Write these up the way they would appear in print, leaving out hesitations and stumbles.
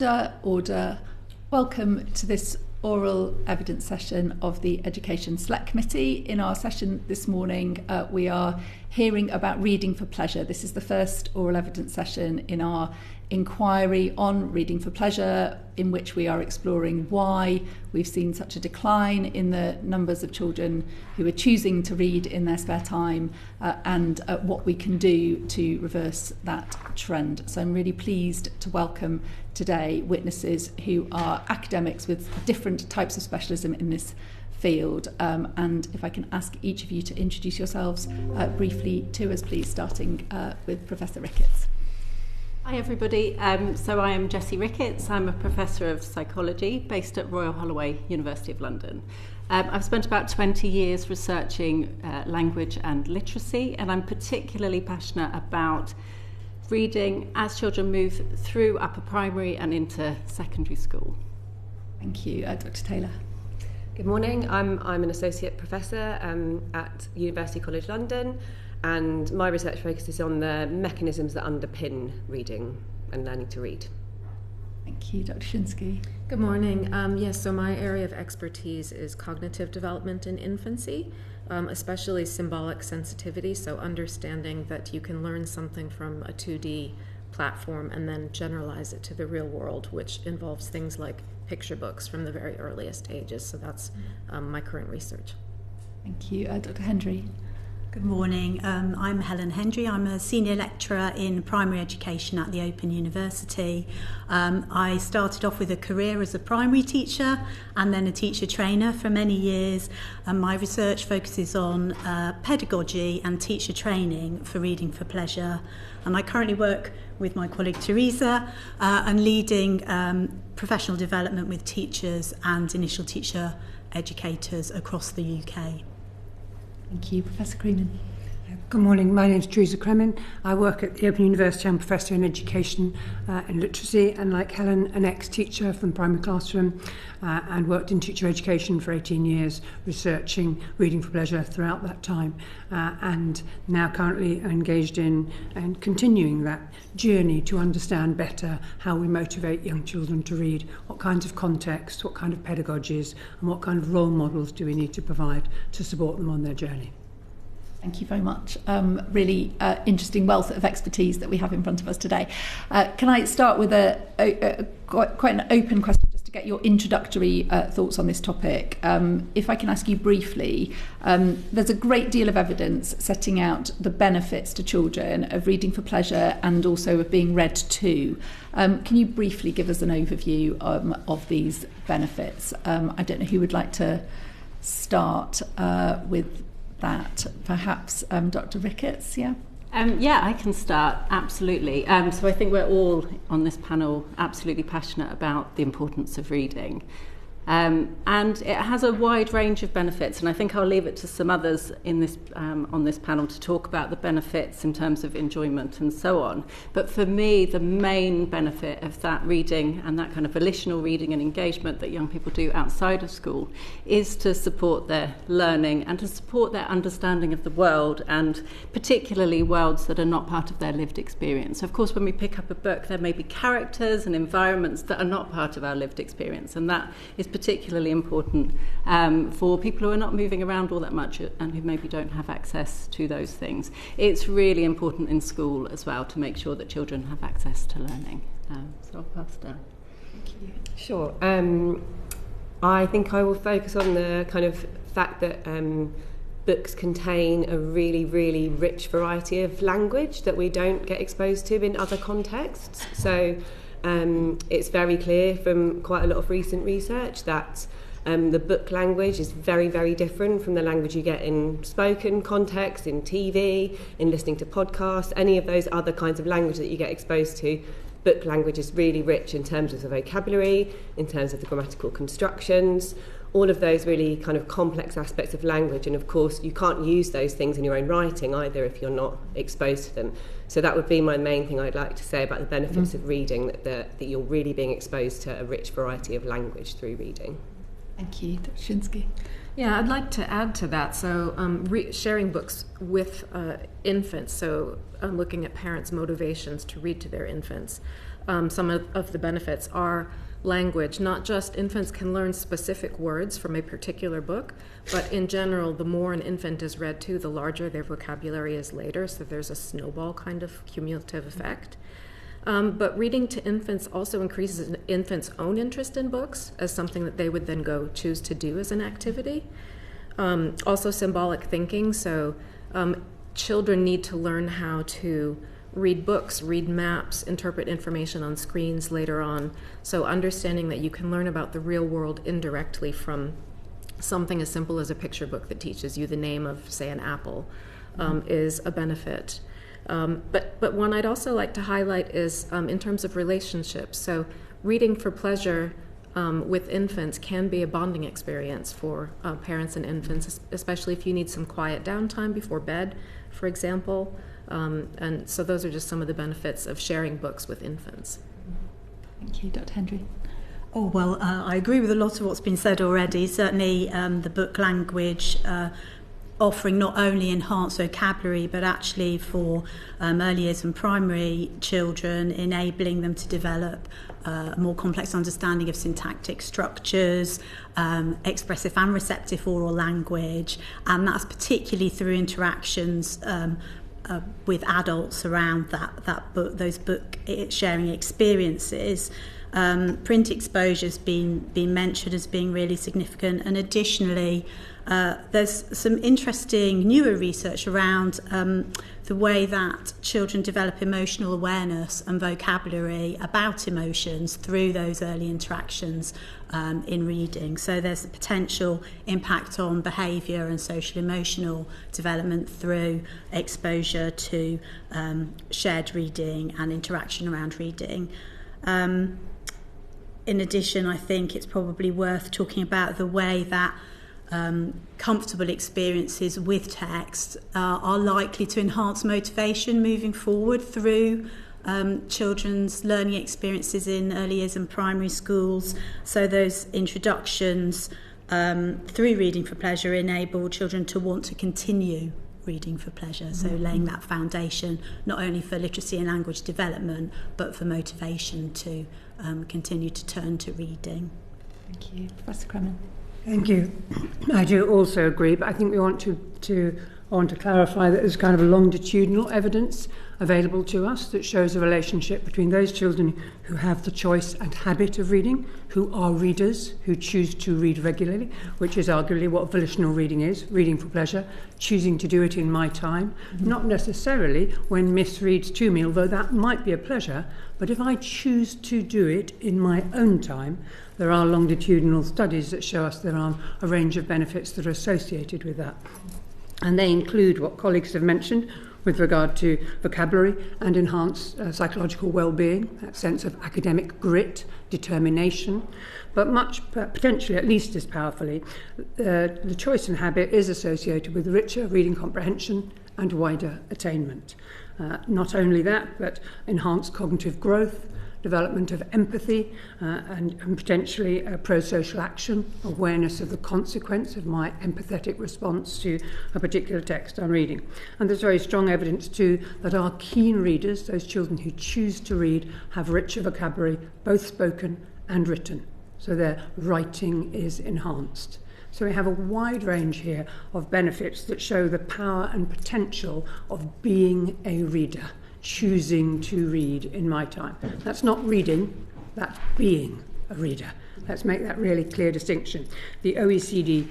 Order. Welcome to this oral evidence session of the Education Select Committee. In our session this morning, we are hearing about reading for pleasure. This is the first oral evidence session in our inquiry on reading for pleasure, in which we are exploring why we've seen such a decline in the numbers of children who are choosing to read in their spare time and what we can do to reverse that trend. So I'm really pleased to welcome today witnesses who are academics with different types of specialism in this field. And if I can ask each of you to introduce yourselves briefly to us, please, starting with Professor Ricketts. Hi everybody, so I am Jessie Ricketts. I'm a Professor of Psychology based at Royal Holloway, University of London. I've spent about 20 years researching language and literacy, and I'm particularly passionate about reading as children move through upper primary and into secondary school. Thank you. Dr. Taylor. Good morning, I'm an Associate Professor at University College London, and my research focuses on the mechanisms that underpin reading and learning to read. Thank you. Dr. Shinskey. Good morning. So my area of expertise is cognitive development in infancy, especially symbolic sensitivity, so understanding that you can learn something from a 2D platform and then generalize it to the real world, which involves things like picture books from the very earliest ages. So that's my current research. Thank you. Dr. Hendry. Good morning. I'm Helen Hendry. I'm a senior lecturer in primary education at the Open University. I started off with a career as a primary teacher and then a teacher trainer for many years. And my research focuses on pedagogy and teacher training for reading for pleasure. And I currently work with my colleague Teresa and leading professional development with teachers and initial teacher educators across the UK. Thank you. Professor Cremin. Good morning, my name is Teresa Cremin. I work at the Open University. I'm a Professor in Education and Literacy, and like Helen, an ex-teacher from the primary classroom and worked in teacher education for 18 years, researching reading for pleasure throughout that time, and now currently engaged in and continuing that journey to understand better how we motivate young children to read, what kinds of contexts, what kind of pedagogies, and what kind of role models do we need to provide to support them on their journey. Thank you very much. Really interesting wealth of expertise that we have in front of us today. Can I start with quite an open question just to get your introductory thoughts on this topic? If I can ask you briefly, there's a great deal of evidence setting out the benefits to children of reading for pleasure and also of being read to. Can you briefly give us an overview of these benefits? I don't know who would like to start with that. Perhaps Dr. Ricketts, yeah? I can start, absolutely. So I think we're all on this panel absolutely passionate about the importance of reading. And it has a wide range of benefits, and I think I'll leave it to some others in this on this panel to talk about the benefits in terms of enjoyment and so on. But for me, the main benefit of that reading and that kind of volitional reading and engagement that young people do outside of school is to support their learning and to support their understanding of the world, and particularly worlds that are not part of their lived experience. Of course, when we pick up a book, there may be characters and environments that are not part of our lived experience, and that is particularly important for people who are not moving around all that much and who maybe don't have access to those things. It's really important in school as well to make sure that children have access to learning. So I'll pass down. Thank you. Sure. I think I will focus on the kind of fact that books contain a really, really rich variety of language that we don't get exposed to in other contexts. So it's very clear from quite a lot of recent research that the book language is very, very different from the language you get in spoken context, in TV, in listening to podcasts, any of those other kinds of language that you get exposed to. Book language is really rich in terms of the vocabulary, in terms of the grammatical constructions, all of those really kind of complex aspects of language. And of course, you can't use those things in your own writing either if you're not exposed to them. So that would be my main thing I'd like to say about the benefits of reading, that you're really being exposed to a rich variety of language through reading. Thank you. Dr. Shinskey. Yeah, I'd like to add to that. So sharing books with infants, so looking at parents' motivations to read to their infants. some of the benefits are language. Not just infants can learn specific words from a particular book, but in general, the more an infant is read to, the larger their vocabulary is later, so there's a snowball kind of cumulative effect. But reading to infants also increases an infant's own interest in books as something that they would then go choose to do as an activity. Also symbolic thinking, so children need to learn how to read books, read maps, interpret information on screens later on. So understanding that you can learn about the real world indirectly from something as simple as a picture book that teaches you the name of, say, an apple is a benefit. But one I'd also like to highlight is in terms of relationships. So reading for pleasure with infants can be a bonding experience for parents and infants, especially if you need some quiet downtime before bed, for example. And so those are just some of the benefits of sharing books with infants. Thank you, Dr. Hendry. Oh, well, I agree with a lot of what's been said already. Certainly the book language offering not only enhanced vocabulary, but actually for early years and primary children, enabling them to develop a more complex understanding of syntactic structures, expressive and receptive oral language, and that's particularly through interactions with adults around that book, those book sharing experiences. Print exposure's been mentioned as being really significant, and additionally there's some interesting newer research around the way that children develop emotional awareness and vocabulary about emotions through those early interactions in reading. So there's a potential impact on behaviour and social emotional development through exposure to shared reading and interaction around reading. In addition, I think it's probably worth talking about the way that comfortable experiences with text are likely to enhance motivation moving forward through children's learning experiences in early years and primary schools. So those introductions through reading for pleasure enable children to want to continue reading for pleasure, so laying that foundation not only for literacy and language development, but for motivation to continue to turn to reading. Thank you. Professor Cremin. Thank you. I do also agree, but I think we want to clarify that there's kind of a longitudinal evidence available to us that shows a relationship between those children who have the choice and habit of reading, who are readers, who choose to read regularly, which is arguably what volitional reading is, reading for pleasure, choosing to do it in my time, not necessarily when Miss reads to me, although that might be a pleasure, but if I choose to do it in my own time, there are longitudinal studies that show us there are a range of benefits that are associated with that. And they include what colleagues have mentioned with regard to vocabulary and enhanced psychological well-being, that sense of academic grit, determination, but potentially at least as powerfully, the choice and habit is associated with richer reading comprehension and wider attainment. Not only that, but enhanced cognitive growth, development of empathy and potentially pro-social action, awareness of the consequence of my empathetic response to a particular text I'm reading. And there's very strong evidence too that our keen readers, those children who choose to read, have richer vocabulary, both spoken and written. So their writing is enhanced. So we have a wide range here of benefits that show the power and potential of being a reader, choosing to read in my time. That's not reading, that's being a reader. Let's make that really clear distinction. The OECD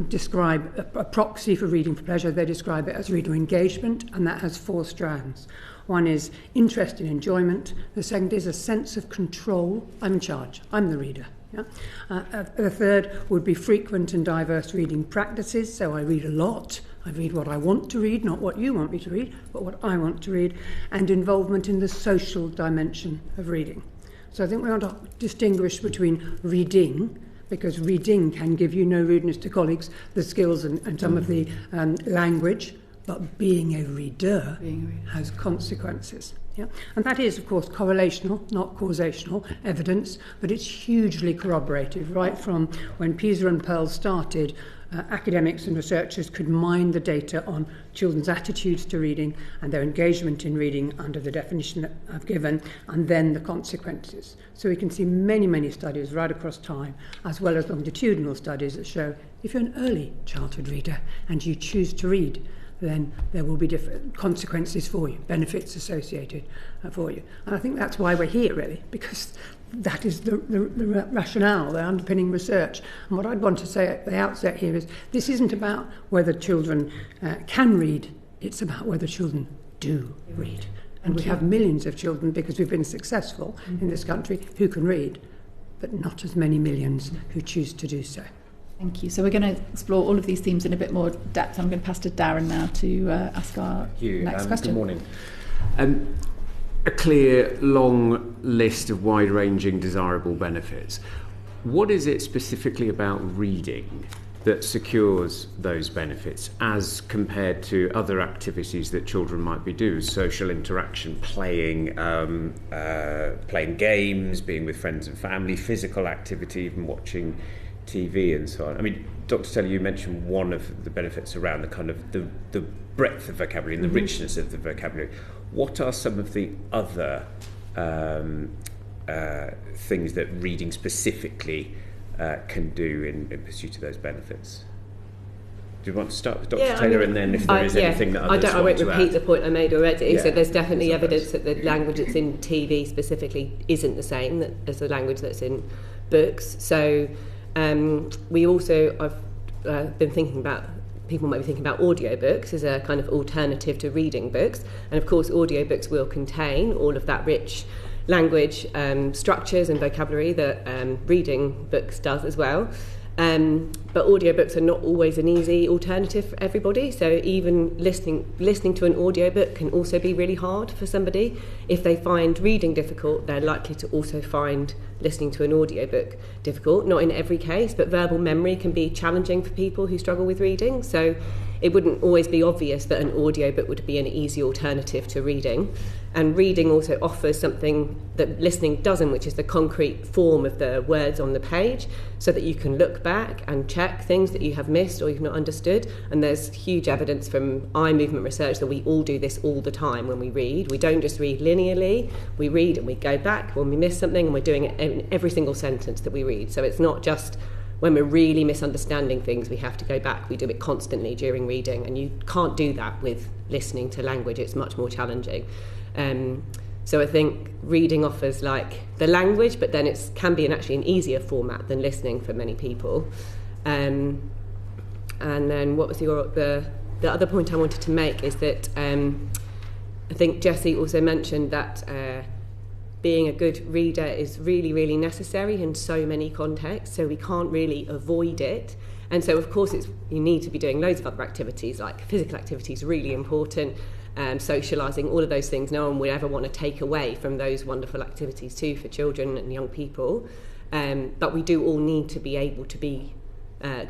describe a proxy for reading for pleasure. They describe it as reader engagement, and that has 4 strands. One is interest and enjoyment. The second is a sense of control. I'm in charge. I'm the reader. Yeah? The third would be frequent and diverse reading practices. So I read a lot. I read what I want to read, not what you want me to read, but what I want to read. And involvement in the social dimension of reading. So I think we want to distinguish between reading, because reading can give you, no rudeness to colleagues, the skills and some of the language, but being a reader has consequences. Yeah? And that is, of course, correlational, not causational evidence, but it's hugely corroborated. Right from when Pisa and Pearl started, academics and researchers could mine the data on children's attitudes to reading and their engagement in reading under the definition that I've given, and then the consequences. So we can see many, many studies right across time, as well as longitudinal studies that show if you're an early childhood reader and you choose to read, then there will be different consequences for you, benefits associated for you. And I think that's why we're here, really, because that is the rationale, the underpinning research. And what I'd want to say at the outset here is this isn't about whether children can read, it's about whether children do read. And we have millions of children, because we've been successful in this country, who can read, but not as many millions who choose to do so. Thank you. So we're going to explore all of these themes in a bit more depth. I'm going to pass to Darren now to ask our next question. Good morning. A clear, long list of wide-ranging desirable benefits. What is it specifically about reading that secures those benefits as compared to other activities that children might be doing? Social interaction, playing games, being with friends and family, physical activity, even watching TV and so on. I mean, Dr. Taylor, you mentioned one of the benefits around the kind of the breadth of vocabulary and the richness of the vocabulary. What are some of the other things that reading specifically can do in pursuit of those benefits? Do you want to start with Dr. Taylor, and then if there is anything that others I won't want to repeat add? the point I made already. Yeah. So there's definitely evidence that the language that's in TV specifically isn't the same as the language that's in books. So we also, I've been thinking about, people might be thinking about audiobooks as a kind of alternative to reading books. And of course, audiobooks will contain all of that rich language structures and vocabulary that reading books does as well. But audiobooks are not always an easy alternative for everybody. So even listening to an audiobook can also be really hard for somebody. If they find reading difficult, they're likely to also find listening to an audiobook difficult. Not in every case, but verbal memory can be challenging for people who struggle with reading. So it wouldn't always be obvious that an audiobook would be an easy alternative to reading. And reading also offers something that listening doesn't, which is the concrete form of the words on the page, so that you can look back and check things that you have missed or you've not understood. And there's huge evidence from eye movement research that we all do this all the time when we read. We don't just read linearly, we read and we go back when we miss something, and we're doing it in every single sentence that we read. So it's not just when we're really misunderstanding things we have to go back. We do it constantly during reading, and you can't do that with listening to language. It's much more challenging. So I think reading offers like the language, but then it can be actually an easier format than listening for many people. And then what was the other point I wanted to make is that I think Jessie also mentioned that being a good reader is really, really necessary in so many contexts, so we can't really avoid it. And so, of course, you need to be doing loads of other activities, like physical activities, really important, socialising, all of those things. No one would ever want to take away from those wonderful activities too for children and young people. But we do all need to be able to be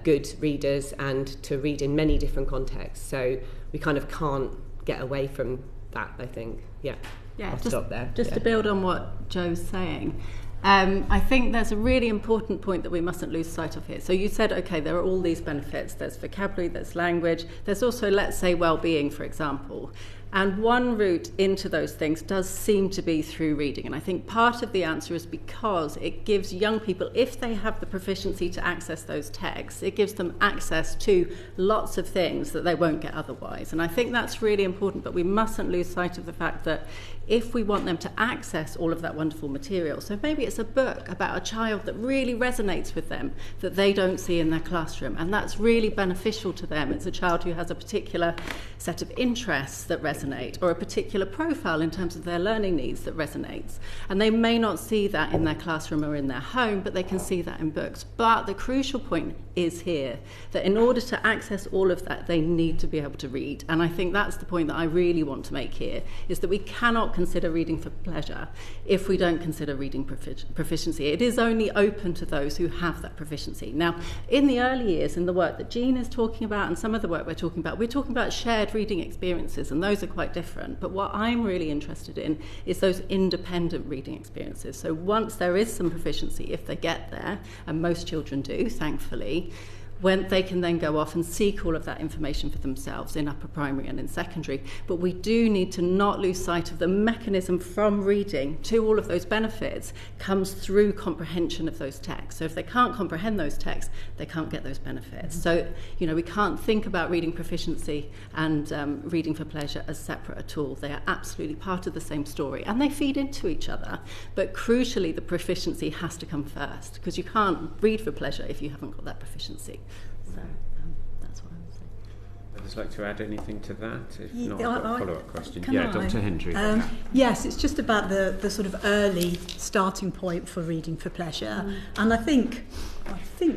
good readers and to read in many different contexts. So we kind of can't get away from that, I think. Yeah, I'll stop there. Just to build on what Joe's saying, I think there's a really important point that we mustn't lose sight of here. So you said, okay, there are all these benefits. There's vocabulary, there's language. There's also, let's say, well-being, for example. And one route into those things does seem to be through reading. And I think part of the answer is because it gives young people, if they have the proficiency to access those texts, it gives them access to lots of things that they won't get otherwise. And I think that's really important, but we mustn't lose sight of the fact that if we want them to access all of that wonderful material, so maybe it's a book about a child that really resonates with them, that they don't see in their classroom, and that's really beneficial to them. It's a child who has a particular set of interests that resonate, or a particular profile in terms of their learning needs that resonates. And they may not see that in their classroom or in their home, but they can see that in books. But the crucial point is here, that in order to access all of that, they need to be able to read. And I think that's the point that I really want to make here, is that we cannot not consider reading for pleasure if we don't consider reading proficiency. It is only open to those who have that proficiency. Now, in the early years, in the work that Jeanne is talking about and some of the work we're talking about shared reading experiences, and those are quite different. But what I'm really interested in is those independent reading experiences. So once there is some proficiency, if they get there, and most children do, thankfully, when they can then go off and seek all of that information for themselves in upper primary and in secondary. But we do need to not lose sight of the mechanism from reading to all of those benefits comes through comprehension of those texts. So if they can't comprehend those texts, they can't get those benefits. So, we can't think about reading proficiency and reading for pleasure as separate at all. They are absolutely part of the same story, and they feed into each other. But crucially, the proficiency has to come first, because you can't read for pleasure if you haven't got that proficiency. So that's what I would say. Would you like to add anything to that? If not, Yeah, I've got a follow-up question. Dr. Hendry. Yes, it's just about the sort of early starting point for reading for pleasure. And I think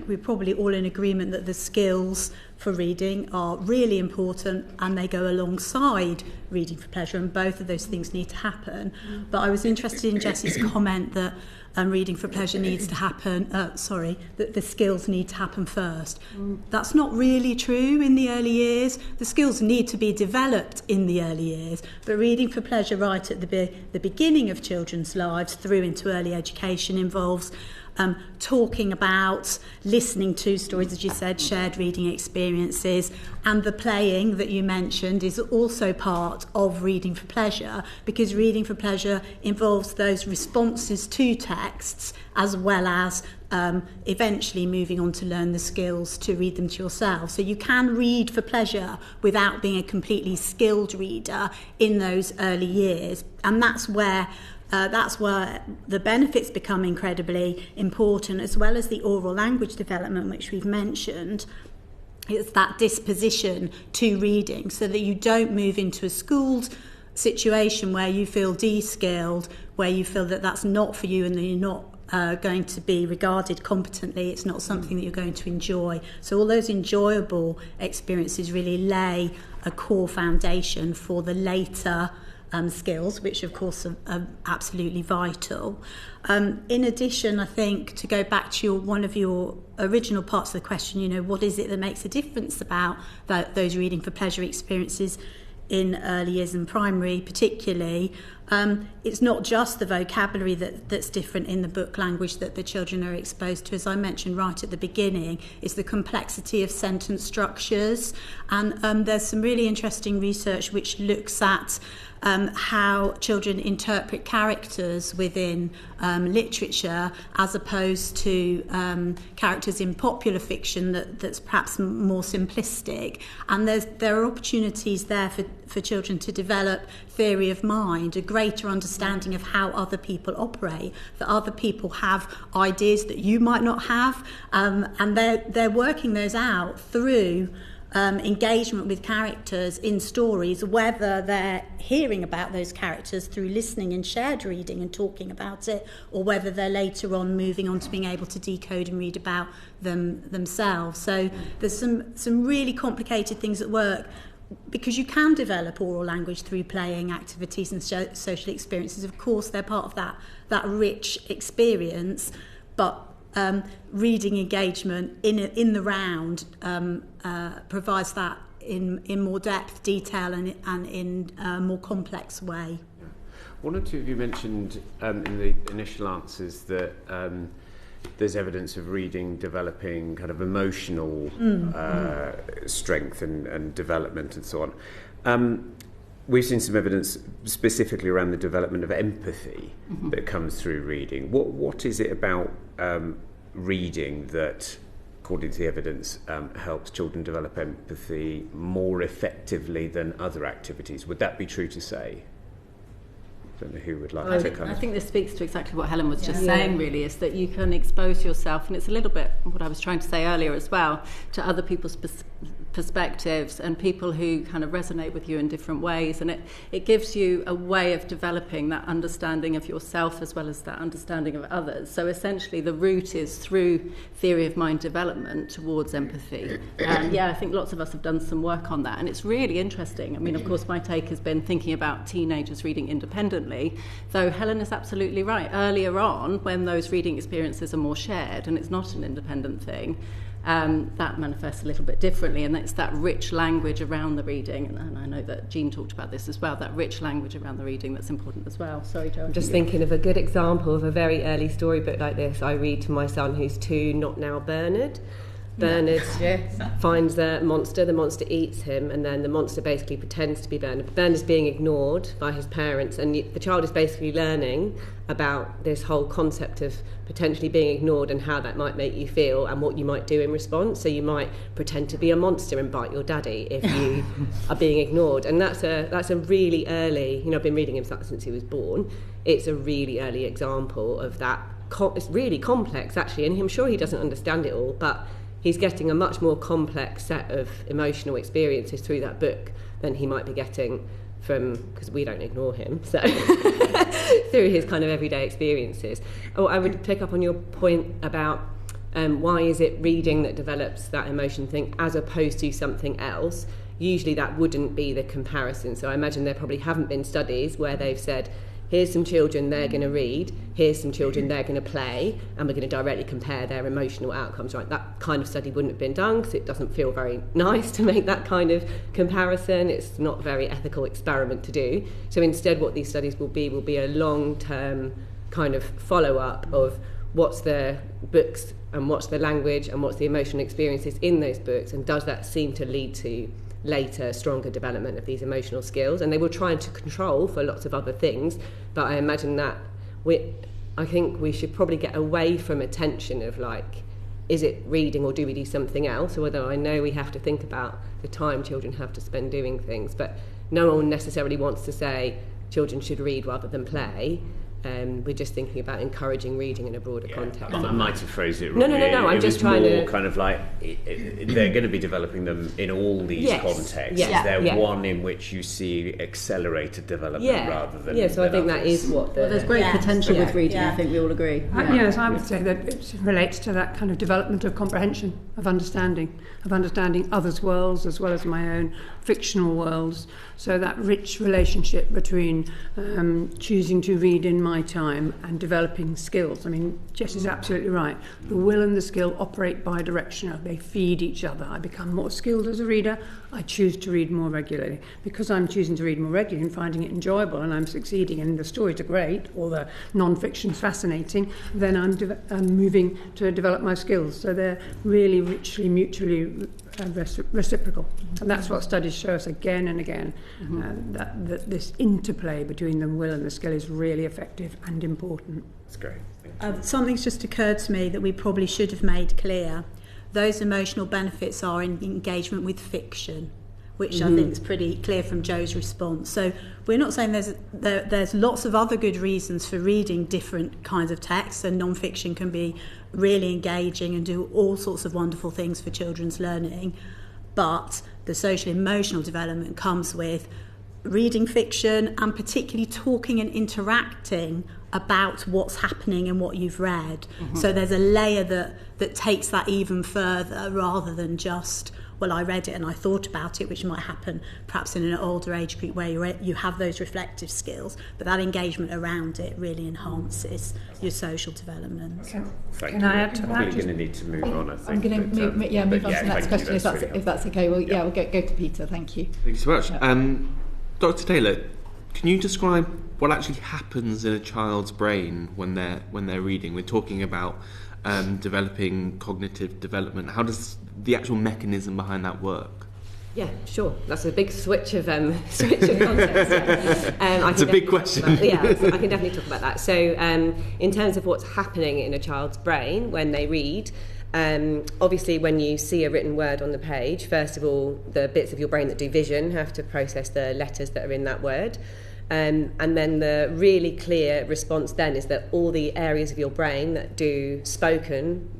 we're probably all in agreement that the skills for reading are really important, and they go alongside reading for pleasure, and both of those things need to happen. But I was interested in Jessie's comment that reading for pleasure needs to happen, that the skills need to happen first. That's not really true in the early years. The skills need to be developed in the early years, but reading for pleasure right at the beginning of children's lives through into early education involves talking about, listening to stories, as you said, shared reading experiences, and the playing that you mentioned is also part of reading for pleasure, because reading for pleasure involves those responses to texts as well as eventually moving on to learn the skills to read them to yourself. So you can read for pleasure without being a completely skilled reader in those early years, and that's where the benefits become incredibly important, as well as the oral language development, which we've mentioned. It's that disposition to reading, so that you don't move into a schooled situation where you feel de-skilled, where you feel that that's not for you and that you're not going to be regarded competently. It's not something that you're going to enjoy. So all those enjoyable experiences really lay a core foundation for the later skills, which of course are absolutely vital. In addition, I think, to go back to one of your original parts of the question, what is it that makes a difference about those reading for pleasure experiences in early years and primary particularly? It's not just the vocabulary that's different in the book language that the children are exposed to. As I mentioned right at the beginning, it's the complexity of sentence structures, and there's some really interesting research which looks at how children interpret characters within literature as opposed to characters in popular fiction that's perhaps more simplistic. And there are opportunities there for children to develop theory of mind, a greater understanding of how other people operate, that other people have ideas that you might not have, and they're working those out through engagement with characters in stories, whether they're hearing about those characters through listening and shared reading and talking about it, or whether they're later on moving on to being able to decode and read about them themselves. So there's some really complicated things at work, because you can develop oral language through playing activities and social experiences. Of course, they're part of that rich experience, but reading engagement in the round provides that in more depth, detail, and in a more complex way. One or two of you mentioned in the initial answers that there's evidence of reading developing kind of emotional strength and development and so on. We've seen some evidence specifically around the development of empathy that comes through reading. What is it about reading that, according to the evidence, helps children develop empathy more effectively than other activities? Would that be true to say? I don't know who would like to kind of... I think this speaks to exactly what Helen was just saying, really, is that you can expose yourself, and it's a little bit what I was trying to say earlier as well, to other people's perspectives and people who kind of resonate with you in different ways, and it gives you a way of developing that understanding of yourself as well as that understanding of others. So essentially the route is through theory of mind development towards empathy. I think lots of us have done some work on that, and it's really interesting. I mean, of course, my take has been thinking about teenagers reading independently, though Helen is absolutely right. Earlier on, when those reading experiences are more shared and it's not an independent thing, that manifests a little bit differently, and it's that rich language around the reading, and I know that Jeanne talked about this as well, that rich language around the reading that's important as well. Sorry, Jo. I'm just thinking of a good example of a very early storybook like this. I read to my son who's 2, not now Bernard. Bernard finds the monster eats him, and then the monster basically pretends to be Bernard. Bernard's being ignored by his parents, and the child is basically learning about this whole concept of potentially being ignored and how that might make you feel and what you might do in response. So you might pretend to be a monster and bite your daddy if you are being ignored. And that's a really early, I've been reading him since he was born. It's a really early example of that. It's really complex, actually, and I'm sure he doesn't understand it all, but he's getting a much more complex set of emotional experiences through that book than he might be getting from, because we don't ignore him, so through his kind of everyday experiences. I would pick up on your point about why is it reading that develops that emotion thing as opposed to something else. Usually that wouldn't be the comparison. So I imagine there probably haven't been studies where they've said, here's some children, they're going to read, here's some children, they're going to play, and we're going to directly compare their emotional outcomes, right? That kind of study wouldn't have been done because it doesn't feel very nice to make that kind of comparison. It's not a very ethical experiment to do. So instead what these studies will be a long-term kind of follow-up of what's the books and what's the language and what's the emotional experiences in those books, and does that seem to lead to later stronger development of these emotional skills. And they will try to control for lots of other things, but I imagine that I think we should probably get away from attention of like, is it reading or do we do something else, or whether I know we have to think about the time children have to spend doing things, but no one necessarily wants to say children should read rather than play. We're just thinking about encouraging reading in a broader context. I might have phrased it wrong. No. I'm just trying to kind of like they're going to be developing them in all these contexts. Yes. Is there one in which you see accelerated development rather than? So I think that is what there's great potential with reading. I think we all agree. Yes, I would say that it relates to that kind of development of comprehension, of understanding others' worlds as well as my own fictional worlds. So that rich relationship between choosing to read in my time and developing skills. I mean, Jess is absolutely right. The will and the skill operate bi-directional. They feed each other. I become more skilled as a reader. I choose to read more regularly. Because I'm choosing to read more regularly and finding it enjoyable and I'm succeeding and the stories are great or the non-fiction's fascinating, then I'm moving to develop my skills. So they're really richly mutually reciprocal. And that's what studies show us again and again, that this interplay between the will and the skill is really effective and important. That's great. Something's just occurred to me that we probably should have made clear. Those emotional benefits are in engagement with fiction, which I think is pretty clear from Jo's response. So we're not saying there's lots of other good reasons for reading different kinds of texts, and non-fiction can be really engaging and do all sorts of wonderful things for children's learning. But the social emotional development comes with reading fiction and particularly talking and interacting about what's happening and what you've read. So there's a layer that takes that even further, rather than just, well, I read it and I thought about it, which might happen perhaps in an older age group where you have those reflective skills, but that engagement around it really enhances your social development. Can I add to that? I'm really going to need to move on, I think. I'm going to move on to the next question, if that's okay. Well, we'll go to Peter. Thank you. Thank you so much. Dr. Taylor, can you describe what actually happens in a child's brain when they're reading? We're talking about developing cognitive development. How does the actual mechanism behind that work? Yeah, sure. That's a big switch of context. It's a big question. I can definitely talk about that. So in terms of what's happening in a child's brain when they read, obviously when you see a written word on the page, first of all, the bits of your brain that do vision have to process the letters that are in that word. And then the really clear response then is that all the areas of your brain that do spoken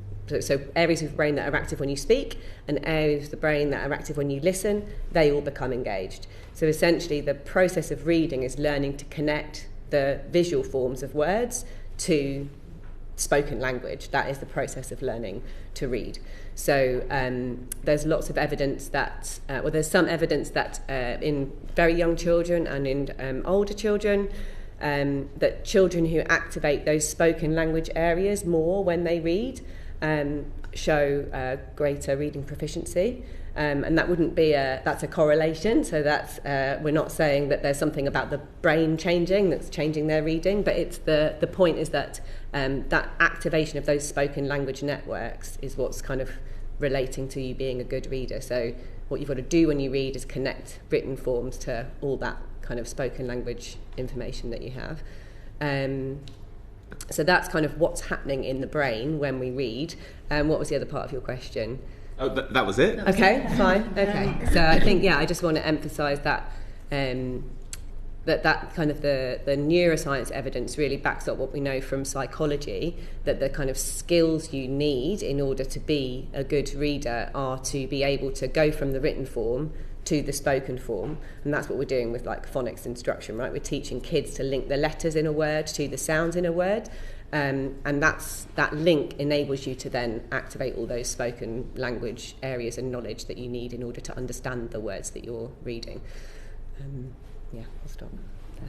so areas of the brain that are active when you speak and areas of the brain that are active when you listen, they all become engaged. So essentially the process of reading is learning to connect the visual forms of words to spoken language. That is the process of learning to read. So there's lots of evidence that, there's some evidence that in very young children and in older children, that children who activate those spoken language areas more when they read show greater reading proficiency. And that wouldn't be that's a correlation, so that's we're not saying that there's something about the brain changing that's changing their reading, but it's the point is that that activation of those spoken language networks is what's kind of relating to you being a good reader. So what you've got to do when you read is connect written forms to all that kind of spoken language information that you have. So that's kind of what's happening in the brain when we read. What was the other part of your question? Oh, that was it. Okay, fine. Okay, so I think I just want to emphasise that that kind of the neuroscience evidence really backs up what we know from psychology, that the kind of skills you need in order to be a good reader are to be able to go from the written form to the spoken form, and that's what we're doing with like phonics instruction, right? We're teaching kids to link the letters in a word to the sounds in a word. And that link enables you to then activate all those spoken language areas and knowledge that you need in order to understand the words that you're reading. I'll stop there.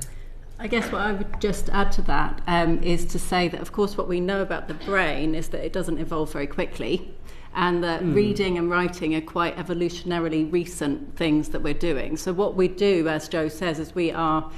I guess what I would just add to that is to say that, of course, what we know about the brain is that it doesn't evolve very quickly, and that reading and writing are quite evolutionarily recent things that we're doing. So what we do, as Jo says, is we are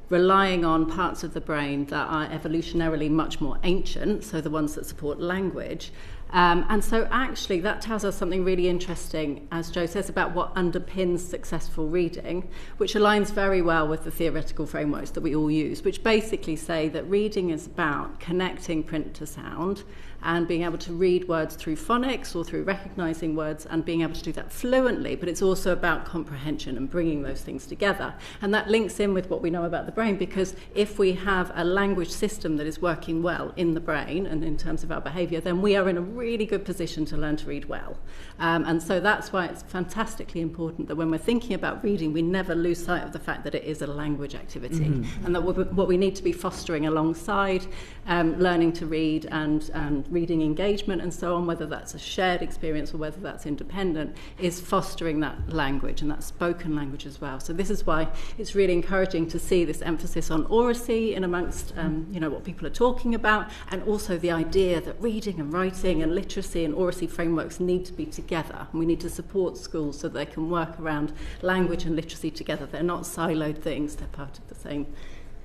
relying on parts of the brain that are evolutionarily much more ancient, so the ones that support language. And so actually that tells us something really interesting, as Jo says, about what underpins successful reading, which aligns very well with the theoretical frameworks that we all use, which basically say that reading is about connecting print to sound and being able to read words through phonics or through recognising words and being able to do that fluently, but it's also about comprehension and bringing those things together. And that links in with what we know about the brain, because if we have a language system that is working well in the brain and in terms of our behaviour, then we are in a really good position to learn to read well. And so that's why it's fantastically important that when we're thinking about reading, we never lose sight of the fact that it is a language activity, and that what we need to be fostering alongside learning to read and reading engagement and so on, whether that's a shared experience or whether that's independent, is fostering that language and that spoken language as well. So this is why it's really encouraging to see this emphasis on oracy in amongst what people are talking about, and also the idea that reading and writing and literacy and oracy frameworks need to be together, and we need to support schools so they can work around language and literacy together. They're not siloed things, they're part of the same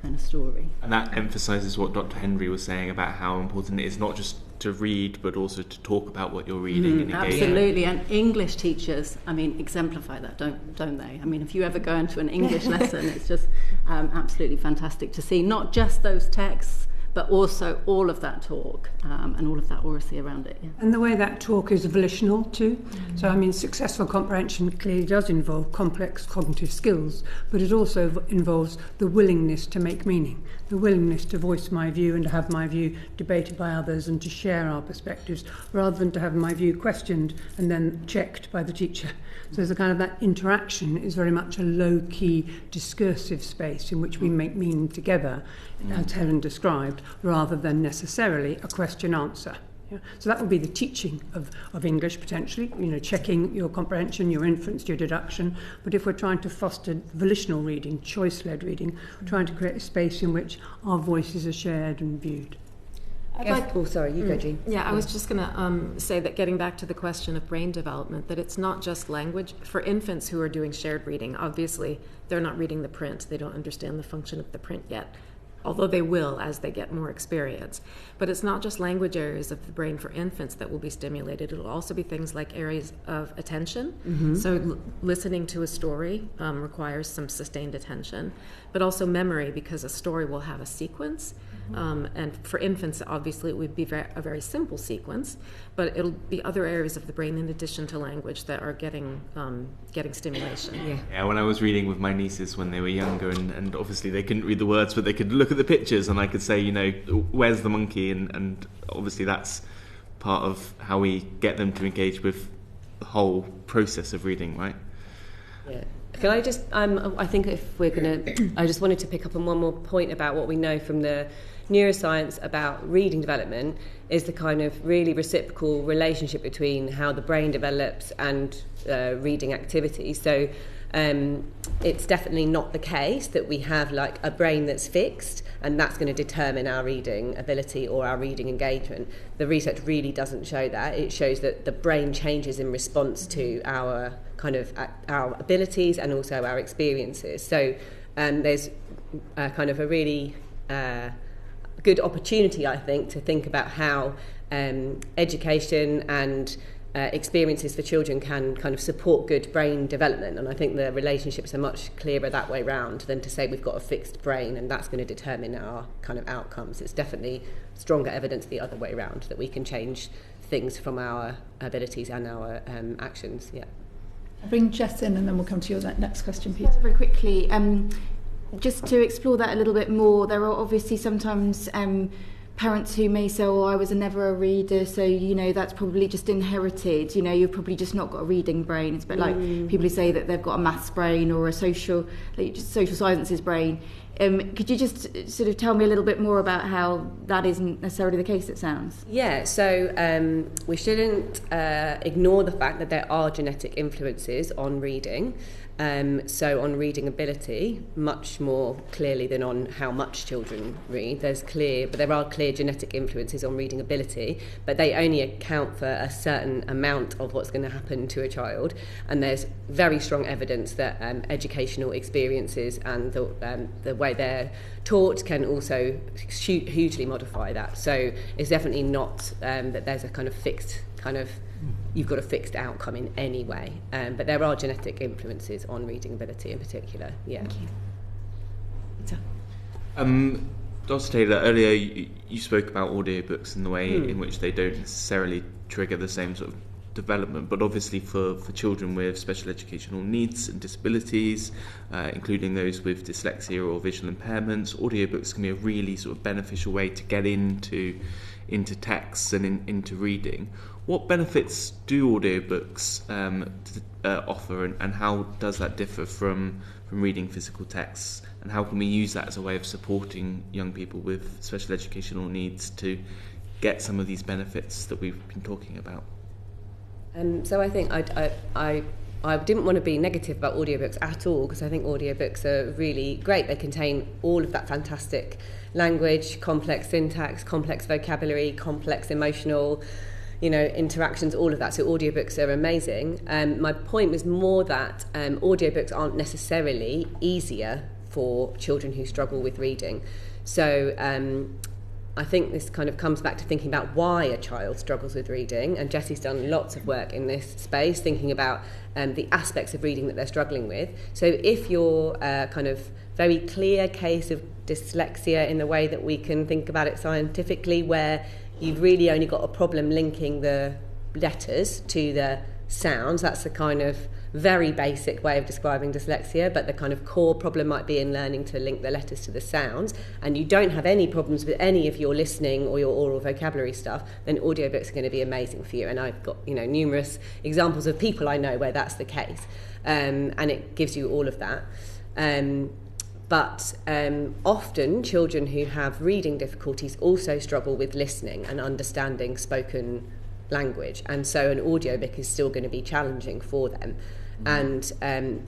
kind of story. And that emphasises what Dr. Hendry was saying about how important it is not just to read but also to talk about what you're reading and engage. Absolutely, and English teachers, exemplify that, don't they? If you ever go into an English lesson, it's just absolutely fantastic to see not just those texts, but also all of that talk and all of that oracy around it. Yeah. And the way that talk is volitional too. So, successful comprehension clearly does involve complex cognitive skills, but it also involves the willingness to make meaning, the willingness to voice my view and to have my view debated by others and to share our perspectives, rather than to have my view questioned and then checked by the teacher. So there's a kind of that interaction is very much a low-key discursive space in which we make meaning together, as Helen described, rather than necessarily a question-answer. Yeah. So that would be the teaching of English, potentially, checking your comprehension, your inference, your deduction. But if we're trying to foster volitional reading, choice-led reading, we're trying to create a space in which our voices are shared and viewed. Sorry, you go, Jeanne. Yeah, I was just going to say that, getting back to the question of brain development, that it's not just language. For infants who are doing shared reading, obviously they're not reading the print. They don't understand the function of the print yet, although they will as they get more experience. But it's not just language areas of the brain for infants that will be stimulated. It'll also be things like areas of attention. So listening to a story requires some sustained attention, but also memory, because a story will have a sequence. And for infants, obviously, it would be a very simple sequence, but it'll be other areas of the brain in addition to language that are getting stimulation. Yeah, when I was reading with my nieces when they were younger, and obviously they couldn't read the words, but they could look at the pictures, and I could say, where's the monkey? And obviously that's part of how we get them to engage with the whole process of reading, right? Yeah. Can I just, I think if we're going to, I just wanted to pick up on one more point about what we know from the neuroscience about reading development is the kind of really reciprocal relationship between how the brain develops and reading activity. So it's definitely not the case that we have like a brain that's fixed and that's going to determine our reading ability or our reading engagement. The research really doesn't show that. It shows that the brain changes in response to our kind of our abilities and also our experiences. So there's kind of a really good opportunity, I think, to think about how education and experiences for children can kind of support good brain development. And I think the relationships are much clearer that way round than to say we've got a fixed brain and that's going to determine our kind of outcomes. It's definitely stronger evidence the other way round, that we can change things from our abilities and our actions. Yeah. I'll bring Jess in and then we'll come to your next question, Peter. Very quickly, just to explore that a little bit more, there are obviously sometimes parents who may say, oh, I was never a reader, so, you know, that's probably just inherited. You know, you've probably just not got a reading brain. It's a bit like people who say that they've got a maths brain or a social sciences brain. Could you just sort of tell me a little bit more about how that isn't necessarily the case, it sounds? Yeah, so we shouldn't ignore the fact that there are genetic influences on reading. So on reading ability, much more clearly than on how much children read. There are clear genetic influences on reading ability, but they only account for a certain amount of what's going to happen to a child. And there's very strong evidence that educational experiences and the way they're taught can also hugely modify that. So it's definitely not that there's a kind of fixed kind of you've got a fixed outcome in any way, but there are genetic influences on reading ability in particular. Yeah. Thank you. Dr. Taylor, earlier you spoke about audiobooks and the way in which they don't necessarily trigger the same sort of development, but obviously for children with special educational needs and disabilities, including those with dyslexia or visual impairments, audiobooks can be a really sort of beneficial way to get into texts and into reading. What benefits do audiobooks offer, and how does that differ from reading physical texts, and how can we use that as a way of supporting young people with special educational needs to get some of these benefits that we've been talking about? So I think I didn't want to be negative about audiobooks at all, because I think audiobooks are really great. They contain all of that fantastic language, complex syntax, complex vocabulary, complex emotional, interactions, all of that. So audiobooks are amazing. My point was more that audiobooks aren't necessarily easier for children who struggle with reading. So I think this kind of comes back to thinking about why a child struggles with reading, and Jessie's done lots of work in this space thinking about the aspects of reading that they're struggling with. So if you're kind of very clear case of dyslexia in the way that we can think about it scientifically, where you've really only got a problem linking the letters to the sounds, that's the kind of very basic way of describing dyslexia, but the kind of core problem might be in learning to link the letters to the sounds, and you don't have any problems with any of your listening or your oral vocabulary stuff, then audiobooks are going to be amazing for you. And I've got numerous examples of people I know where that's the case, and it gives you all of that. But often children who have reading difficulties also struggle with listening and understanding spoken language, and so an audiobook is still going to be challenging for them. And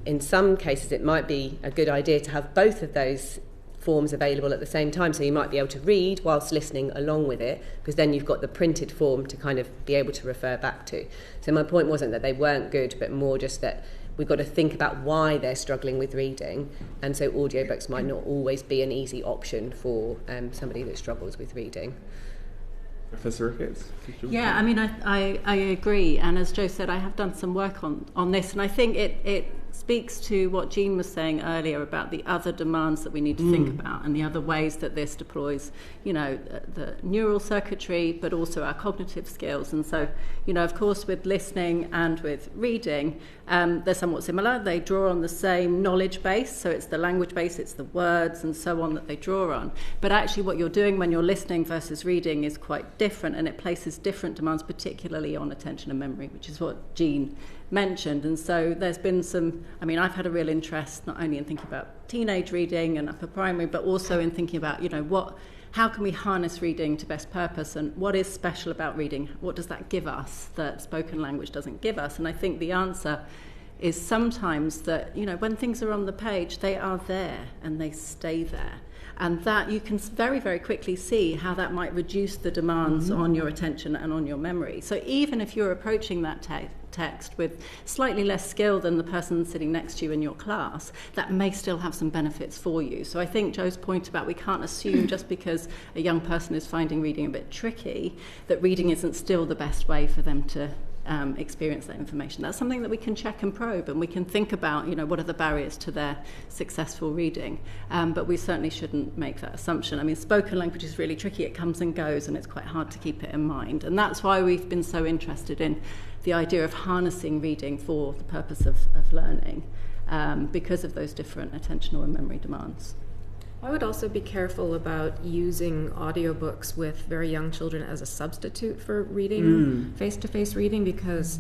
in some cases it might be a good idea to have both of those forms available at the same time, so you might be able to read whilst listening along with it, because then you've got the printed form to kind of be able to refer back to. So my point wasn't that they weren't good, but more just that we've got to think about why they're struggling with reading, and so audiobooks might not always be an easy option for somebody that struggles with reading. Professor Ricketts? Yeah, I mean, I agree, and as Jo said, I have done some work on this, and I think it speaks to what Jeanne was saying earlier about the other demands that we need to think about and the other ways that this deploys, the neural circuitry, but also our cognitive skills. And so, of course, with listening and with reading, they're somewhat similar. They draw on the same knowledge base, so it's the language base, it's the words and so on that they draw on. But actually what you're doing when you're listening versus reading is quite different, and it places different demands, particularly on attention and memory, which is what Jeanne mentioned. And so there's been I've had a real interest not only in thinking about teenage reading and upper primary, but also in thinking about, how can we harness reading to best purpose, and what is special about reading? What does that give us that spoken language doesn't give us? And I think the answer is sometimes that, when things are on the page, they are there and they stay there. And that you can very, very quickly see how that might reduce the demands on your attention and on your memory. So even if you're approaching that text with slightly less skill than the person sitting next to you in your class, that may still have some benefits for you. So I think Joe's point about we can't assume just because a young person is finding reading a bit tricky, that reading isn't still the best way for them to experience that information. That's something that we can check and probe, and we can think about, what are the barriers to their successful reading. But we certainly shouldn't make that assumption. Spoken language is really tricky. It comes and goes, and it's quite hard to keep it in mind. And that's why we've been so interested in the idea of harnessing reading for the purpose of learning, because of those different attentional and memory demands. I would also be careful about using audiobooks with very young children as a substitute for reading, face-to-face reading, because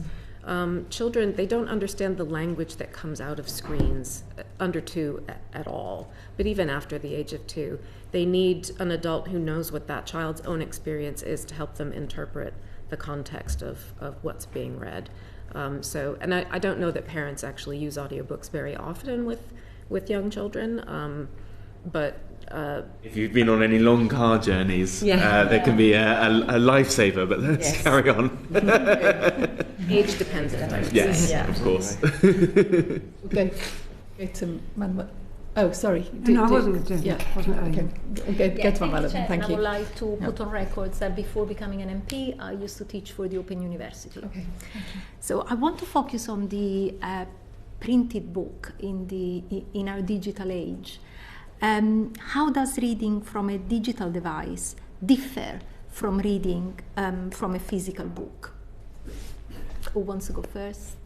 children, they don't understand the language that comes out of screens under 2 at all. But even after the age of 2, they need an adult who knows what that child's own experience is to help them interpret the context of what's being read. And I don't know that parents actually use audiobooks very often with young children. But if you've been on any long car journeys, there can be a lifesaver, but let's carry on. Age dependent. Yes, of course. Go to Manuel. Oh, sorry. No, I wasn't going to. Okay. Go to Manuel. Thank you. I would like to put on record that before becoming an MP, I used to teach for the Open University. Okay. Thank you. So I want to focus on the printed book in our digital age. How does reading from a digital device differ from reading from a physical book? Who wants to go first?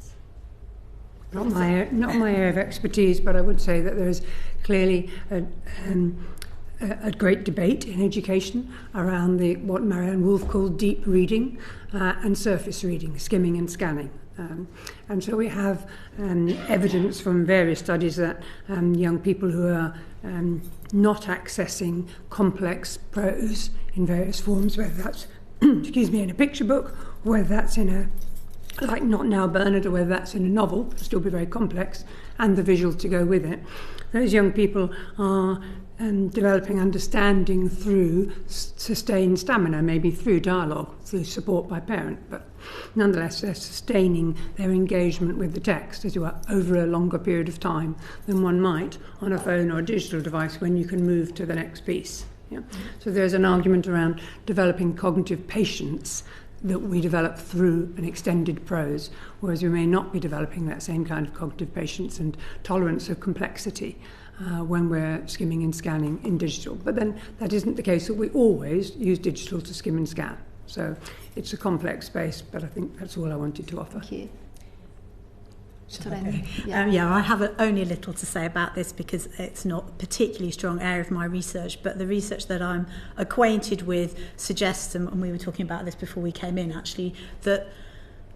Not my area of expertise, but I would say that there is clearly a great debate in education around what Marianne Wolf called deep reading and surface reading, skimming and scanning. And so we have evidence from various studies that young people who are not accessing complex prose in various forms, whether that's in a picture book, or whether that's in a, like Not Now Bernard, or whether that's in a novel, it'll still be very complex, and the visuals to go with it. Those young people are developing understanding through sustained stamina, maybe through dialogue, through support by parent, but nonetheless they're sustaining their engagement with the text, as it were, over a longer period of time than one might on a phone or a digital device when you can move to the next piece. Yeah? So there's an argument around developing cognitive patience that we develop through an extended prose, whereas we may not be developing that same kind of cognitive patience and tolerance of complexity when we're skimming and scanning in digital. But then that isn't the case that we always use digital to skim and scan. So it's a complex space, but I think that's all I wanted to offer. Thank you. I have only a little to say about this because it's not a particularly strong area of my research, but the research that I'm acquainted with suggests, and we were talking about this before we came in actually, that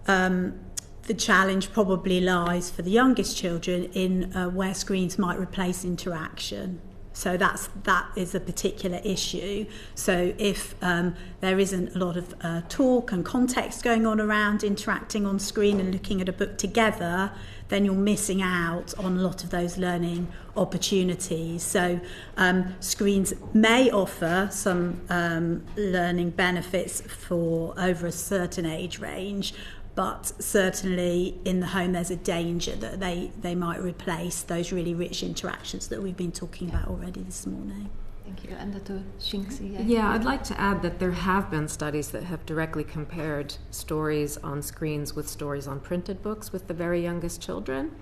the challenge probably lies for the youngest children in where screens might replace interaction. So that is a particular issue. So if there isn't a lot of talk and context going on around interacting on screen and looking at a book together, then you're missing out on a lot of those learning opportunities. So screens may offer some learning benefits for over a certain age range, but certainly in the home there's a danger that they might replace those really rich interactions that we've been talking about already this morning. Thank you. And Dr. Shinskey? Yeah, I'd like to add that there have been studies that have directly compared stories on screens with stories on printed books with the very youngest children.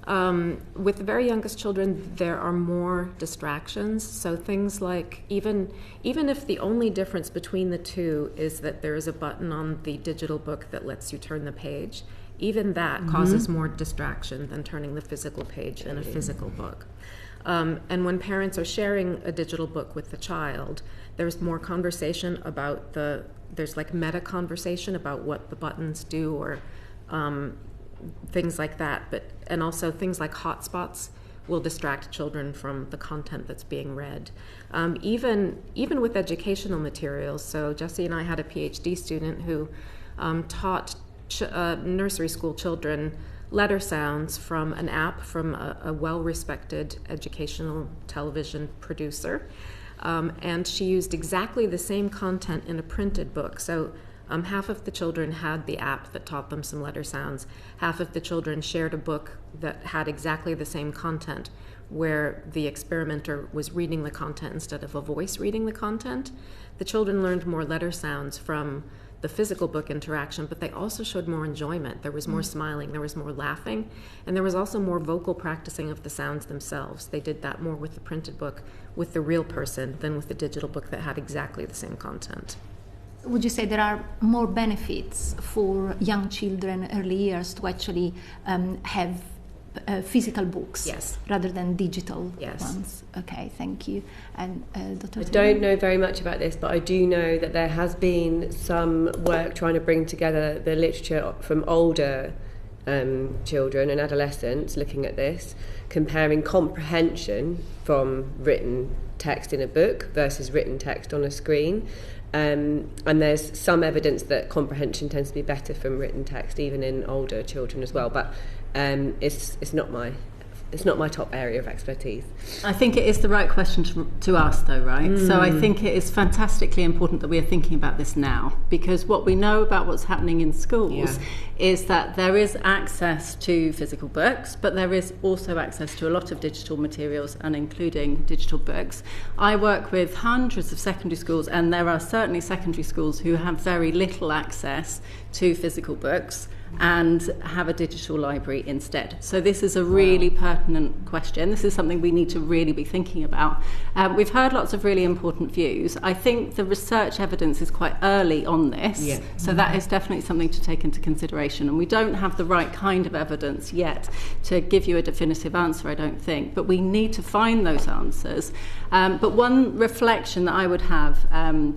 With the very youngest children, there are more distractions. So things like, even if the only difference between the two is that there is a button on the digital book that lets you turn the page, even that causes more distraction than turning the physical page in a physical book. And when parents are sharing a digital book with the child, there's more conversation about there's like meta conversation about what the buttons do, or things like that. And also things like hotspots will distract children from the content that's being read. Even with educational materials. So Jessie and I had a PhD student who taught nursery school children letter sounds from an app from a well-respected educational television producer. And she used exactly the same content in a printed book. So half of the children had the app that taught them some letter sounds. Half of the children shared a book that had exactly the same content, where the experimenter was reading the content instead of a voice reading the content. The children learned more letter sounds from the physical book interaction, but they also showed more enjoyment. There was more smiling, there was more laughing, and there was also more vocal practicing of the sounds themselves. They did that more with the printed book, with the real person, than with the digital book that had exactly the same content. Would you say there are more benefits for young children early years to actually have physical books, yes, rather than digital, yes, ones? Okay, thank you. And Dr. I don't know very much about this, but I do know that there has been some work trying to bring together the literature from older children and adolescents, looking at this, comparing comprehension from written text in a book versus written text on a screen. And there's some evidence that comprehension tends to be better from written text, even in older children as well. But it's not my top area of expertise. I think it is the right question to ask, though, right? So I think it is fantastically important that we are thinking about this now, because what we know about what's happening in schools is that there is access to physical books, but there is also access to a lot of digital materials, and including digital books. I work with hundreds of secondary schools, and there are certainly secondary schools who have very little access to physical books and have a digital library instead. So this is a really pertinent question. This is something we need to really be thinking about. We've heard lots of really important views. I think the research evidence is quite early on this, so that is definitely something to take into consideration. And we don't have the right kind of evidence yet to give you a definitive answer, I don't think. But we need to find those answers. But one reflection that I would have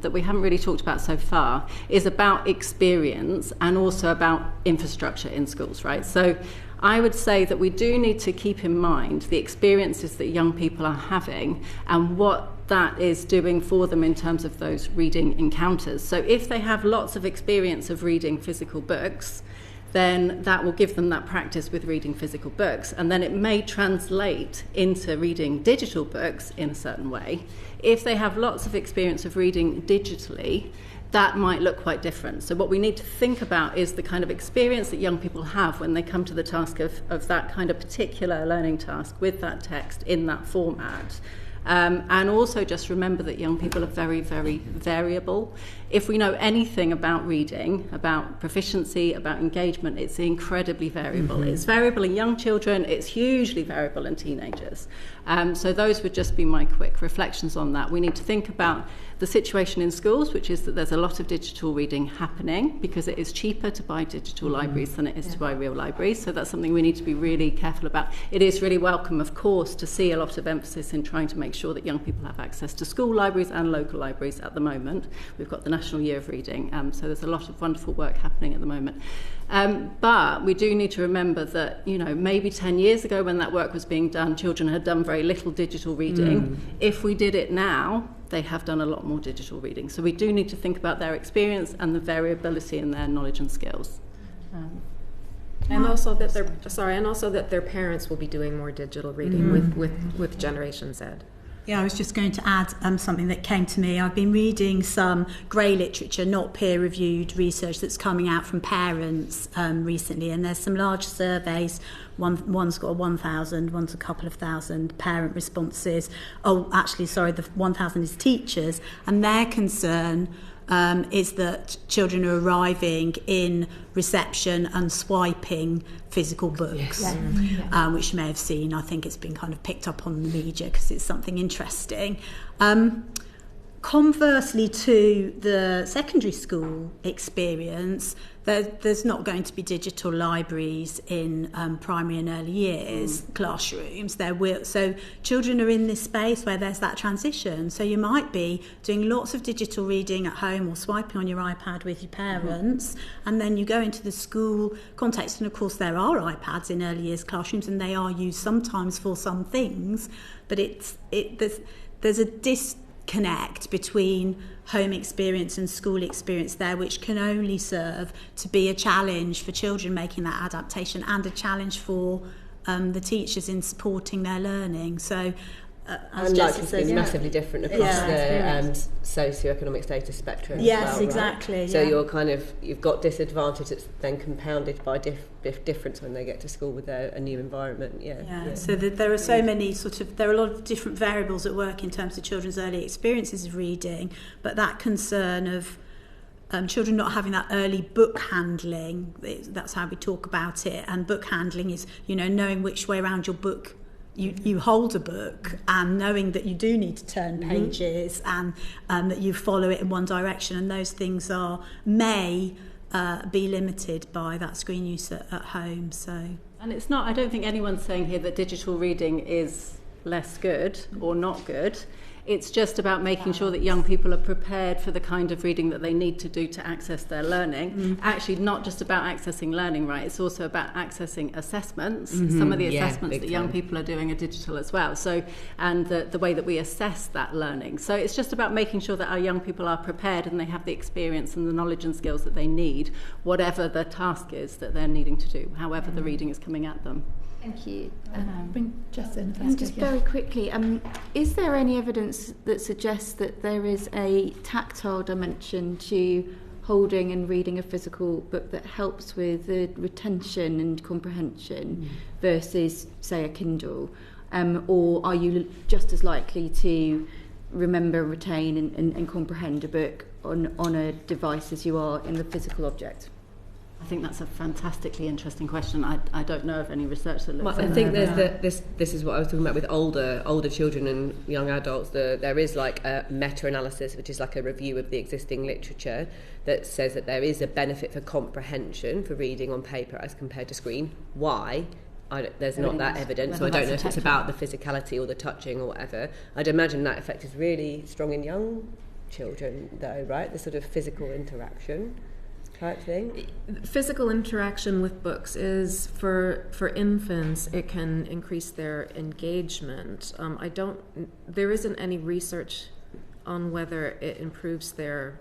that we haven't really talked about so far is about experience and also about infrastructure in schools, right? So I would say that we do need to keep in mind the experiences that young people are having and what that is doing for them in terms of those reading encounters. So if they have lots of experience of reading physical books, then that will give them that practice with reading physical books, and then it may translate into reading digital books in a certain way. If they have lots of experience of reading digitally, that might look quite different. So what we need to think about is the kind of experience that young people have when they come to the task of that kind of particular learning task with that text in that format. And also just remember that young people are very, very variable. If we know anything about reading, about proficiency, about engagement, it's incredibly variable. It's variable in young children, it's hugely variable in teenagers. So those would just be my quick reflections on that. We need to think about the situation in schools, which is that there's a lot of digital reading happening because it is cheaper to buy digital libraries than it is to buy real libraries. So that's something we need to be really careful about. It is really welcome, of course, to see a lot of emphasis in trying to make sure that young people have access to school libraries and local libraries at the moment. We've got the National Year of Reading, so there's a lot of wonderful work happening at the moment. But we do need to remember that, you know, maybe 10 years ago when that work was being done, children had done very little digital reading. If we did it now, they have done a lot more digital reading. So we do need to think about their experience and the variability in their knowledge and skills. And also that their parents will be doing more digital reading with Generation Z. Yeah, I was just going to add something that came to me. I've been reading some grey literature, not peer-reviewed research that's coming out from parents recently, and there's some large surveys. One's got 1,000, one's a couple of thousand parent responses. Oh, actually, sorry, the 1,000 is teachers, and their concern is that children are arriving in reception and swiping physical books, which you may have seen. I think it's been kind of picked up on the media because it's something interesting. Conversely to the secondary school experience, there's not going to be digital libraries in primary and early years classrooms. So children are in this space where there's that transition. So you might be doing lots of digital reading at home or swiping on your iPad with your parents, and then you go into the school context, and of course there are iPads in early years classrooms, and they are used sometimes for some things, but there's a disconnect between home experience and school experience there, which can only serve to be a challenge for children making that adaptation and a challenge for the teachers in supporting their learning. So as Jessie says, massively different across the socioeconomic status spectrum. Yes, as well, exactly. Right? So you've got disadvantage that's then compounded by difference when they get to school with a new environment. So there are so many there are a lot of different variables at work in terms of children's early experiences of reading, but that concern of children not having that early book handling, that's how we talk about it, and book handling is, knowing which way around your book you hold a book, and knowing that you do need to turn pages, and that you follow it in one direction, and those things may be limited by that screen use at home. So, and it's not, I don't think anyone's saying here that digital reading is less good or not good. It's just about making sure that young people are prepared for the kind of reading that they need to do to access their learning. Actually, not just about accessing learning, right? It's also about accessing assessments. Some of the assessments that young people are doing are digital as well. So, and the way that we assess that learning. So it's just about making sure that our young people are prepared and they have the experience and the knowledge and skills that they need, whatever the task is that they're needing to do, however the reading is coming at them. Thank you. Bring Jess in. And just very quickly, is there any evidence that suggests that there is a tactile dimension to holding and reading a physical book that helps with the retention and comprehension versus, say, a Kindle? Or are you just as likely to remember, retain and comprehend a book on a device as you are in the physical object? I think that's a fantastically interesting question. I don't know of any research that looks at that. I think there's this is what I was talking about with older children and young adults. There is like a meta-analysis, which is like a review of the existing literature that says that there is a benefit for comprehension for reading on paper as compared to screen. Why? There's not that evidence, so I don't know if it's about the physicality or the touching or whatever. I'd imagine that effect is really strong in young children, though, right? The sort of physical interaction type thing. Physical interaction with books is for infants. It can increase their engagement. There isn't any research on whether it improves their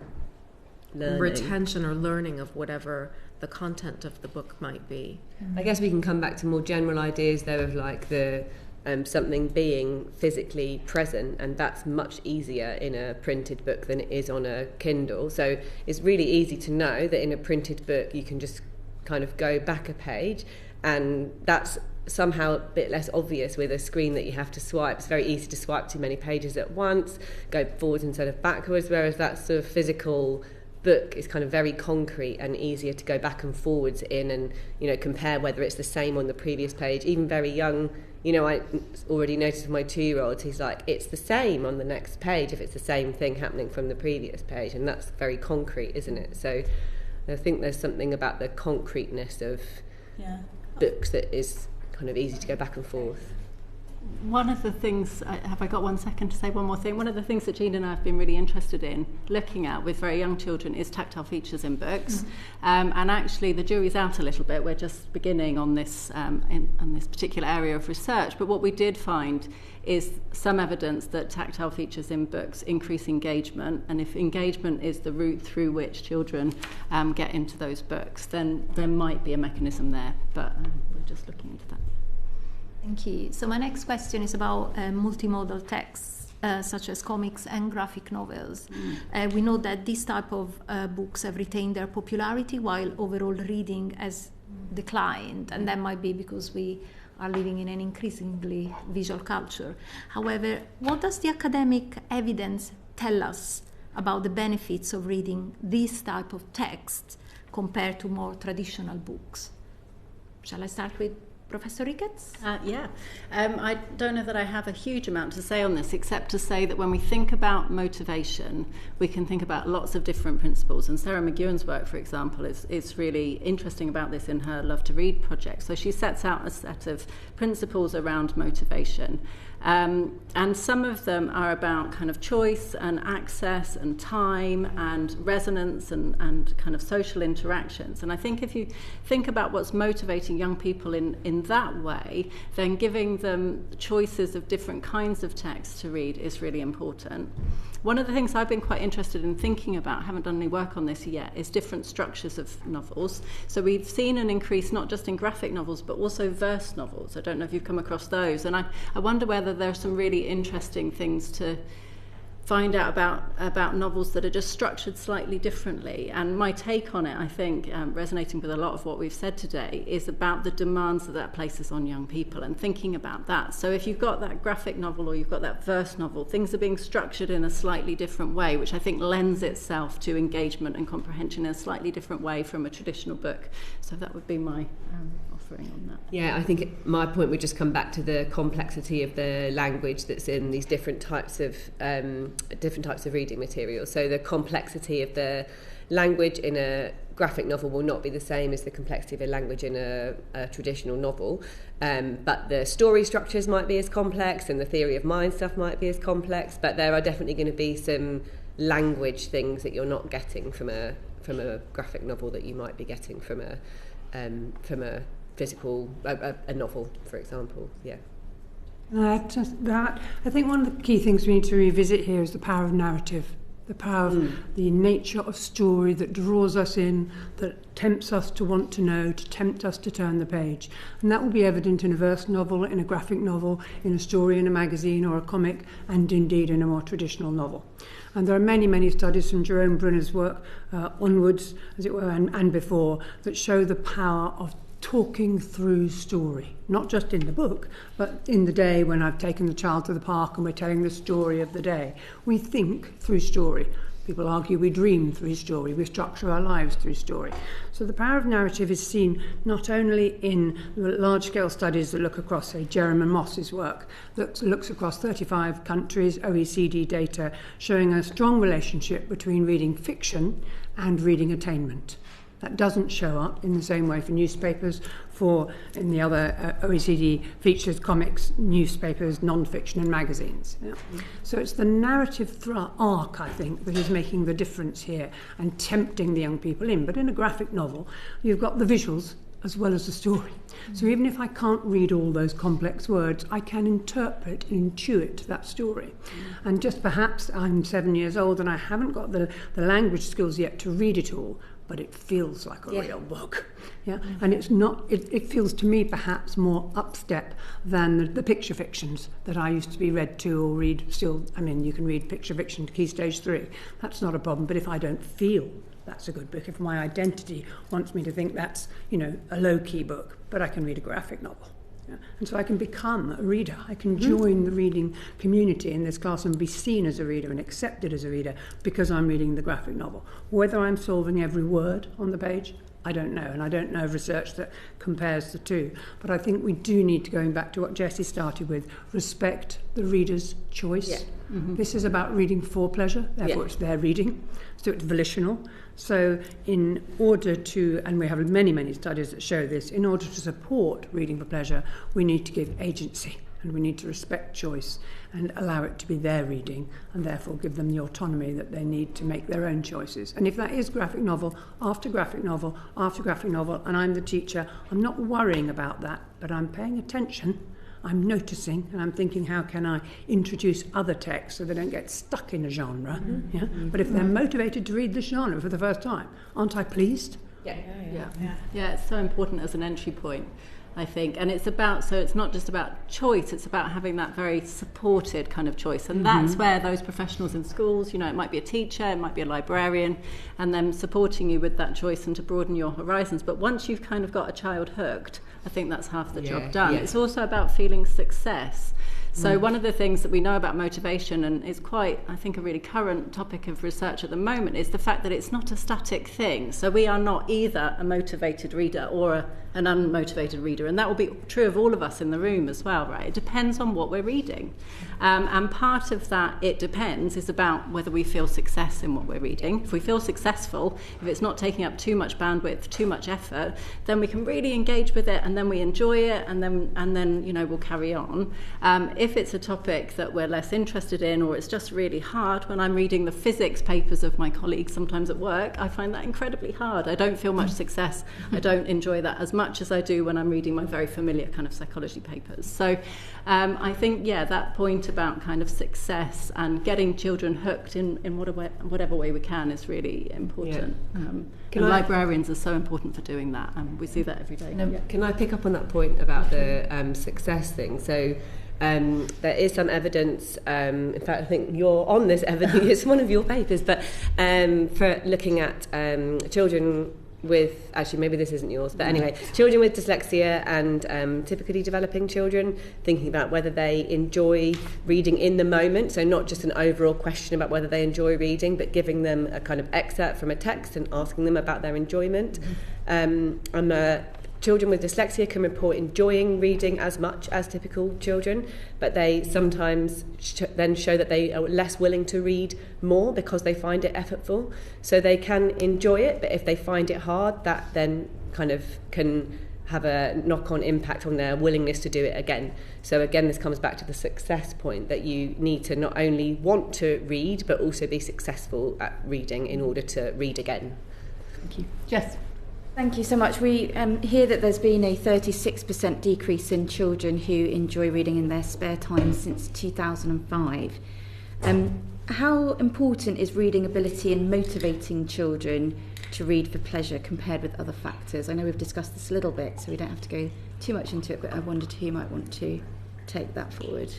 retention or learning of whatever the content of the book might be. I guess we can come back to more general ideas though of like the something being physically present, and that's much easier in a printed book than it is on a Kindle. So it's really easy to know that in a printed book you can just kind of go back a page, and that's somehow a bit less obvious with a screen that you have to swipe. It's very easy to swipe too many pages at once, go forwards instead of backwards, whereas that sort of physical book is kind of very concrete and easier to go back and forwards in, and compare whether it's the same on the previous page. Even very young, I already noticed with my 2-year-old, he's like, it's the same on the next page if it's the same thing happening from the previous page, and that's very concrete, isn't it? So I think there's something about the concreteness of books that is kind of easy to go back and forth. One of the things, have I got 1 second to say one more thing? One of the things that Jeanne and I have been really interested in looking at with very young children is tactile features in books. And actually the jury's out a little bit. We're just beginning on this on this particular area of research. But what we did find is some evidence that tactile features in books increase engagement. And if engagement is the route through which children get into those books, then there might be a mechanism there. But we're just looking into that. Thank you. So my next question is about multimodal texts, such as comics and graphic novels. We know that this type of books have retained their popularity while overall reading has declined, and that might be because we are living in an increasingly visual culture. However, what does the academic evidence tell us about the benefits of reading this type of text compared to more traditional books. Shall I start with Professor Ricketts? I don't know that I have a huge amount to say on this, except to say that when we think about motivation, we can think about lots of different principles. And Sarah McEwen's work, for example, is really interesting about this in her Love to Read project. So she sets out a set of principles around motivation. And some of them are about kind of choice and access and time and resonance and kind of social interactions. And I think if you think about what's motivating young people in that way, then giving them choices of different kinds of text to read is really important. One of the things I've been quite interested in thinking about, haven't done any work on this yet, is different structures of novels. So we've seen an increase not just in graphic novels, but also verse novels. I don't know if you've come across those. And I wonder whether there are some really interesting things to find out about novels that are just structured slightly differently. And my take on it, I think, resonating with a lot of what we've said today, is about the demands that places on young people and thinking about that. So if you've got that graphic novel or you've got that verse novel, things are being structured in a slightly different way, which I think lends itself to engagement and comprehension in a slightly different way from a traditional book. So that would be my offering on that. Yeah, I think my point would just come back to the complexity of the language that's in these different types of reading materials. So the complexity of the language in a graphic novel will not be the same as the complexity of a language in a traditional novel, but the story structures might be as complex and the theory of mind stuff might be as complex, but there are definitely going to be some language things that you're not getting from a graphic novel that you might be getting from a physical a novel, for example. Yeah. Just that, I think one of the key things we need to revisit here is the power of narrative, the power of the nature of story that draws us in, that tempts us to want to know, to tempt us to turn the page. And that will be evident in a verse novel, in a graphic novel, in a story in a magazine or a comic, and indeed in a more traditional novel. And there are many, many studies from Jerome Brunner's work onwards, as it were, and before, that show the power of talking through story, not just in the book, but in the day when I've taken the child to the park and we're telling the story of the day. We think through story. People argue we dream through story, we structure our lives through story. So the power of narrative is seen not only in large-scale studies that look across, say, Jeremy Moss's work, that looks across 35 countries, OECD data, showing a strong relationship between reading fiction and reading attainment. That doesn't show up in the same way for newspapers, in the other OECD features, comics, newspapers, non-fiction and magazines. Yeah. So it's the narrative arc, I think, that is making the difference here and tempting the young people in. But in a graphic novel, you've got the visuals as well as the story. So even if I can't read all those complex words, I can interpret and intuit that story. And just perhaps I'm 7 years old and I haven't got the language skills yet to read it all, but it feels like a real book. Yeah? And it's not, it feels to me perhaps more upstep than the picture fictions that I used to be read to or read still. I mean, you can read picture fiction to Key Stage 3. That's not a problem. But if I don't feel that's a good book, if my identity wants me to think that's, a low-key book, but I can read a graphic novel. Yeah. And so I can become a reader. I can join the reading community in this class and be seen as a reader and accepted as a reader because I'm reading the graphic novel. Whether I'm solving every word on the page, I don't know, and I don't know of research that compares the two. But I think we do need to, going back to what Jessie started with, respect the reader's choice. Yeah. Mm-hmm. This is about reading for pleasure, therefore it's their reading, so it's volitional. So in order to, and we have many, many studies that show this, in order to support reading for pleasure, we need to give agency and we need to respect choice and allow it to be their reading and therefore give them the autonomy that they need to make their own choices. And if that is graphic novel after graphic novel after graphic novel and I'm the teacher, I'm not worrying about that, but I'm paying attention, I'm noticing, and I'm thinking, how can I introduce other texts so they don't get stuck in a genre? Mm-hmm. Yeah? Mm-hmm. But if they're motivated to read this genre for the first time, aren't I pleased? Yeah, it's so important as an entry point. I think, and it's not just about choice, it's about having that very supported kind of choice, and that's where those professionals in schools, it might be a teacher, it might be a librarian, and them supporting you with that choice and to broaden your horizons. But once you've kind of got a child hooked, I think that's half the job done. It's also about feeling success. So one of the things that we know about motivation, and is quite, I think, a really current topic of research at the moment, is the fact that it's not a static thing. So we are not either a motivated reader or an unmotivated reader, and that will be true of all of us in the room as well, right? It depends on what we're reading. And part of that, it depends, is about whether we feel success in what we're reading. If we feel successful, if it's not taking up too much bandwidth, too much effort, then we can really engage with it, and then we enjoy it, and then we'll carry on. If it's a topic that we're less interested in, or it's just really hard, when I'm reading the physics papers of my colleagues sometimes at work, I find that incredibly hard. I don't feel much success. I don't enjoy that as much as I do when I'm reading my very familiar kind of psychology papers. So I think, that point about kind of success and getting children hooked in whatever way we can is really important. Librarians are so important for doing that, and we see that every day. Can I pick up on that point about the success thing? So there is some evidence, in fact I think you're on this evidence, it's one of your papers, but for looking at children with, actually maybe this isn't yours, but anyway, children with dyslexia and typically developing children, thinking about whether they enjoy reading in the moment, so not just an overall question about whether they enjoy reading, but giving them a kind of excerpt from a text and asking them about their enjoyment. Children with dyslexia can report enjoying reading as much as typical children, but they sometimes then show that they are less willing to read more because they find it effortful. So they can enjoy it, but if they find it hard, that then kind of can have a knock-on impact on their willingness to do it again. So again, this comes back to the success point, that you need to not only want to read, but also be successful at reading in order to read again. Thank you. Jess? Thank you so much. We hear that there's been a 36% decrease in children who enjoy reading in their spare time since 2005. How important is reading ability in motivating children to read for pleasure compared with other factors? I know we've discussed this a little bit, so we don't have to go too much into it, but I wondered who might want to take that forward.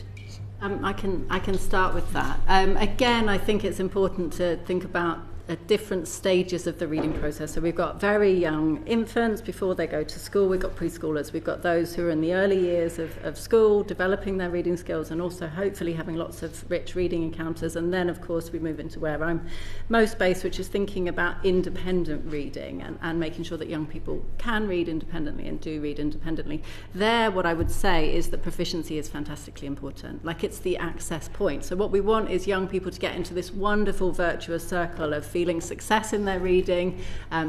I can start with that. Again, I think it's important to think about different stages of the reading process. So we've got very young infants before they go to school, we've got preschoolers, we've got those who are in the early years of school, developing their reading skills and also hopefully having lots of rich reading encounters. And then of course we move into where I'm most based, which is thinking about independent reading and making sure that young people can read independently and do read independently. There, what I would say is that proficiency is fantastically important. Like, it's the access point. So what we want is young people to get into this wonderful virtuous circle of feeling success in their reading,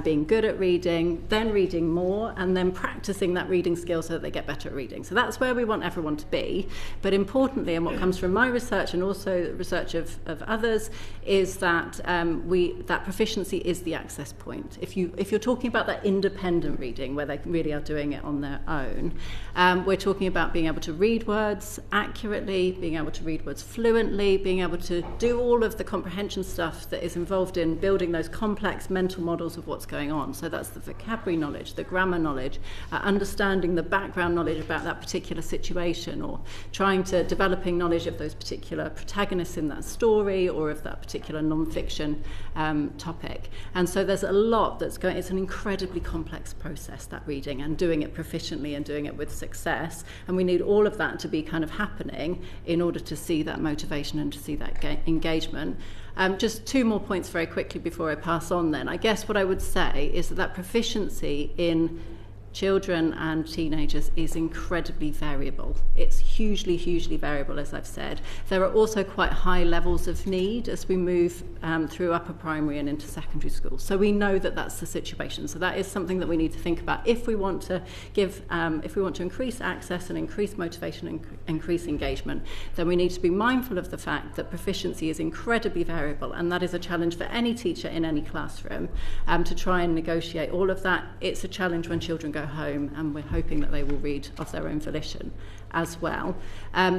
being good at reading, then reading more, and then practicing that reading skill so that they get better at reading. So that's where we want everyone to be. But importantly, and what comes from my research and also the research of others, is that that proficiency is the access point. If you're talking about that independent reading, where they really are doing it on their own, we're talking about being able to read words accurately, being able to read words fluently, being able to do all of the comprehension stuff that is involved in building those complex mental models of what's going on. So that's the vocabulary knowledge, the grammar knowledge, understanding the background knowledge about that particular situation, or developing knowledge of those particular protagonists in that story or of that particular non-fiction topic. And so there's a lot that's going. It's an incredibly complex process, that reading, and doing it proficiently and doing it with success. And we need all of that to be kind of happening in order to see that motivation and to see that engagement. Just two more points very quickly before I pass on then. I guess what I would say is that proficiency in children and teenagers is incredibly variable. It's hugely, hugely variable, as I've said. There are also quite high levels of need as we move through upper primary and into secondary school. So we know that that's the situation. So that is something that we need to think about if we want to increase access and increase motivation and increase engagement. Then we need to be mindful of the fact that proficiency is incredibly variable, and that is a challenge for any teacher in any classroom to try and negotiate all of that. It's a challenge when children go go home, and we're hoping that they will read of their own volition as well.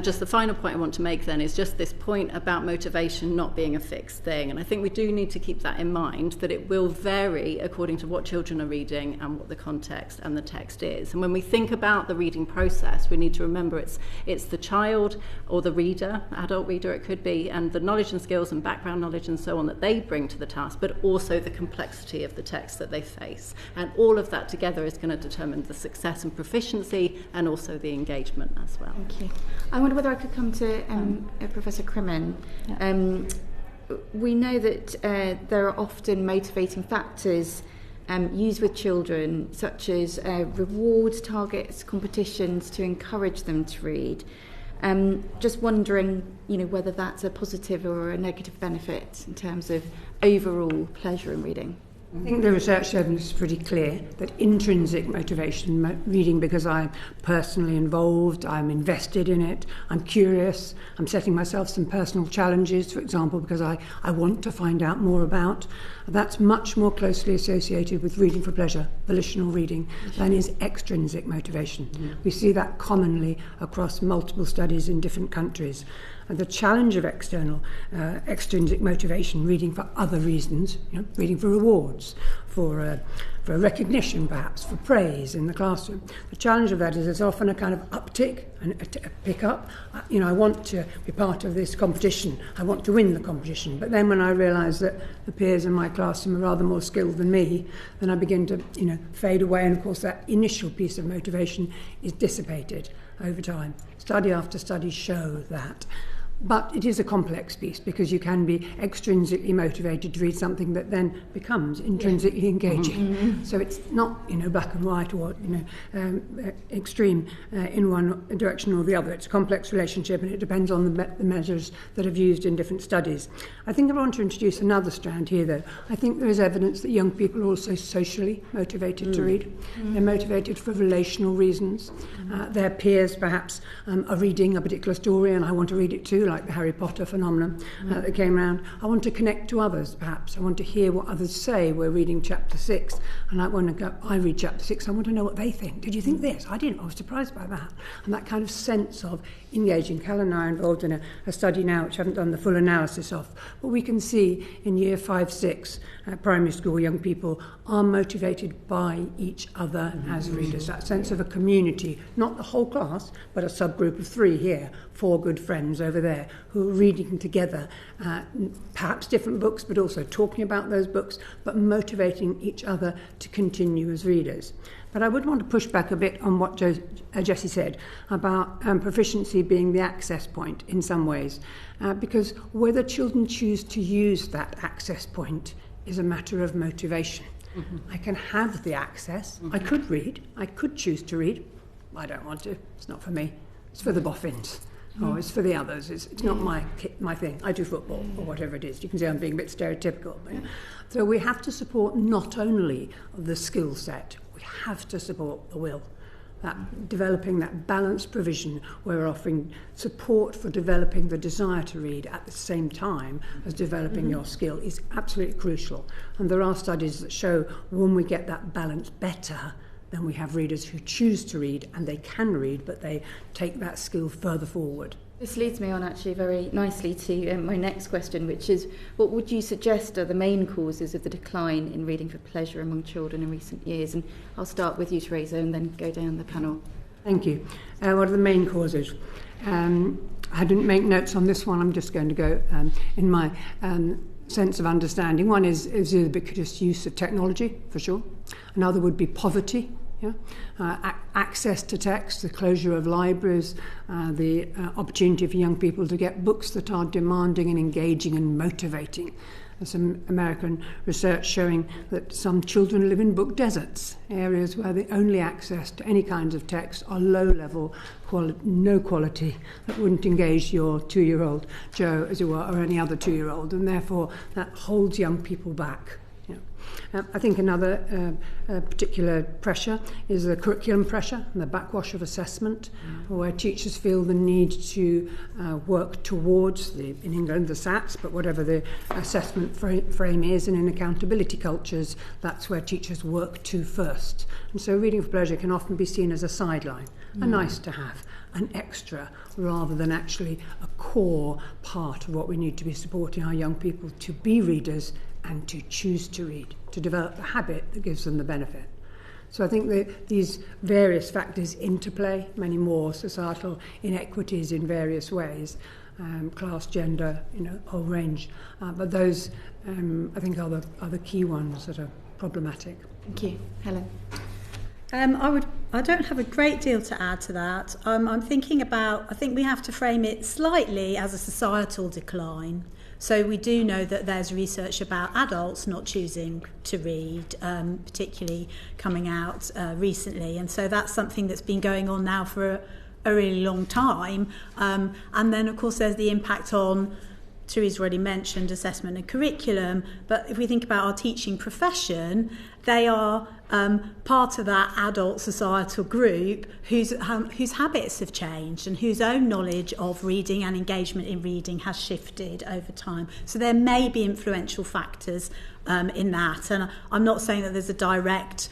Just the final point I want to make then is just this point about motivation not being a fixed thing, and I think we do need to keep that in mind, that it will vary according to what children are reading and what the context and the text is. And when we think about the reading process, we need to remember it's the child or the reader, adult reader it could be, and the knowledge and skills and background knowledge and so on that they bring to the task, but also the complexity of the text that they face. And all of that together is going to determine the success and proficiency and also the engagement as well. Thank you. I wonder whether I could come to Professor Cremin. Yeah. We know that there are often motivating factors used with children, such as rewards, targets, competitions to encourage them to read. Just wondering, whether that's a positive or a negative benefit in terms of overall pleasure in reading. I think the research evidence is pretty clear that intrinsic motivation, reading because I'm personally involved, I'm invested in it, I'm curious, I'm setting myself some personal challenges, for example, because I want to find out more about, that's much more closely associated with reading for pleasure, volitional reading, than is extrinsic motivation. Mm-hmm. We see that commonly across multiple studies in different countries. And the challenge of extrinsic motivation, reading for other reasons, reading for rewards, for recognition perhaps, for praise in the classroom. The challenge of that is there's often a kind of uptick and a pick-up. I want to be part of this competition. I want to win the competition. But then when I realise that the peers in my classroom are rather more skilled than me, then I begin to fade away. And of course that initial piece of motivation is dissipated over time. Study after study show that. But it is a complex piece because you can be extrinsically motivated to read something that then becomes intrinsically engaging. Mm-hmm. So it's not, black and white or, extreme in one direction or the other. It's a complex relationship and it depends on the measures that are used in different studies. I think I want to introduce another strand here, though. I think there is evidence that young people are also socially motivated to read. They're motivated for relational reasons. Their peers, perhaps, are reading a particular story and I want to read it too, like the Harry Potter phenomenon that came around. I want to connect to others, perhaps. I want to hear what others say. We're reading chapter 6, and I read chapter 6, I want to know what they think. Did you think this? I didn't. I was surprised by that. And that kind of sense of engaging. Helen and I are involved in a study now, which I haven't done the full analysis of, but we can see in year 5, 6, primary school, young people are motivated by each other as readers. That sense of a community, not the whole class, but a subgroup of 3 here, 4 good friends over there, who are reading together, perhaps different books, but also talking about those books, but motivating each other to continue as readers. But I would want to push back a bit on what Jessie said about proficiency being the access point in some ways, because whether children choose to use that access point is a matter of motivation. Mm-hmm. I can have the access, I could read, I could choose to read, I don't want to, it's not for me, it's for the boffins. Oh, it's for the others. It's not my thing. I do football or whatever it is. You can see I'm being a bit stereotypical. So we have to support not only the skill set, we have to support the will. That developing that balanced provision where we're offering support for developing the desire to read at the same time as developing your skill is absolutely crucial. And there are studies that show when we get that balance better, then we have readers who choose to read and they can read, but they take that skill further forward. This leads me on actually very nicely to my next question, which is what would you suggest are the main causes of the decline in reading for pleasure among children in recent years? And I'll start with you, Teresa, and then go down the panel. Thank you. What are the main causes? I didn't make notes on this one. I'm just going to go in my sense of understanding. One is the ubiquitous use of technology, for sure. Another would be poverty. Access to text, the closure of libraries, the opportunity for young people to get books that are demanding and engaging and motivating. There's some American research showing that some children live in book deserts, areas where the only access to any kinds of text are low-level, no quality, that wouldn't engage your 2-year-old Joe, as it were, or any other 2-year-old, and therefore that holds young people back. I think another particular pressure is the curriculum pressure and the backwash of assessment, where teachers feel the need to work towards, in England, the SATs, but whatever the assessment frame is, and in accountability cultures, that's where teachers work to first. And so reading for pleasure can often be seen as a sideline, a nice to have, an extra, rather than actually a core part of what we need to be supporting our young people to be readers and to choose to read, to develop the habit that gives them the benefit. So I think that these various factors interplay, many more societal inequities in various ways, class, gender, whole range. But those, I think, are the key ones that are problematic. Thank you. Helen? I don't have a great deal to add to that. I'm thinking about, I think we have to frame it slightly as a societal decline. So we do know that there's research about adults not choosing to read, particularly coming out recently. And so that's something that's been going on now for a really long time. And then, of course, there's the impact on, Teresa already mentioned, assessment and curriculum. But if we think about our teaching profession, they are part of that adult societal group whose habits have changed and whose own knowledge of reading and engagement in reading has shifted over time. So there may be influential factors in that. And I'm not saying that there's a direct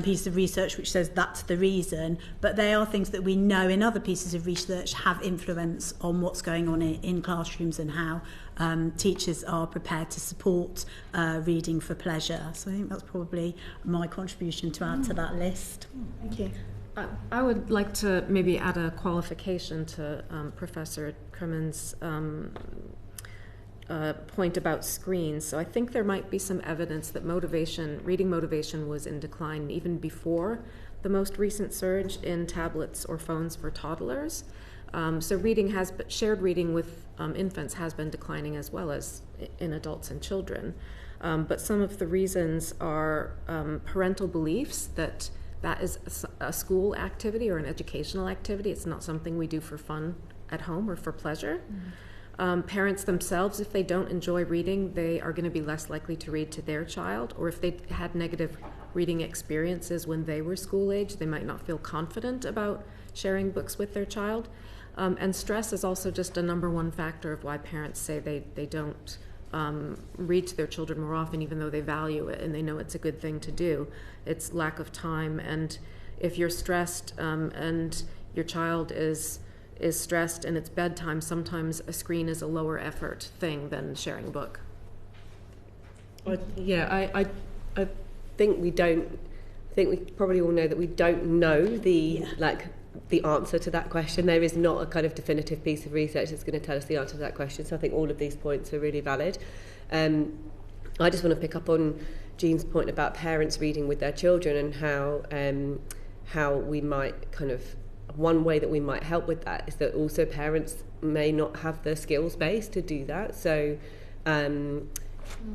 piece of research which says that's the reason, but they are things that we know in other pieces of research have influence on what's going on in classrooms and how teachers are prepared to support reading for pleasure. So I think that's probably my contribution to add to that list. Thank you. I would like to maybe add a qualification to Professor Cremin's point about screens. So I think there might be some evidence that reading motivation was in decline even before the most recent surge in tablets or phones for toddlers. So shared reading with infants has been declining as well as in adults and children. But some of the reasons are parental beliefs that is a school activity or an educational activity. It's not something we do for fun at home or for pleasure. Parents themselves, if they don't enjoy reading, they are going to be less likely to read to their child, or if they had negative reading experiences when they were school age, they might not feel confident about sharing books with their child. And stress is also just a number one factor of why parents say they don't read to their children more often, even though they value it and they know it's a good thing to do. It's lack of time, and if you're stressed and your child is stressed and it's bedtime, sometimes a screen is a lower effort thing than sharing a book. I think we probably all know that we don't know the answer to that question. There is not a kind of definitive piece of research that's going to tell us the answer to that question. So I think all of these points are really valid. I just want to pick up on Jeanne's point about parents reading with their children and how we might kind of, one way that we might help with that is that also parents may not have the skills base to do that. So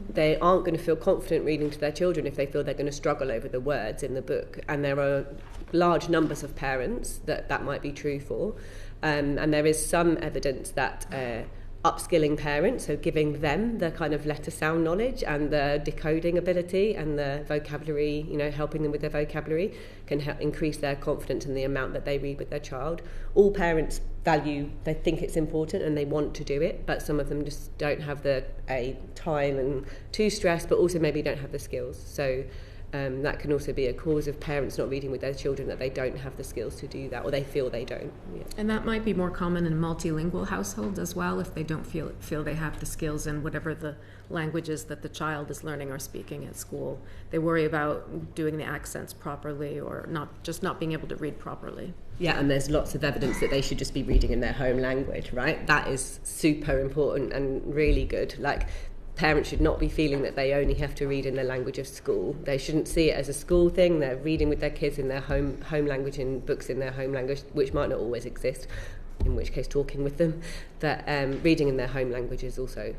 they aren't going to feel confident reading to their children if they feel they're going to struggle over the words in the book. And there are large numbers of parents that might be true for. And there is some evidence that upskilling parents, so giving them the kind of letter sound knowledge and the decoding ability and the vocabulary, helping them with their vocabulary, can help increase their confidence in the amount that they read with their child. All parents they think it's important and they want to do it, but some of them just don't have the time and too stressed, but also maybe don't have the skills. So that can also be a cause of parents not reading with their children, that they don't have the skills to do that, or they feel they don't. Yeah. And that might be more common in multilingual households as well, if they don't feel they have the skills in whatever the languages that the child is learning or speaking at school. They worry about doing the accents properly or not being able to read properly. Yeah, and there's lots of evidence that they should just be reading in their home language, right? That is super important and really good. Parents should not be feeling that they only have to read in the language of school. They shouldn't see it as a school thing. They're reading with their kids in their home language and books in their home language, which might not always exist, in which case talking with them. But reading in their home language is also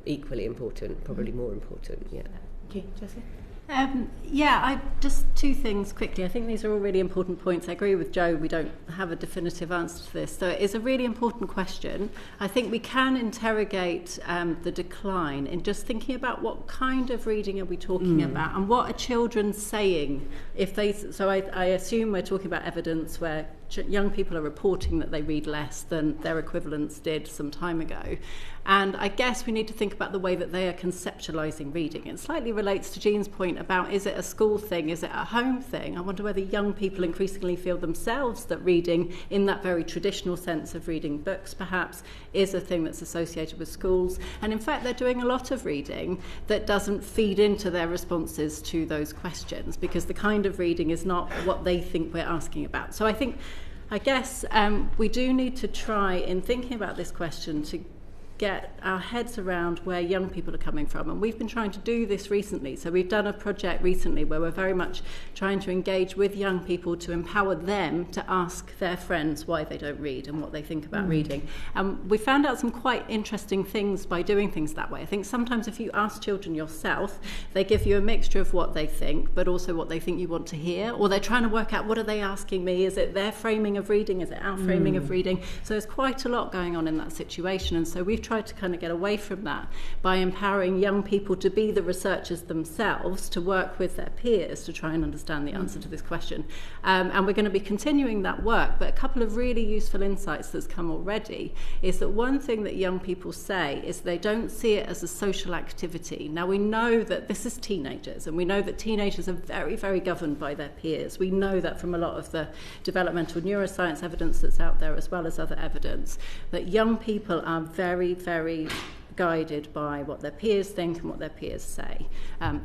equally important, probably more important. Yeah. Okay, Jessie? Just two things quickly. I think these are all really important points. I agree with Jo, we don't have a definitive answer to this. So it is a really important question. I think we can interrogate the decline in just thinking about what kind of reading are we talking about and what are children saying. I assume we're talking about evidence where young people are reporting that they read less than their equivalents did some time ago. And I guess we need to think about the way that they are conceptualising reading. It slightly relates to Jeanne's point about, is it a school thing, is it a home thing? I wonder whether young people increasingly feel themselves that reading, in that very traditional sense of reading books perhaps, is a thing that's associated with schools. And in fact, they're doing a lot of reading that doesn't feed into their responses to those questions, because the kind of reading is not what they think we're asking about. So I guess we do need to try, in thinking about this question, to get our heads around where young people are coming from. And we've been trying to do this recently. So we've done a project recently where we're very much trying to engage with young people to empower them to ask their friends why they don't read and what they think about reading. And we found out some quite interesting things by doing things that way. I think sometimes if you ask children yourself, they give you a mixture of what they think, but also what they think you want to hear, or they're trying to work out, what are they asking me? Is it their framing of reading? Is it our framing of reading? So there's quite a lot going on in that situation. And so we've tried to kind of get away from that by empowering young people to be the researchers themselves, to work with their peers to try and understand the answer to this question. And we're going to be continuing that work. But a couple of really useful insights that's come already is that one thing that young people say is they don't see it as a social activity. Now, we know that this is teenagers, and we know that teenagers are very, very governed by their peers. We know that from a lot of the developmental neuroscience evidence that's out there, as well as other evidence, that young people are very, very guided by what their peers think and what their peers say,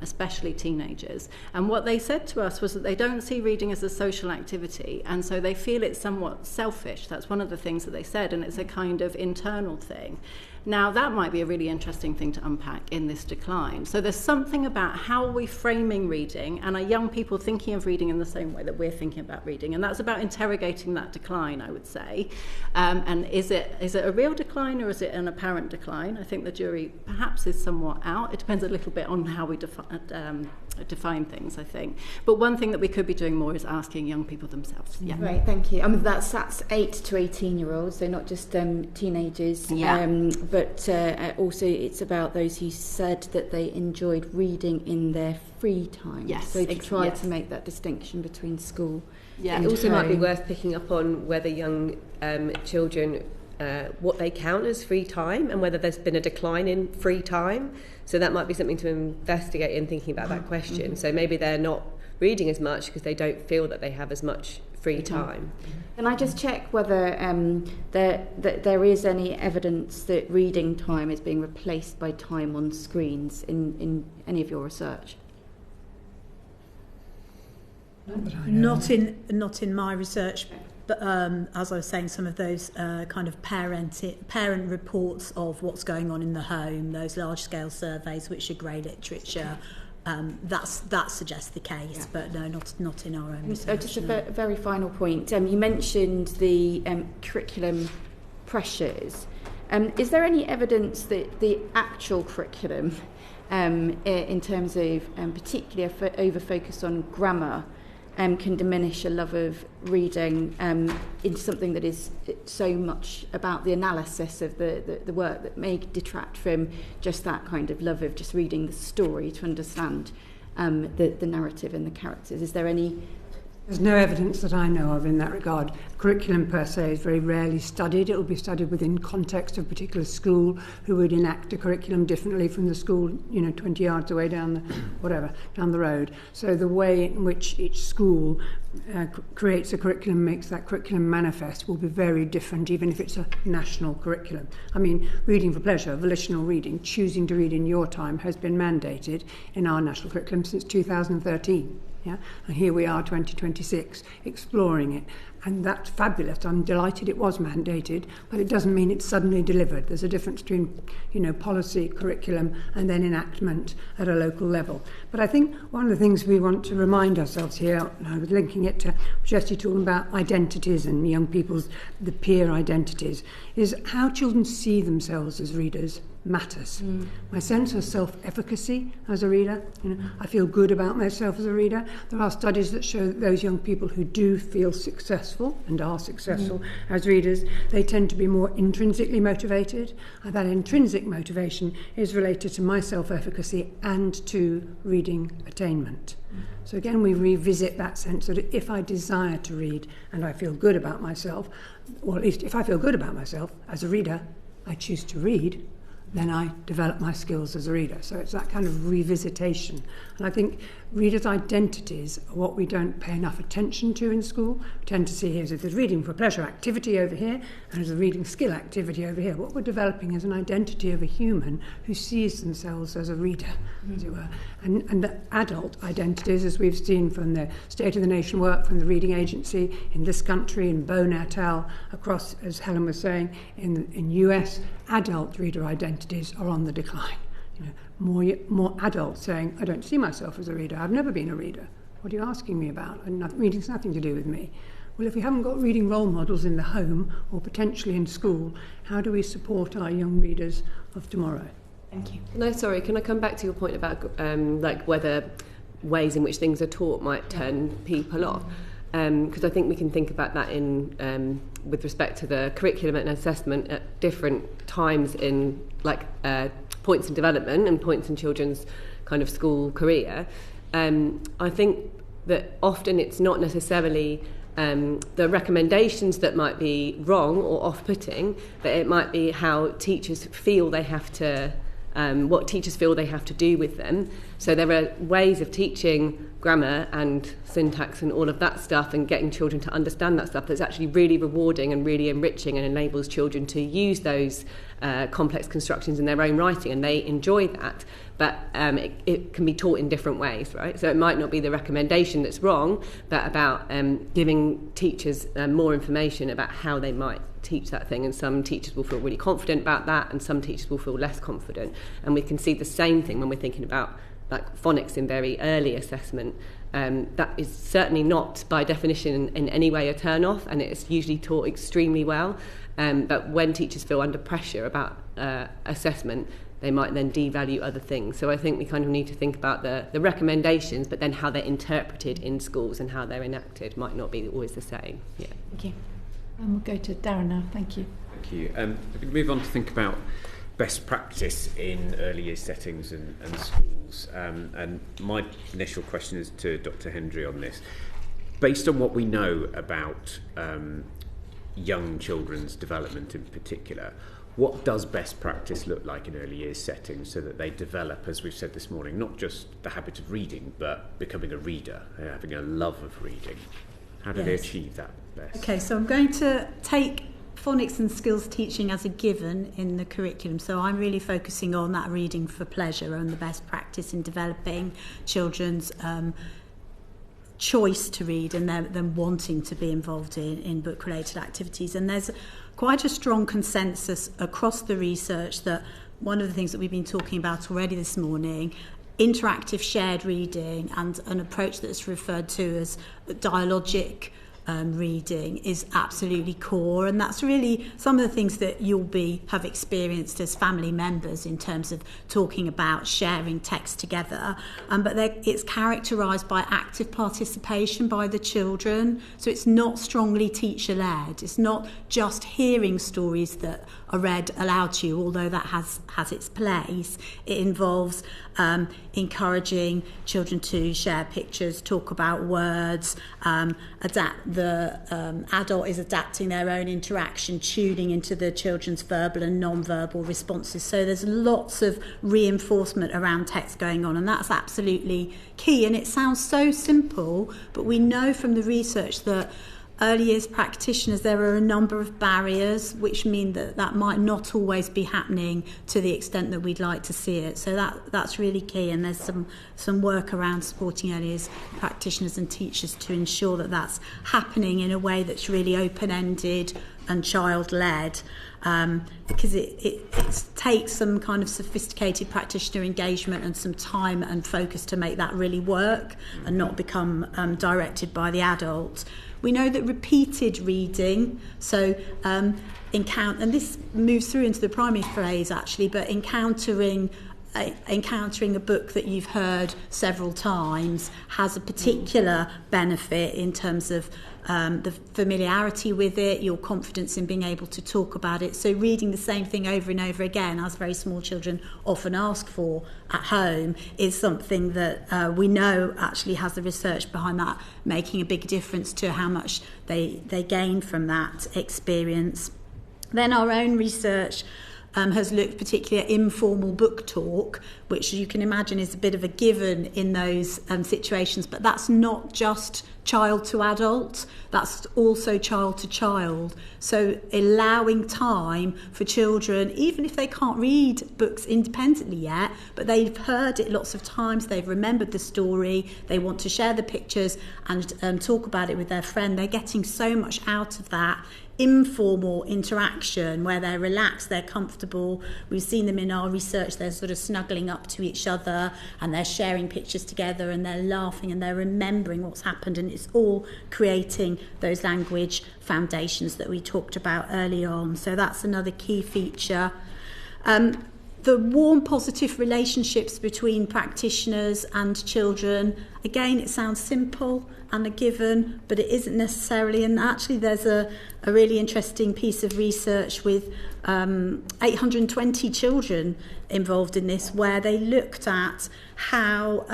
especially teenagers. And what they said to us was that they don't see reading as a social activity, and so they feel it's somewhat selfish. That's one of the things that they said, and it's a kind of internal thing. Now, that might be a really interesting thing to unpack in this decline. So there's something about how are we framing reading, and are young people thinking of reading in the same way that we're thinking about reading? And that's about interrogating that decline, I would say. And is it a real decline, or is it an apparent decline? I think the jury perhaps is somewhat out. It depends a little bit on how we define things, I think. But one thing that we could be doing more is asking young people themselves. Yeah. Right, thank you. That's 8 to 18-year-olds, so not just teenagers. Yeah. But also it's about those who said that they enjoyed reading in their free time. Yes. So to try to make that distinction between school. Yeah. It also might be worth picking up on whether young children, what they count as free time, and whether there's been a decline in free time. So that might be something to investigate in thinking about that question. So maybe they're not reading as much because they don't feel that they have as much free time. Can I just check whether there is any evidence that reading time is being replaced by time on screens in any of your research? Not in my research, but as I was saying, some of those kind of parent reports of what's going on in the home, those large-scale surveys, which are grey literature, that suggests the case, but no, not in our own research. Just a very final point. You mentioned the curriculum pressures. Is there any evidence that the actual curriculum, in terms of particularly over-focus on grammar, can diminish a love of reading into something that is so much about the analysis of the work that may detract from just that kind of love of just reading the story to understand the narrative and the characters? Is there any... There's no evidence that I know of in that regard. Curriculum per se is very rarely studied. It will be studied within context of a particular school who would enact a curriculum differently from the school, 20 yards away down the road. So the way in which each school creates a curriculum, makes that curriculum manifest, will be very different, even if it's a national curriculum. I mean, reading for pleasure, volitional reading, choosing to read in your time, has been mandated in our national curriculum since 2013. Yeah? And here we are, 2026, exploring it. And that's fabulous. I'm delighted it was mandated, but it doesn't mean it's suddenly delivered. There's a difference between, policy, curriculum, and then enactment at a local level. But I think one of the things we want to remind ourselves here, and I was linking it to Jessie talking about identities and young people's, the peer identities, is how children see themselves as readers matters. My sense of self-efficacy as a reader, I feel good about myself as a reader. There are studies that show that those young people who do feel successful and are successful as readers, they tend to be more intrinsically motivated, and that intrinsic motivation is related to my self-efficacy and to reading attainment. So again, we revisit that sense that if I desire to read and I feel good about myself, or at least if I feel good about myself as a reader, I choose to read, then I develop my skills as a reader. So it's that kind of revisitation. And I think readers' identities are what we don't pay enough attention to in school. We tend to see here as if there's reading for pleasure activity over here and there's a reading skill activity over here. What we're developing is an identity of a human who sees themselves as a reader, as it were. And the adult identities, as we've seen from the State of the Nation work, from the Reading Agency in this country, in Bone et al., across, as Helen was saying, in US, adult reader identities are on the decline. More adults saying, I don't see myself as a reader, I've never been a reader. What are you asking me about? And reading's nothing to do with me. Well, if we haven't got reading role models in the home or potentially in school, how do we support our young readers of tomorrow? Thank you. No, sorry, can I come back to your point about like whether ways in which things are taught might turn people off? Because I think we can think about that in with respect to the curriculum and assessment at different times in points in development and points in children's kind of school career. I think that often it's not necessarily the recommendations that might be wrong or off-putting, but it might be how teachers feel they have to, what teachers feel they have to do with them. So there are ways of teaching grammar and syntax and all of that stuff and getting children to understand that stuff that's actually really rewarding and really enriching and enables children to use those complex constructions in their own writing, and they enjoy that. But it can be taught in different ways, right? So it might not be the recommendation that's wrong, but about giving teachers more information about how they might teach that thing. And some teachers will feel really confident about that, and some teachers will feel less confident. And we can see the same thing when we're thinking about like phonics in very early assessment. That is certainly not by definition in any way a turn off, and it's usually taught extremely well. But when teachers feel under pressure about assessment, they might then devalue other things. So I think we kind of need to think about the recommendations, but then how they're interpreted in schools and how they're enacted might not be always the same. Yeah. Thank you. And we'll go to Darren now. Thank you. Thank you. We're going to move on to think about best practice in early years settings and schools. And my initial question is to Dr. Hendry on this. Based on what we know about young children's development in particular, what does best practice look like in early years settings so that they develop, as we've said this morning, not just the habit of reading, but becoming a reader, having a love of reading? How do they achieve that best? Okay, so I'm going to take phonics and skills teaching as a given in the curriculum. So I'm really focusing on that reading for pleasure and the best practice in developing children's choice to read and them wanting to be involved in book-related activities. And there's quite a strong consensus across the research that one of the things that we've been talking about already this morning, interactive shared reading and an approach that's referred to as dialogic reading, is absolutely core, and that's really some of the things that you'll have experienced as family members in terms of talking about sharing text together, but it's characterised by active participation by the children, so it's not strongly teacher-led. It's not just hearing stories that are read aloud to you, although that has its place. It involves encouraging children to share pictures, talk about words, the adult is adapting their own interaction, tuning into the children's verbal and non-verbal responses. So there's lots of reinforcement around text going on, and that's absolutely key. And it sounds so simple, but we know from the research that early years practitioners, there are a number of barriers which mean that might not always be happening to the extent that we'd like to see it. So that's really key, and there's some work around supporting early years practitioners and teachers to ensure that that's happening in a way that's really open-ended, and child-led, because it takes some kind of sophisticated practitioner engagement and some time and focus to make that really work and not become directed by the adult. We know that repeated reading, so and this moves through into the primary phase actually, but encountering a book that you've heard several times has a particular benefit in terms of the familiarity with it, your confidence in being able to talk about it. So reading the same thing over and over again, as very small children often ask for at home, is something that we know actually has the research behind that making a big difference to how much they gain from that experience. Then our own research has looked particularly at informal book talk, which you can imagine is a bit of a given in those situations, but that's not just child to adult, that's also child to child. So allowing time for children, even if they can't read books independently yet, but they've heard it lots of times, they've remembered the story, they want to share the pictures and talk about it with their friend, they're getting so much out of that informal interaction where they're relaxed, they're comfortable. We've seen them in our research, they're sort of snuggling up to each other and they're sharing pictures together and they're laughing and they're remembering what's happened, and it's all creating those language foundations that we talked about early on. So that's another key feature. The warm, positive relationships between practitioners and children, again, it sounds simple and a given, but it isn't necessarily. And actually, there's a really interesting piece of research with 820 children involved in this, where they looked at how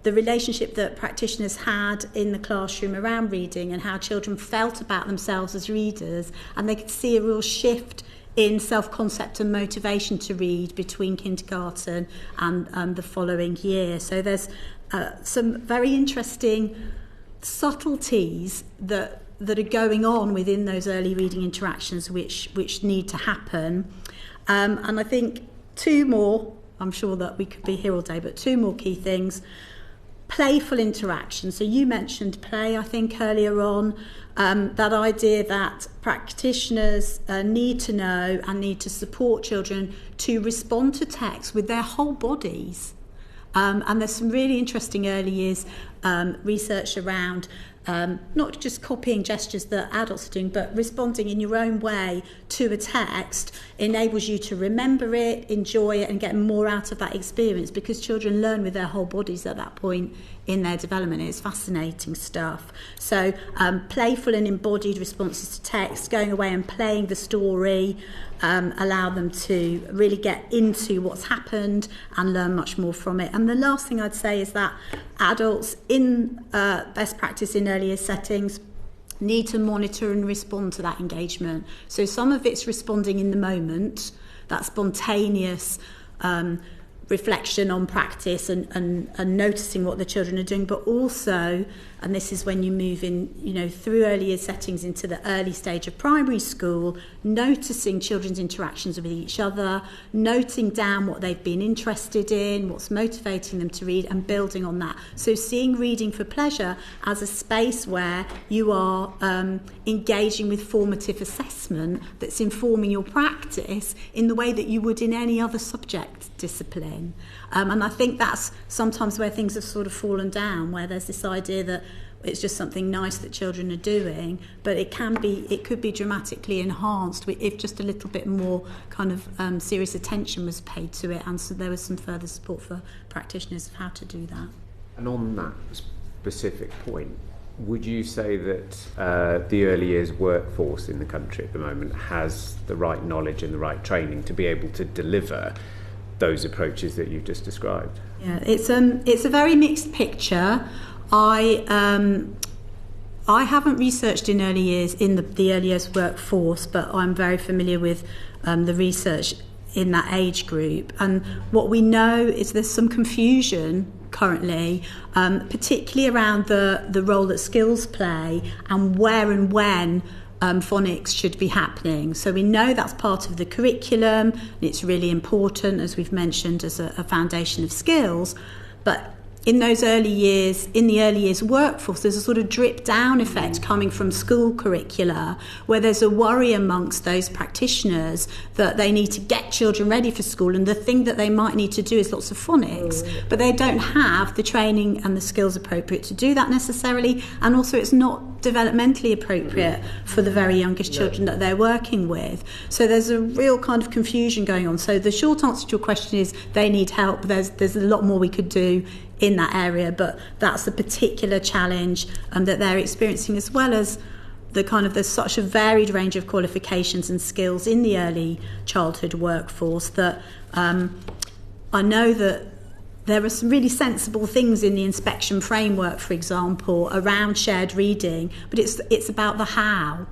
the relationship that practitioners had in the classroom around reading and how children felt about themselves as readers, and they could see a real shift in self-concept and motivation to read between kindergarten and the following year. So there's some very interesting subtleties that are going on within those early reading interactions which need to happen. And I think two more, I'm sure that we could be here all day, but two more key things. Playful interaction. So you mentioned play, I think, earlier on. That idea that practitioners need to know and need to support children to respond to text with their whole bodies. And there's some really interesting early years research around not just copying gestures that adults are doing, but responding in your own way to a text enables you to remember it, enjoy it, and get more out of that experience, because children learn with their whole bodies at that point in their development. It's fascinating stuff. So playful and embodied responses to text, going away and playing the story, allow them to really get into what's happened and learn much more from it. And the last thing I'd say is that adults in best practice in earlier settings need to monitor and respond to that engagement. So some of it's responding in the moment, that spontaneous reflection on practice and noticing what the children are doing, but also, and this is when you move in, through earlier settings into the early stage of primary school, noticing children's interactions with each other, noting down what they've been interested in, what's motivating them to read, and building on that. So seeing reading for pleasure as a space where you are engaging with formative assessment that's informing your practice in the way that you would in any other subject discipline. And I think that's sometimes where things have sort of fallen down, where there's this idea that it's just something nice that children are doing, but it could be dramatically enhanced if just a little bit more kind of serious attention was paid to it, and so there was some further support for practitioners of how to do that. And on that specific point, would you say that the early years workforce in the country at the moment has the right knowledge and the right training to be able to deliver those approaches that you've just described? Yeah, it's a very mixed picture. I haven't researched in early years in the early years workforce, but I'm very familiar with the research in that age group. And what we know is there's some confusion currently, particularly around the role that skills play and where and when phonics should be happening. So we know that's part of the curriculum, and it's really important, as we've mentioned, as a foundation of skills. But in those early years, in the early years workforce, there's a sort of drip down effect coming from school curricula, where there's a worry amongst those practitioners that they need to get children ready for school, and the thing that they might need to do is lots of phonics, but they don't have the training and the skills appropriate to do that necessarily, and also it's not developmentally appropriate for the very youngest children that they're working with. So there's a real kind of confusion going on. So the short answer to your question is they need help. There's a lot more we could do in that area, but that's the particular challenge that they're experiencing, as well as there's such a varied range of qualifications and skills in the early childhood workforce that I know that there are some really sensible things in the inspection framework, for example, around shared reading, but it's about the how.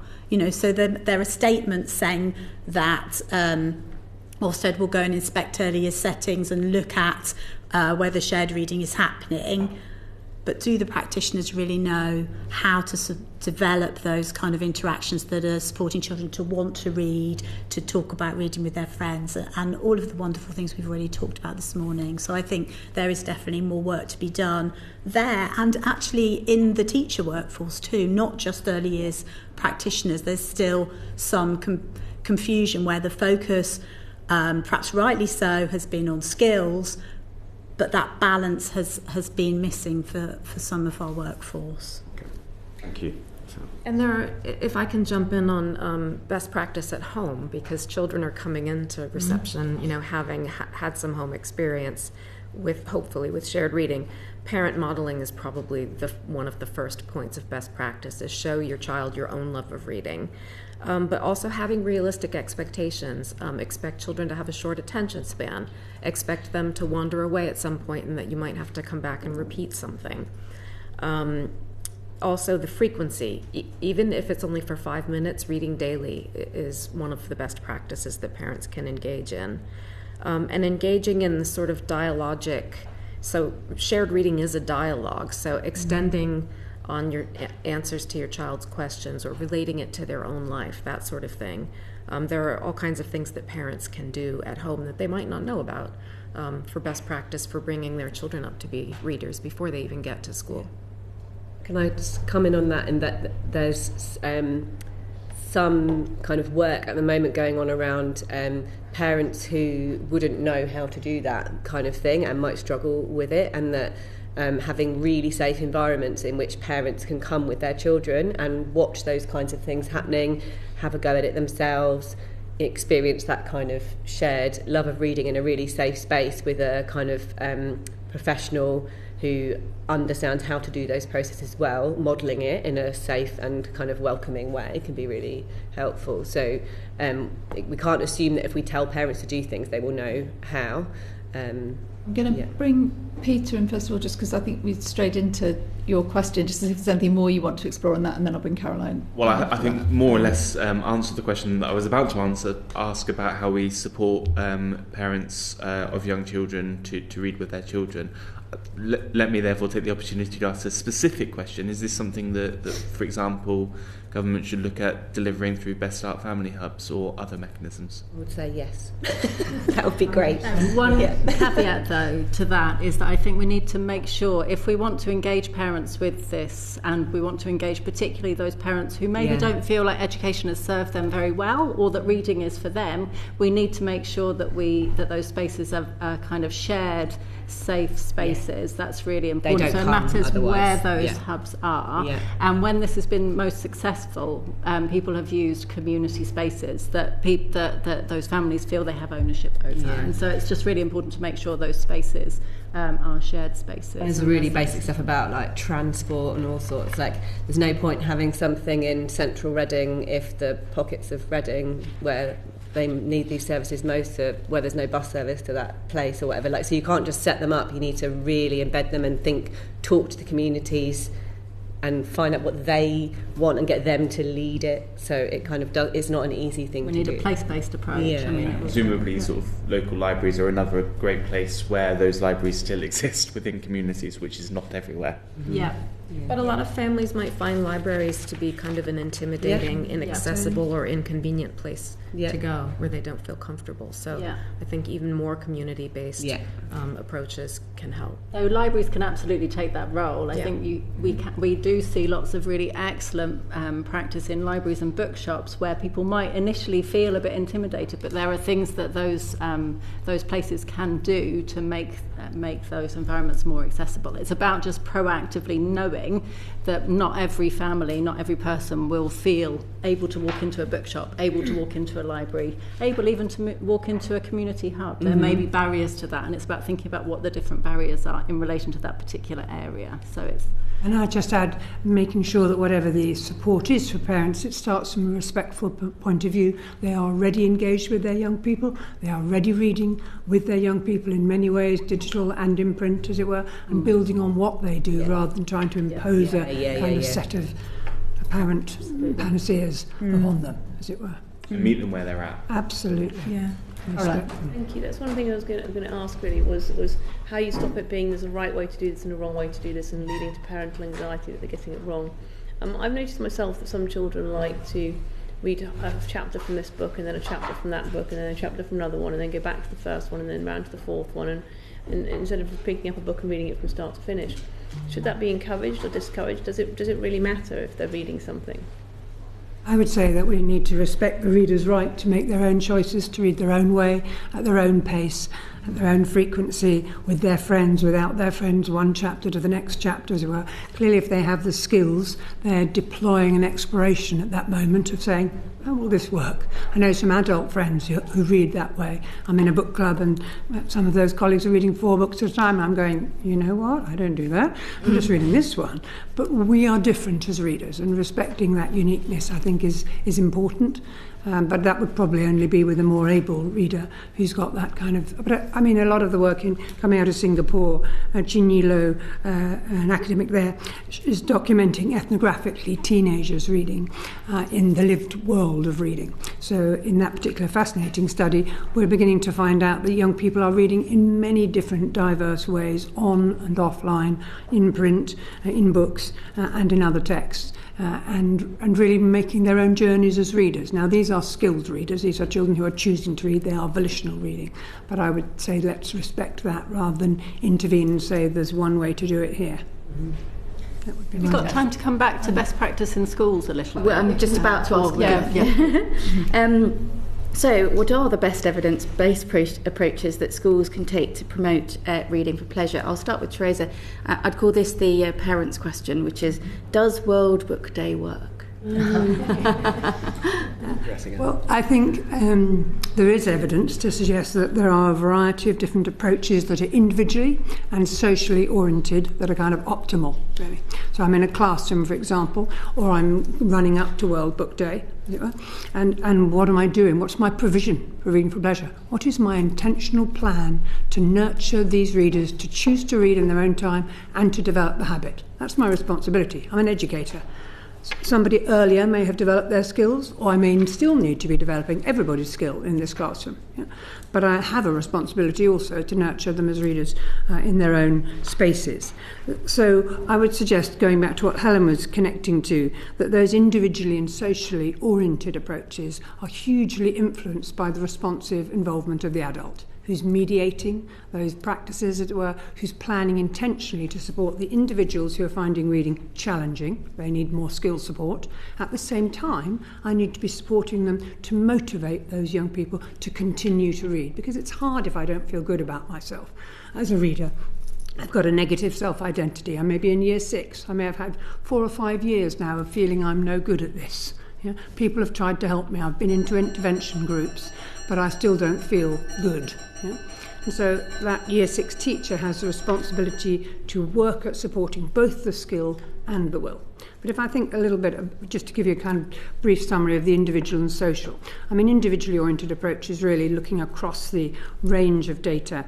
So there are statements saying that Ofsted will go and inspect early years settings and look at whether shared reading is happening, but do the practitioners really know how to develop those kind of interactions that are supporting children to want to read, to talk about reading with their friends, and all of the wonderful things we've already talked about this morning. So I think there is definitely more work to be done there, and actually in the teacher workforce too, not just early years practitioners. There's still some confusion where the focus, perhaps rightly so, has been on skills, but that balance has been missing for some of our workforce. Okay. Thank you. And if I can jump in on best practice at home, because children are coming into reception, having had some home experience hopefully with shared reading. Parent modeling is probably one of the first points of best practice, is show your child your own love of reading. But also having realistic expectations. Expect children to have a short attention span. Expect them to wander away at some point and that you might have to come back and repeat something. Also, the frequency. Even if it's only for 5 minutes, reading daily is one of the best practices that parents can engage in. And engaging in the sort of dialogic, so shared reading is a dialogue, so extending on your answers to your child's questions or relating it to their own life, that sort of thing. There are all kinds of things that parents can do at home that they might not know about for best practice for bringing their children up to be readers before they even get to school. Can I just comment on that, in that there's some kind of work at the moment going on around parents who wouldn't know how to do that kind of thing and might struggle with it, and that having really safe environments in which parents can come with their children and watch those kinds of things happening, have a go at it themselves, experience that kind of shared love of reading in a really safe space with a kind of professional who understands how to do those processes well, modelling it in a safe and kind of welcoming way can be really helpful. So we can't assume that if we tell parents to do things, they will know how. I'm going to bring Peter in first of all, just because I think we strayed into your question, just as if there's anything more you want to explore on that, and then I'll bring Caroline. Well, I think more or less answer the question that I was about to ask about how we support parents of young children to read with their children. Let me therefore take the opportunity to ask a specific question. Is this something that, for example, government should look at delivering through Best Start family hubs or other mechanisms? I would say yes. That would be great. One caveat, though, to that is that I think we need to make sure, if we want to engage parents with this, and we want to engage particularly those parents who maybe don't feel like education has served them very well, or that reading is for them, we need to make sure that those spaces are kind of shared, safe spaces. That's really important. So it matters where those hubs are. And when this has been most successful, people have used community spaces that those families feel they have ownership over. And so it's just really important to make sure those spaces are shared spaces. There's really basic stuff about like transport and all sorts. Like there's no point having something in central Reading if the pockets of Reading where they need these services most, where there's no bus service to that place or whatever. Like, so you can't just set them up. You need to really embed them and talk to the communities and find out what they want and get them to lead it. So it kind of it's not an easy thing to do. We need a place-based approach. Presumably sort of local libraries are another great place where those libraries still exist within communities, which is not everywhere. But a lot of families might find libraries to be kind of an intimidating, inaccessible, or inconvenient place to go where they don't feel comfortable. So I think even more community-based approaches can help. So libraries can absolutely take that role. I think we do see lots of really excellent practice in libraries and bookshops where people might initially feel a bit intimidated, but there are things that those places can do to make those environments more accessible. It's about just proactively knowing that not every family, not every person will feel able to walk into a bookshop, able to walk into a library, able even to walk into a community hub. There may be barriers to that, and it's about thinking about what the different barriers are in relation to that particular area. And I just add, making sure that whatever the support is for parents, it starts from a respectful point of view. They are already engaged with their young people. They are already reading with their young people in many ways, digital and in print, as it were, and building on what they do rather than trying to impose a kind of set of apparent panaceas upon them, as it were. Meet them where they're at. Absolutely. Yeah. Right. Thank you. That's one thing I was going to ask really was how you stop it being there's a right way to do this and a wrong way to do this and leading to parental anxiety that they're getting it wrong. I've noticed myself that some children like to read a chapter from this book and then a chapter from that book and then a chapter from another one and then go back to the first one and then round to the fourth one and instead of picking up a book and reading it from start to finish. Should that be encouraged or discouraged? Does it really matter if they're reading something? I would say that we need to respect the reader's right to make their own choices, to read their own way, at their own pace, at their own frequency, with their friends, without their friends, one chapter to the next chapter, as it were. Clearly, if they have the skills, they're deploying an exploration at that moment of saying, how will this work? I know some adult friends who read that way. I'm in a book club and some of those colleagues are reading 4 books at a time. I'm going, you know what? I don't do that. I'm just reading this one. But we are different as readers, and respecting that uniqueness, I think, is important. But that would probably only be with a more able reader who's got that kind of... But I mean, a lot of the work coming out of Singapore, Jeanne, an academic there, is documenting ethnographically teenagers reading in the lived world of reading. So in that particular fascinating study, we're beginning to find out that young people are reading in many different diverse ways, on and offline, in print, in books, and in other texts. And really making their own journeys as readers. Now, these are skilled readers. These are children who are choosing to read. They are volitional reading. But I would say let's respect that rather than intervene and say there's one way to do it here. That would be We've got time to come back to best practice in schools a little bit. Well, I'm just about to ask. So, what are the best evidence-based approaches that schools can take to promote reading for pleasure? I'll start with Teresa. I'd call this the parents' question, which is, does World Book Day work? Well, I think there is evidence to suggest that there are a variety of different approaches that are individually and socially oriented that are kind of optimal, really. So I'm in a classroom, for example, or I'm running up to World Book Day, and what am I doing? What's my provision for reading for pleasure? What is my intentional plan to nurture these readers to choose to read in their own time and to develop the habit? That's my responsibility. I'm an educator. Somebody earlier may have developed their skills, or I may still need to be developing everybody's skill in this classroom. Yeah? But I have a responsibility also to nurture them as readers in their own spaces. So I would suggest, going back to what Helen was connecting to, that those individually and socially oriented approaches are hugely influenced by the responsive involvement of the adult, who's mediating those practices, as it were, who's planning intentionally to support the individuals who are finding reading challenging. They need more skill support. At the same time, I need to be supporting them to motivate those young people to continue to read, because it's hard if I don't feel good about myself as a reader. I've got a negative self-identity. I may be in year 6. I may have had 4 or 5 years now of feeling I'm no good at this. Yeah? People have tried to help me. I've been into intervention groups, but I still don't feel good. Yeah? And so that Year 6 teacher has the responsibility to work at supporting both the skill and the will. But if I think a little bit, just to give you a kind of brief summary of the individual and social, I mean, individually oriented approach is really looking across the range of data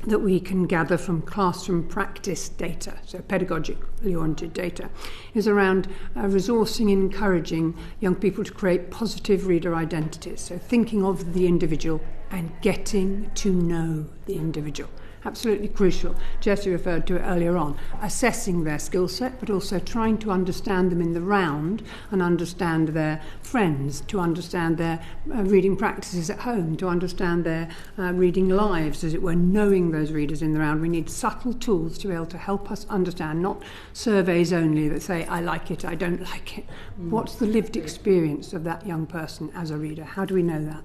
that we can gather from classroom practice data, so pedagogically oriented data, is around resourcing and encouraging young people to create positive reader identities. So thinking of the individual and getting to know the individual. absolutely crucial. Jessie referred to it earlier on, assessing their skill set, but also trying to understand them in the round and understand their friends, to understand their reading practices at home, to understand their reading lives, as it were, knowing those readers in the round. We need subtle tools to be able to help us understand, not surveys only that say, I like it, I don't like it. What's the lived experience of that young person as a reader? How do we know that?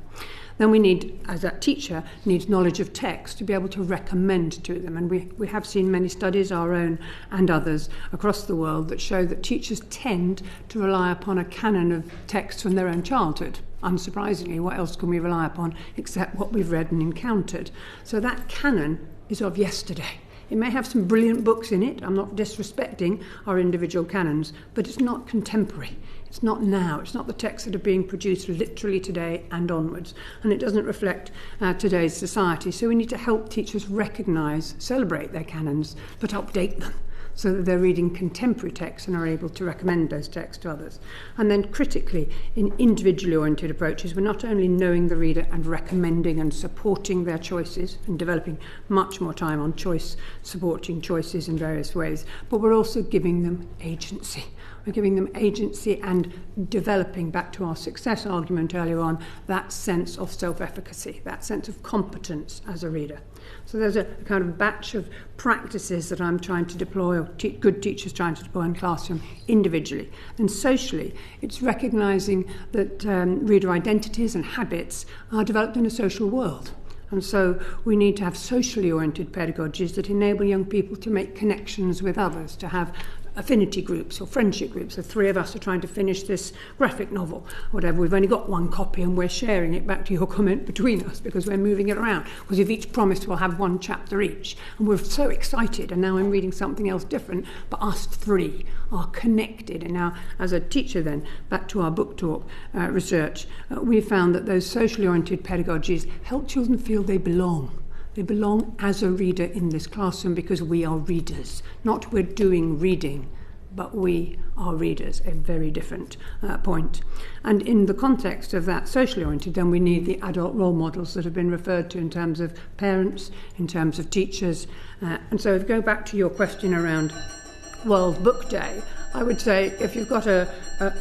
Then we need, as that teacher, needs knowledge of text to be able to recommend to them. And we have seen many studies, our own and others, across the world that show that teachers tend to rely upon a canon of text from their own childhood. Unsurprisingly, what else can we rely upon except what we've read and encountered? So that canon is of yesterday. It may have some brilliant books in it. I'm not disrespecting our individual canons, but it's not contemporary. It's not now. It's not the texts that are being produced literally today and onwards. And it doesn't reflect today's society. So we need to help teachers recognise, celebrate their canons, but update them so that they're reading contemporary texts and are able to recommend those texts to others. And then critically, in individually oriented approaches, we're not only knowing the reader and recommending and supporting their choices and developing much more time on choice, supporting choices in various ways, but we're also giving them agency. We're giving them agency and developing, back to our success argument earlier on, that sense of self-efficacy, that sense of competence as a reader. So there's a kind of batch of practices that I'm trying to deploy, or good teachers trying to deploy in classroom individually. And socially, it's recognising that reader identities and habits are developed in a social world. And so we need to have socially oriented pedagogies that enable young people to make connections with others, to have affinity groups or friendship groups. The three of us are trying to finish this graphic novel, whatever. We've only got one copy and we're sharing it, back to your comment, between us, because we're moving it around. Because we've each promised we'll have one chapter each. And we're so excited, and now I'm reading something else different, but us three are connected. And now, as a teacher then, back to our book talk research, we found that those socially oriented pedagogies help children feel they belong. They belong as a reader in this classroom because we are readers. Not we're doing reading, but we are readers, a very different point. And in the context of that socially oriented, then we need the adult role models that have been referred to in terms of parents, in terms of teachers. And so if you go back to your question around World Book Day, I would say if you've got a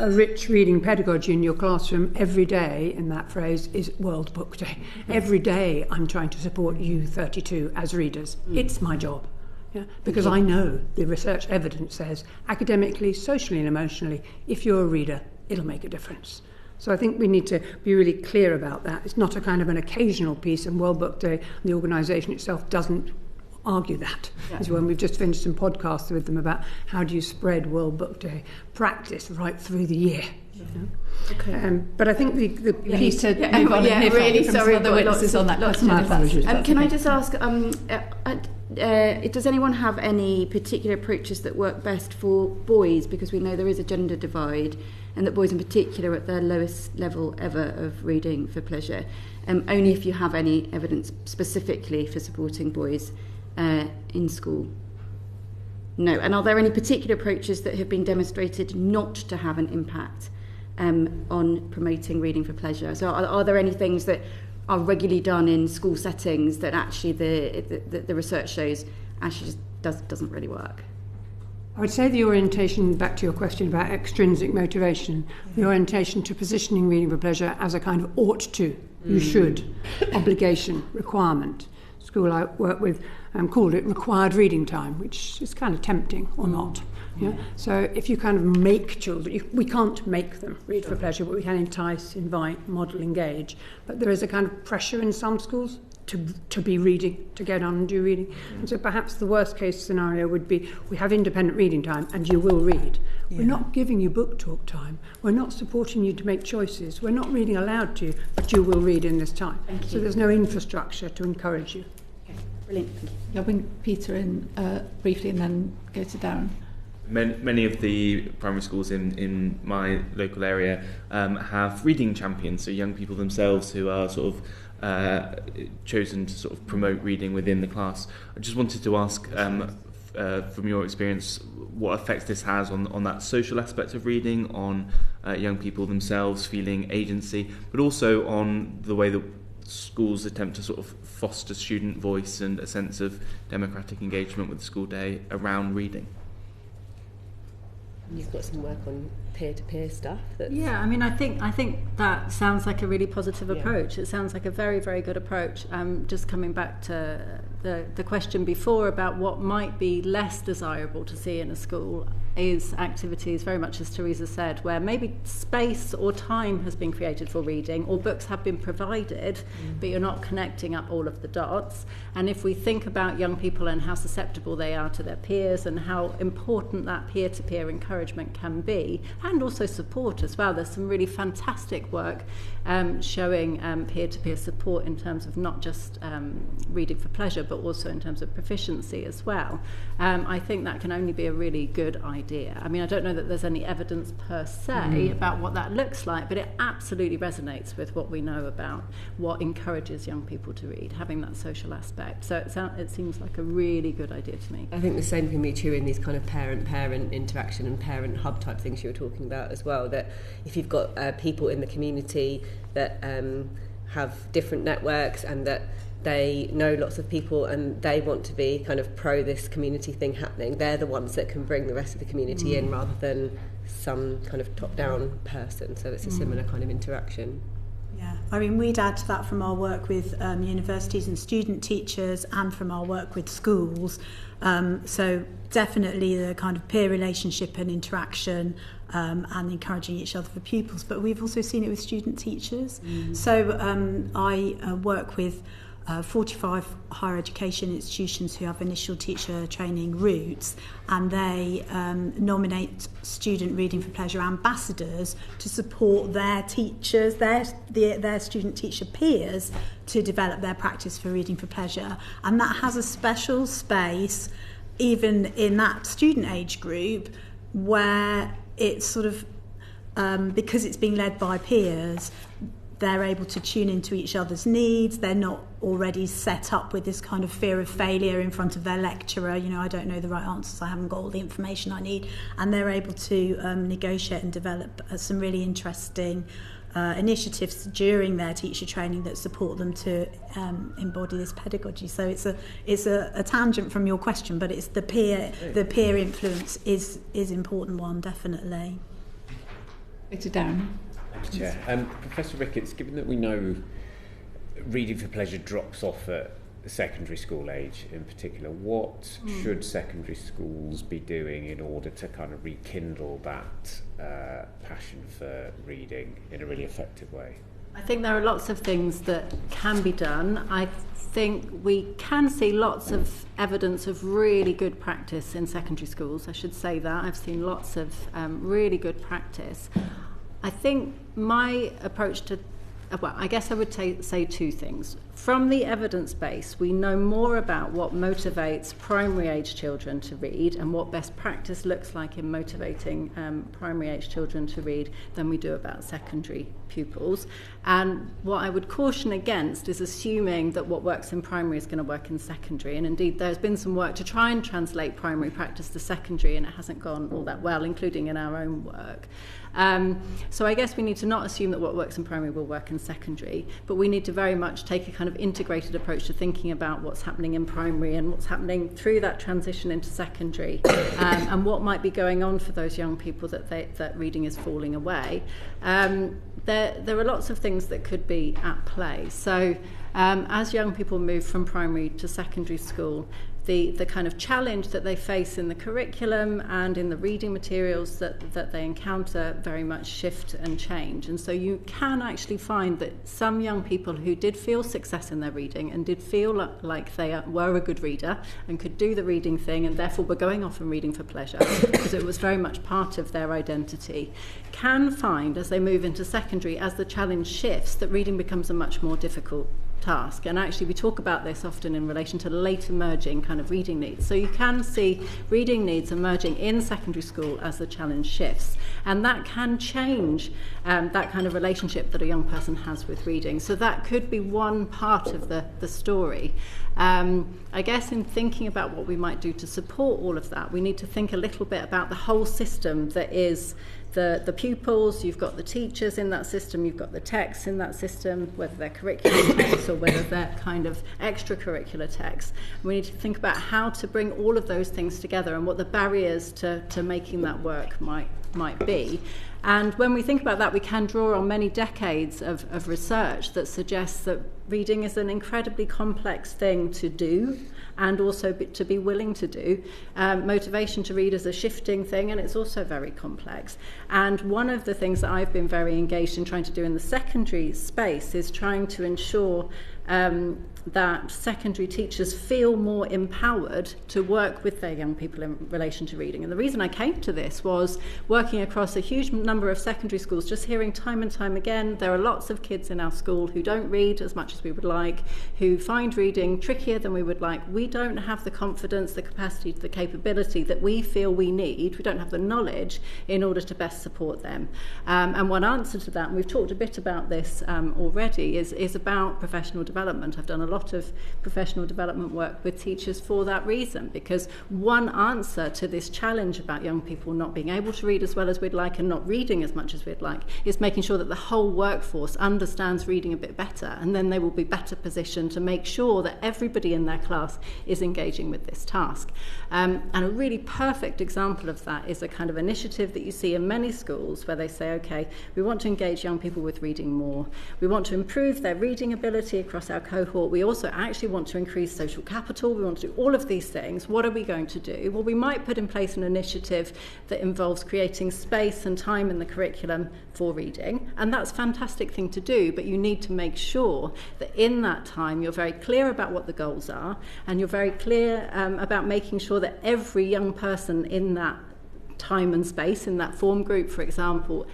rich reading pedagogy in your classroom, every day in that phrase is World Book Day. Every day I'm trying to support you 32 as readers. It's my job. Yeah? Because I know the research evidence says academically, socially and emotionally, if you're a reader, it'll make a difference. So I think we need to be really clear about that. It's not a kind of an occasional piece, and World Book Day, the organisation itself doesn't argue that. Is when we've just finished some podcasts with them about how do you spread World Book Day practice right through the year. You know? Okay. But I think the piece to move on and hear really from sorry, other witnesses on that question. Can I just ask, does anyone have any particular approaches that work best for boys? Because we know there is a gender divide, and that boys in particular are at their lowest level ever of reading for pleasure. Only if you have any evidence specifically for supporting boys in school. No. And are there any particular approaches that have been demonstrated not to have an impact on promoting reading for pleasure? So are there any things that are regularly done in school settings that actually the research shows actually just doesn't really work? I would say the orientation, back to your question about extrinsic motivation, the orientation to positioning reading for pleasure as a kind of ought to, you should, obligation, requirement. School I work with called it required reading time, which is kind of tempting or not. Yeah? So if you kind of make children, we can't make them read for pleasure, but we can entice, invite, model, engage. But there is a kind of pressure in some schools to be reading, to get on and do reading. And so perhaps the worst case scenario would be we have independent reading time and you will read. Yeah. We're not giving you book talk time. We're not supporting you to make choices. We're not reading aloud to you, but you will read in this time. So there's no infrastructure to encourage you. Okay, brilliant. Thank you. I'll bring Peter in briefly and then go to Darren. Many of the primary schools in my local area have reading champions, so young people themselves who are sort of chosen to sort of promote reading within the class. I just wanted to ask, from your experience, what effects this has on that social aspect of reading, on young people themselves feeling agency, but also on the way that schools attempt to sort of foster student voice and a sense of democratic engagement with the school day around reading. You've got some work on peer-to-peer stuff. Yeah, I mean, I think that sounds like a really positive approach. It sounds like a very, very good approach. Just coming back to the question before about what might be less desirable to see in a school is activities, very much as Teresa said, where maybe space or time has been created for reading, or books have been provided, but you're not connecting up all of the dots. And if we think about young people and how susceptible they are to their peers and how important that peer-to-peer encouragement can be, and also support as well, there's some really fantastic work showing peer-to-peer support in terms of not just reading for pleasure, but also in terms of proficiency as well. I think that can only be a really good idea. I mean, I don't know that there's any evidence per se about what that looks like, but it absolutely resonates with what we know about what encourages young people to read, having that social aspect. So it seems like a really good idea to me. I think the same can be true in these kind of parent-parent interaction and parent hub type things you were talking about as well, that if you've got people in the community that have different networks and that they know lots of people and they want to be kind of pro this community thing happening, they're the ones that can bring the rest of the community in rather than some kind of top-down person. So it's a similar kind of interaction. Yeah, I mean, we'd add to that from our work with universities and student teachers and from our work with schools. So definitely the kind of peer relationship and interaction and encouraging each other for pupils. But we've also seen it with student teachers. So I work with 45 higher education institutions who have initial teacher training routes, and they nominate student reading for pleasure ambassadors to support their teachers, their student teacher peers, to develop their practice for reading for pleasure. And that has a special space even in that student age group where it's sort of because it's being led by peers, they're able to tune into each other's needs. They're not already set up with this kind of fear of failure in front of their lecturer. You know, I don't know the right answers, I haven't got all the information I need. And they're able to negotiate and develop some really interesting initiatives during their teacher training that support them to embody this pedagogy. So it's a tangent from your question, but it's the peer influence is important one, definitely. It's down. Thanks, Chair. Professor Ricketts, given that we know reading for pleasure drops off at secondary school age in particular, what should secondary schools be doing in order to kind of rekindle that passion for reading in a really effective way? I think there are lots of things that can be done. I think we can see lots of evidence of really good practice in secondary schools. I should say that. I've seen lots of really good practice. I think my approach to, well, I guess I would say two things. From the evidence base, we know more about what motivates primary age children to read and what best practice looks like in motivating primary age children to read than we do about secondary pupils. And what I would caution against is assuming that what works in primary is going to work in secondary. And indeed, there's been some work to try and translate primary practice to secondary, and it hasn't gone all that well, including in our own work. So I guess we need to not assume that what works in primary will work in secondary, but we need to very much take a kind of integrated approach to thinking about what's happening in primary and what's happening through that transition into secondary, and what might be going on for those young people that reading is falling away. There are lots of things that could be at play. So as young people move from primary to secondary school, the kind of challenge that they face in the curriculum and in the reading materials that they encounter very much shift and change. And so you can actually find that some young people who did feel success in their reading and did feel like they were a good reader and could do the reading thing and therefore were going off and reading for pleasure because it was very much part of their identity, can find as they move into secondary, as the challenge shifts, that reading becomes a much more difficult task. And actually we talk about this often in relation to late emerging kind of reading needs. So you can see reading needs emerging in secondary school as the challenge shifts, and that can change that kind of relationship that a young person has with reading. So that could be one part of the story. I guess in thinking about what we might do to support all of that, we need to think a little bit about the whole system that is the pupils, you've got the teachers in that system, you've got the texts in that system, whether they're curricular texts or whether they're kind of extracurricular texts. We need to think about how to bring all of those things together and what the barriers to making that work might be. And when we think about that, we can draw on many decades of research that suggests that reading is an incredibly complex thing to do and also to be willing to do. Motivation to read is a shifting thing, and it's also very complex. And one of the things that I've been very engaged in trying to do in the secondary space is trying to ensure that secondary teachers feel more empowered to work with their young people in relation to reading. And the reason I came to this was working across a huge number of secondary schools, just hearing time and time again, there are lots of kids in our school who don't read as much as we would like, who find reading trickier than we would like. We don't have the confidence, the capacity, the capability that we feel we need. We don't have the knowledge in order to best support them. And one answer to that, and we've talked a bit about this already, is about professional development. I've done a lot of professional development work with teachers for that reason, because one answer to this challenge about young people not being able to read as well as we'd like and not reading as much as we'd like is making sure that the whole workforce understands reading a bit better, and then they will be better positioned to make sure that everybody in their class is engaging with this task. And a really perfect example of that is a kind of initiative that you see in many schools where they say, okay, we want to engage young people with reading more. We want to improve their reading ability across our cohort. We also actually want to increase social capital. We want to do all of these things. What are we going to do? Well, we might put in place an initiative that involves creating space and time in the curriculum for reading, and that's a fantastic thing to do, but you need to make sure that in that time you're very clear about what the goals are, and you're very clear about making sure that every young person in that time and space, in that form group, for example,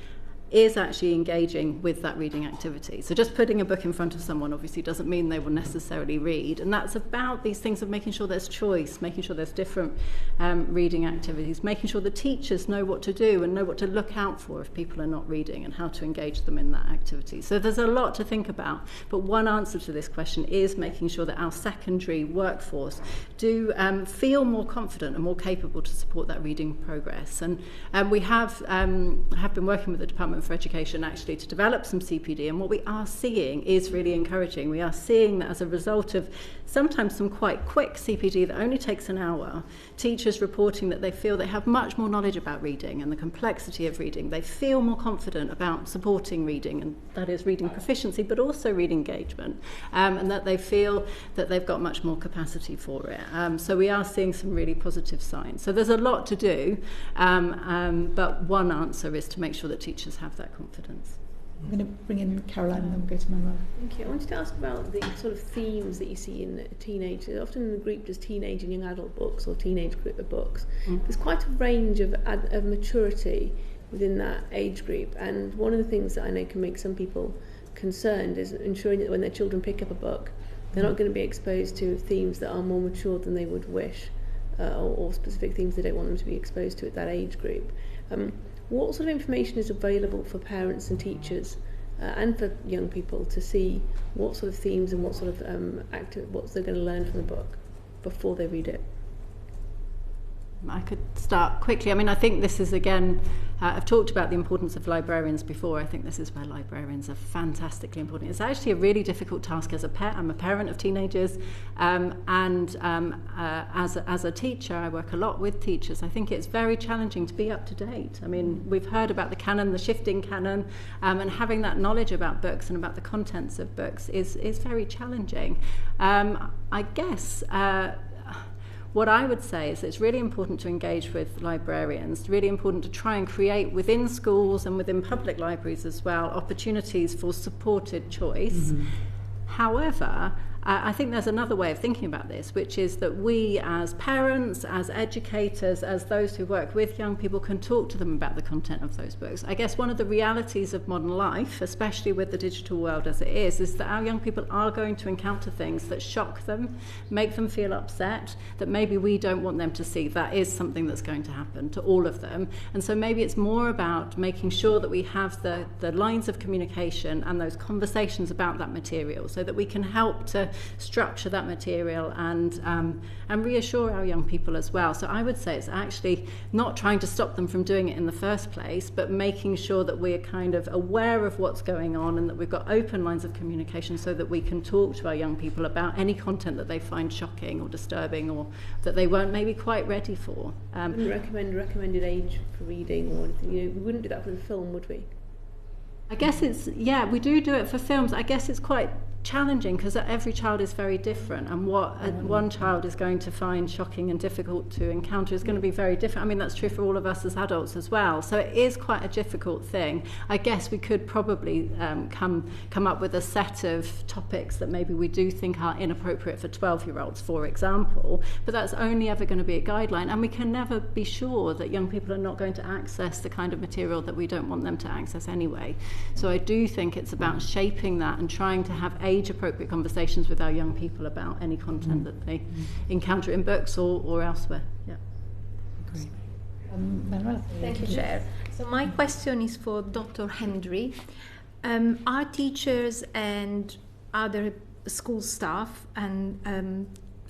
is actually engaging with that reading activity. So just putting a book in front of someone obviously doesn't mean they will necessarily read, and that's about these things of making sure there's choice, making sure there's different reading activities, making sure the teachers know what to do and know what to look out for if people are not reading and how to engage them in that activity. So there's a lot to think about, but one answer to this question is making sure that our secondary workforce do feel more confident and more capable to support that reading progress. And we have been working with the Department for Education actually to develop some CPD, and what we are seeing is really encouraging. We are seeing that as a result of sometimes some quite quick CPD that only takes an hour, teachers reporting that they feel they have much more knowledge about reading and the complexity of reading. They feel more confident about supporting reading, and that is reading proficiency but also reading engagement, and that they feel that they've got much more capacity for it. So we are seeing some really positive signs. So there's a lot to do, but one answer is to make sure that teachers have that confidence. I'm going to bring in Caroline and then we'll go to Manuel. Thank you. I wanted to ask about the sort of themes that you see in teenagers. Often the group does teenage and young adult books or teenage group of books. There's quite a range of maturity within that age group, and one of the things that I know can make some people concerned is ensuring that when their children pick up a book, they're not going to be exposed to themes that are more mature than they would wish, or specific themes they don't want them to be exposed to at that age group. What sort of information is available for parents and teachers and for young people to see what sort of themes and what sort of what they're going to learn from the book before they read it? I could start quickly. I mean, I think this is, again, I've talked about the importance of librarians before. I think this is where librarians are fantastically important. It's actually a really difficult task as a parent. I'm a parent of teenagers, and as a teacher, I work a lot with teachers. I think it's very challenging to be up to date. I mean, we've heard about the canon, the shifting canon, and having that knowledge about books and about the contents of books is very challenging. I guess what I would say is it's really important to engage with librarians, really important to try and create within schools and within public libraries as well opportunities for supported choice. However, I think there's another way of thinking about this, which is that we as parents, as educators, as those who work with young people can talk to them about the content of those books. I guess one of the realities of modern life, especially with the digital world as it is that our young people are going to encounter things that shock them, make them feel upset, that maybe we don't want them to see. That is something that's going to happen to all of them. And so maybe it's more about making sure that we have the lines of communication and those conversations about that material so that we can help to structure that material and reassure our young people as well. So I would say it's actually not trying to stop them from doing it in the first place, but making sure that we're kind of aware of what's going on and that we've got open lines of communication so that we can talk to our young people about any content that they find shocking or disturbing or that they weren't maybe quite ready for. Wouldn't recommend recommended age for reading or anything. You know, we wouldn't do that for the film, would we? I guess we do it for films. I guess it's quite challenging because every child is very different, and what one child is going to find shocking and difficult to encounter is going to be very different. I mean, that's true for all of us as adults as well. So it is quite a difficult thing. I guess we could probably come up with a set of topics that maybe we do think are inappropriate for 12-year-olds, for example, but that's only ever going to be a guideline, and we can never be sure that young people are not going to access the kind of material that we don't want them to access anyway. So I do think it's about shaping that and trying to have age-appropriate conversations with our young people about any content that they encounter in books or elsewhere. Yeah. Great. Manuela. Thank you, Chair. So my question is for Dr. Hendry. Are teachers and other school staff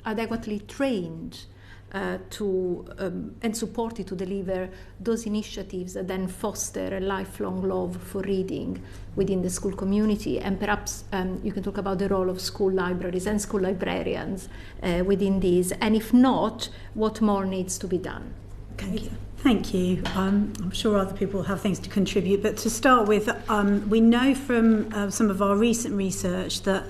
adequately trained and supported to deliver those initiatives that then foster a lifelong love for reading within the school community? And perhaps you can talk about the role of school libraries and school librarians within these, and if not, what more needs to be done? Thank you. I'm sure other people have things to contribute, but to start with, we know from some of our recent research that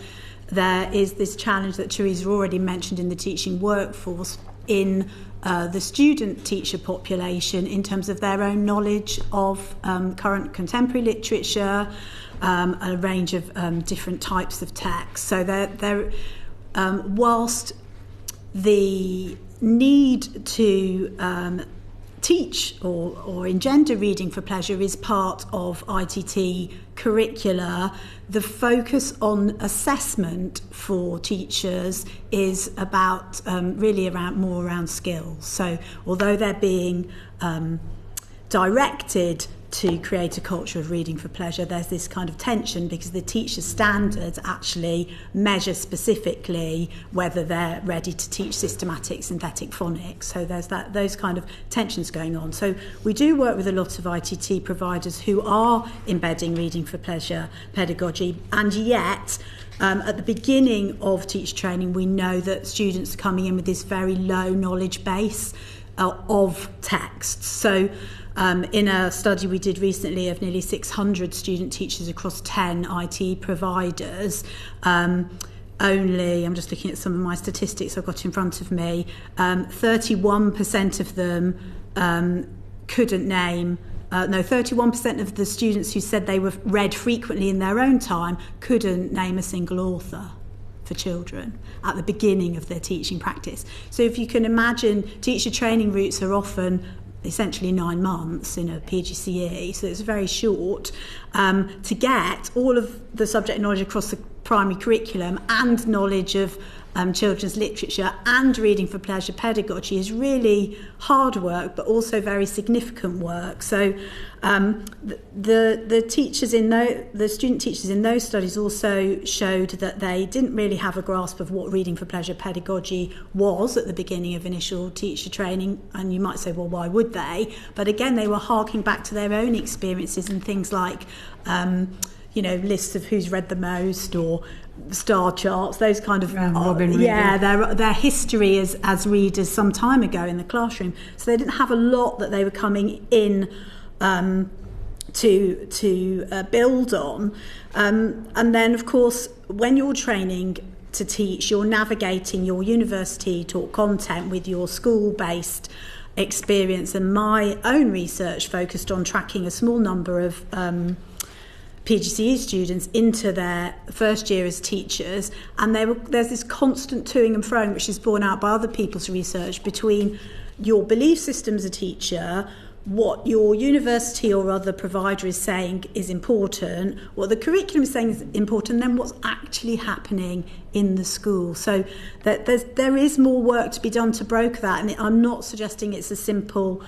there is this challenge that Teresa already mentioned in the teaching workforce in the student teacher population in terms of their own knowledge of current contemporary literature, a range of different types of text. So whilst the need to teach or engender reading for pleasure is part of ITT curricula, the focus on assessment for teachers is about really around skills. So although they're being directed to create a culture of reading for pleasure, there's this kind of tension because the teacher standards actually measure specifically whether they're ready to teach systematic synthetic phonics. So there's those kind of tensions going on. So we do work with a lot of ITT providers who are embedding reading for pleasure pedagogy, and yet at the beginning of teacher training we know that students are coming in with this very low knowledge base of texts. So in a study we did recently of nearly 600 student teachers across 10 IT providers, only, I'm just looking at some of my statistics I've got in front of me, 31% of them couldn't name 31% of the students who said they were read frequently in their own time couldn't name a single author for children at the beginning of their teaching practice. So if you can imagine, teacher training routes are often essentially 9 months in a PGCE, so it's very short. To get all of the subject knowledge across the primary curriculum and knowledge of children's literature and reading for pleasure pedagogy is really hard work, but also very significant work. So the teachers the student teachers in those studies also showed that they didn't really have a grasp of what reading for pleasure pedagogy was at the beginning of initial teacher training. And you might say, well, why would they? But again, they were harking back to their own experiences and things like lists of who's read the most or star charts, those kind of their history as readers some time ago in the classroom. So they didn't have a lot that they were coming in to build on. And then, of course, when you're training to teach, you're navigating your university taught content with your school-based experience. And my own research focused on tracking a small number of PGCE students into their first year as teachers, and there's this constant toing and froing, which is borne out by other people's research, between your belief system as a teacher, what your university or other provider is saying is important, what the curriculum is saying is important, then what's actually happening in the school. So there is more work to be done to broker that, and I'm not suggesting it's a simple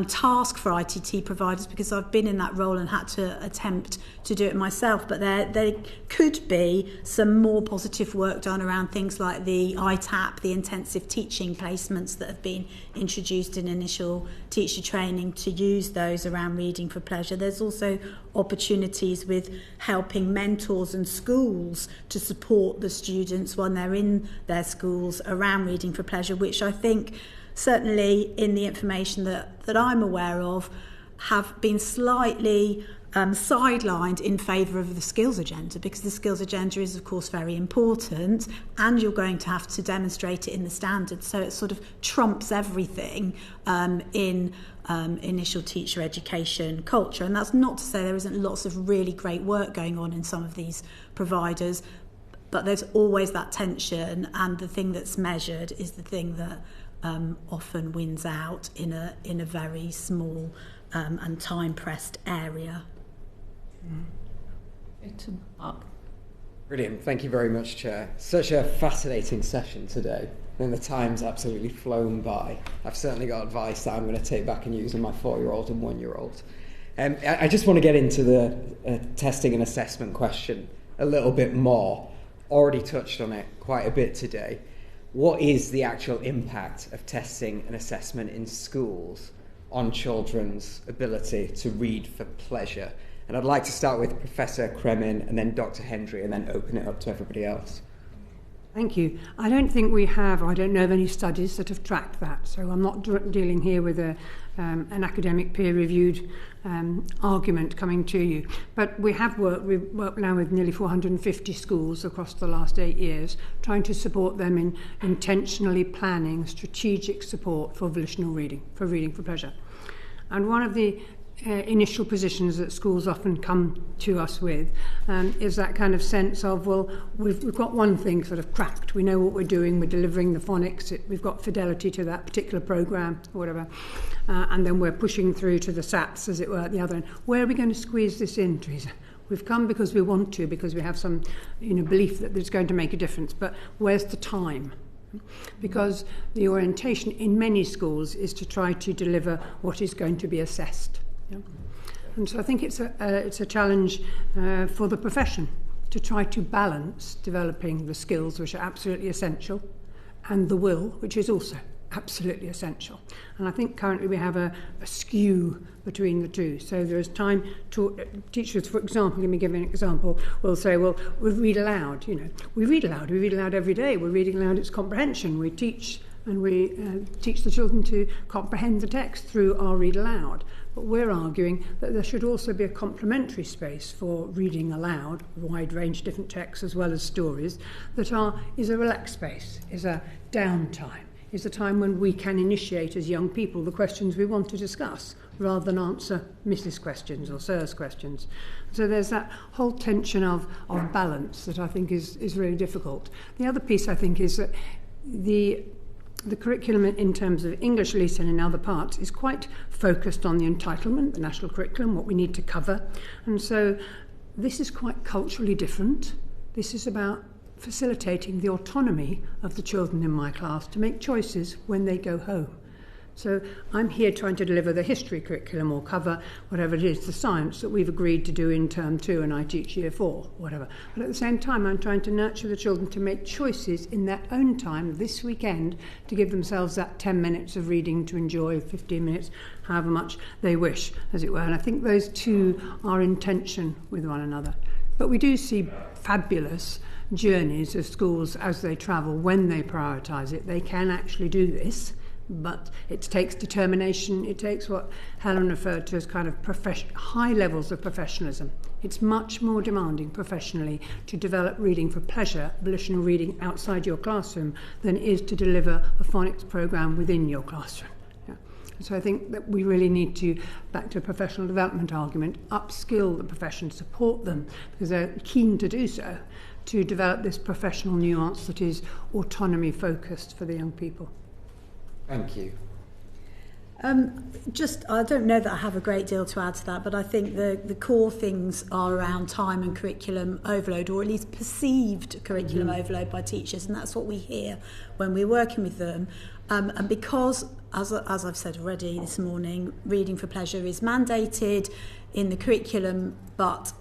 task for ITT providers, because I've been in that role and had to attempt to do it myself, but there could be some more positive work done around things like the ITAP, the intensive teaching placements that have been introduced in initial teacher training, to use those around reading for pleasure. There's also opportunities with helping mentors and schools to support the students when they're in their schools around reading for pleasure, which I think certainly in the information that I'm aware of have been slightly sidelined in favour of the skills agenda, because the skills agenda is of course very important and you're going to have to demonstrate it in the standards, so it sort of trumps everything in initial teacher education culture. And that's not to say there isn't lots of really great work going on in some of these providers, but there's always that tension, and the thing that's measured is the thing that often wins out in a very small and time-pressed area. Brilliant. Thank you very much, Chair. Such a fascinating session today, and the time's absolutely flown by. I've certainly got advice that I'm going to take back and use on my 4-year-old and 1-year-old. I just want to get into the testing and assessment question a little bit more. Already touched on it quite a bit today. What is the actual impact of testing and assessment in schools on children's ability to read for pleasure? And I'd like to start with Professor Cremin and then Dr. Hendry, and then open it up to everybody else. Thank you. I don't think we have, or I don't know of any studies that have tracked that. So I'm not dealing here with an academic peer-reviewed argument coming to you. But we've worked now with nearly 450 schools across the last 8 years, trying to support them in intentionally planning strategic support for volitional reading, for reading for pleasure. And one of the initial positions that schools often come to us with is that kind of sense of, well, we've got one thing sort of cracked, we know what we're doing, we're delivering the phonics, we've got fidelity to that particular programme or whatever, and then we're pushing through to the SATs, as it were, at the other end. Where are we going to squeeze this in, Teresa? We've come because we want to, because we have some belief that it's going to make a difference, but where's the time? Because the orientation in many schools is to try to deliver what is going to be assessed. Yeah. And so I think it's a challenge for the profession to try to balance developing the skills, which are absolutely essential, and the will, which is also absolutely essential. And I think currently we have a skew between the two. So there is time to teachers, for example, let me give you an example, will say, well, we read aloud. We read aloud every day. We're reading aloud, it's comprehension. We teach and we teach the children to comprehend the text through our read aloud. But we're arguing that there should also be a complementary space for reading aloud, a wide range of different texts as well as stories, that is a relaxed space, is a downtime, is a time when we can initiate as young people the questions we want to discuss, rather than answer Mrs. questions or Sir's questions. So there's that whole tension of balance that I think is really difficult. The other piece, I think, is that the curriculum in terms of English, at least, and in other parts, is quite focused on the entitlement, the national curriculum, what we need to cover. And so this is quite culturally different. This is about facilitating the autonomy of the children in my class to make choices when they go home. So I'm here trying to deliver the history curriculum or cover whatever it is, the science that we've agreed to do in term 2 and I teach year 4, whatever. But at the same time, I'm trying to nurture the children to make choices in their own time this weekend to give themselves that 10 minutes of reading to enjoy, 15 minutes, however much they wish, as it were. And I think those two are in tension with one another. But we do see fabulous journeys of schools as they travel, when they prioritise it. They can actually do this. But it takes determination, it takes what Helen referred to as kind of high levels of professionalism. It's much more demanding professionally to develop reading for pleasure, volitional reading outside your classroom, than it is to deliver a phonics programme within your classroom. Yeah. So I think that we really need to, back to a professional development argument, upskill the profession, support them, because they're keen to do so, to develop this professional nuance that is autonomy focused for the young people. Thank you. I don't know that I have a great deal to add to that, but I think the core things are around time and curriculum overload, or at least perceived curriculum overload by teachers, and that's what we hear when we're working with them. And because, as I've said already this morning, reading for pleasure is mandated in the curriculum but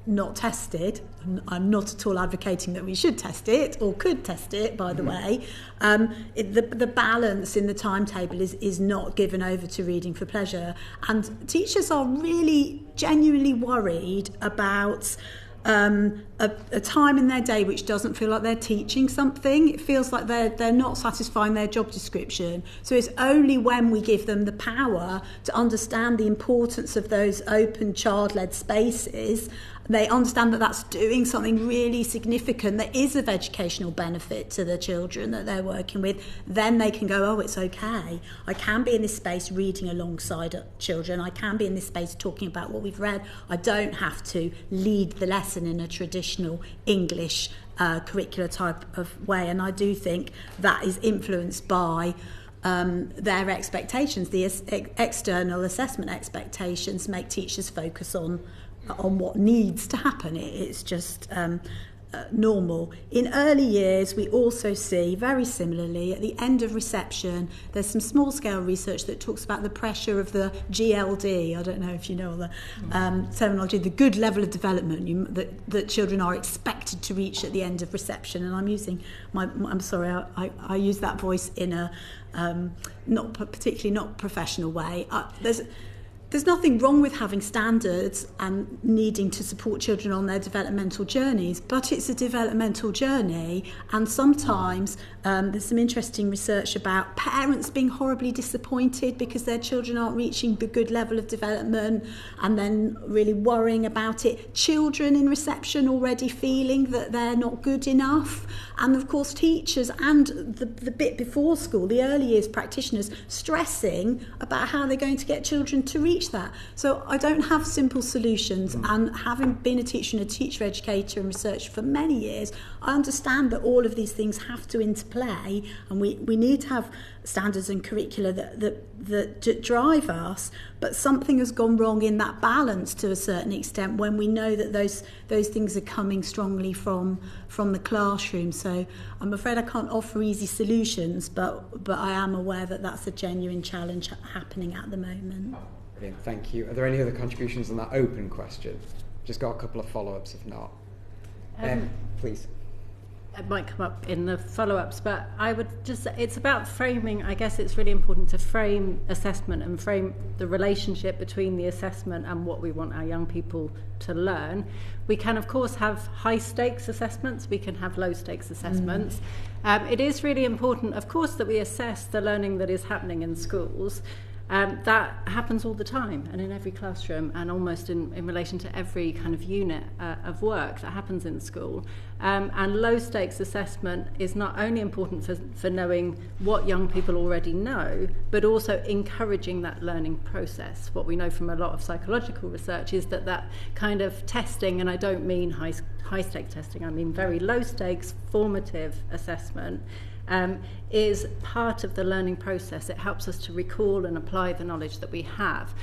not tested. I'm not at all advocating that we should test it or could test it, by the way. The balance in the timetable is not given over to reading for pleasure. And teachers are really genuinely worried about a time in their day which doesn't feel like they're teaching something. It feels like they're not satisfying their job description. So it's only when we give them the power to understand the importance of those open child-led spaces, they understand that that's doing something really significant, that is of educational benefit to the children that they're working with, then they can go, oh, it's okay. I can be in this space reading alongside children. I can be in this space talking about what we've read. I don't have to lead the lesson in a traditional English curricular type of way. And I do think that is influenced by their expectations. The external assessment expectations make teachers focus on what needs to happen. It's just normal. In early years, we also see, very similarly, at the end of reception, there's some small-scale research that talks about the pressure of the GLD. I don't know if you know the terminology, the good level of development that children are expected to reach at the end of reception. And I'm using I'm sorry, I use that voice in a not professional way. There's nothing wrong with having standards and needing to support children on their developmental journeys, but it's a developmental journey, and sometimes there's some interesting research about parents being horribly disappointed because their children aren't reaching the good level of development and then really worrying about it. Children in reception already feeling that they're not good enough, and of course teachers and the bit before school, the early years practitioners, stressing about how they're going to get children to reach that. So I don't have simple solutions, and having been a teacher and a teacher educator and researcher for many years, I understand that all of these things have to interplay, and we need to have standards and curricula that drive us, but something has gone wrong in that balance to a certain extent when we know that those things are coming strongly from the classroom. So I'm afraid I can't offer easy solutions, but I am aware that that's a genuine challenge happening at the moment. Brilliant, thank you. Are there any other contributions on that open question? Just got a couple of follow-ups if not. Please. It might come up in the follow-ups, but I would just say it's about framing. I guess it's really important to frame assessment and frame the relationship between the assessment and what we want our young people to learn. We can, of course, have high-stakes assessments. We can have low-stakes assessments. It is really important, of course, that we assess the learning that is happening in schools. That happens all the time and in every classroom, and almost in relation to every kind of unit of work that happens in school. And low stakes assessment is not only important for knowing what young people already know, but also encouraging that learning process. What we know from a lot of psychological research is that kind of testing, and I don't mean high stakes testing, I mean very low stakes formative assessment, is part of the learning process. It helps us to recall and apply the knowledge that we have.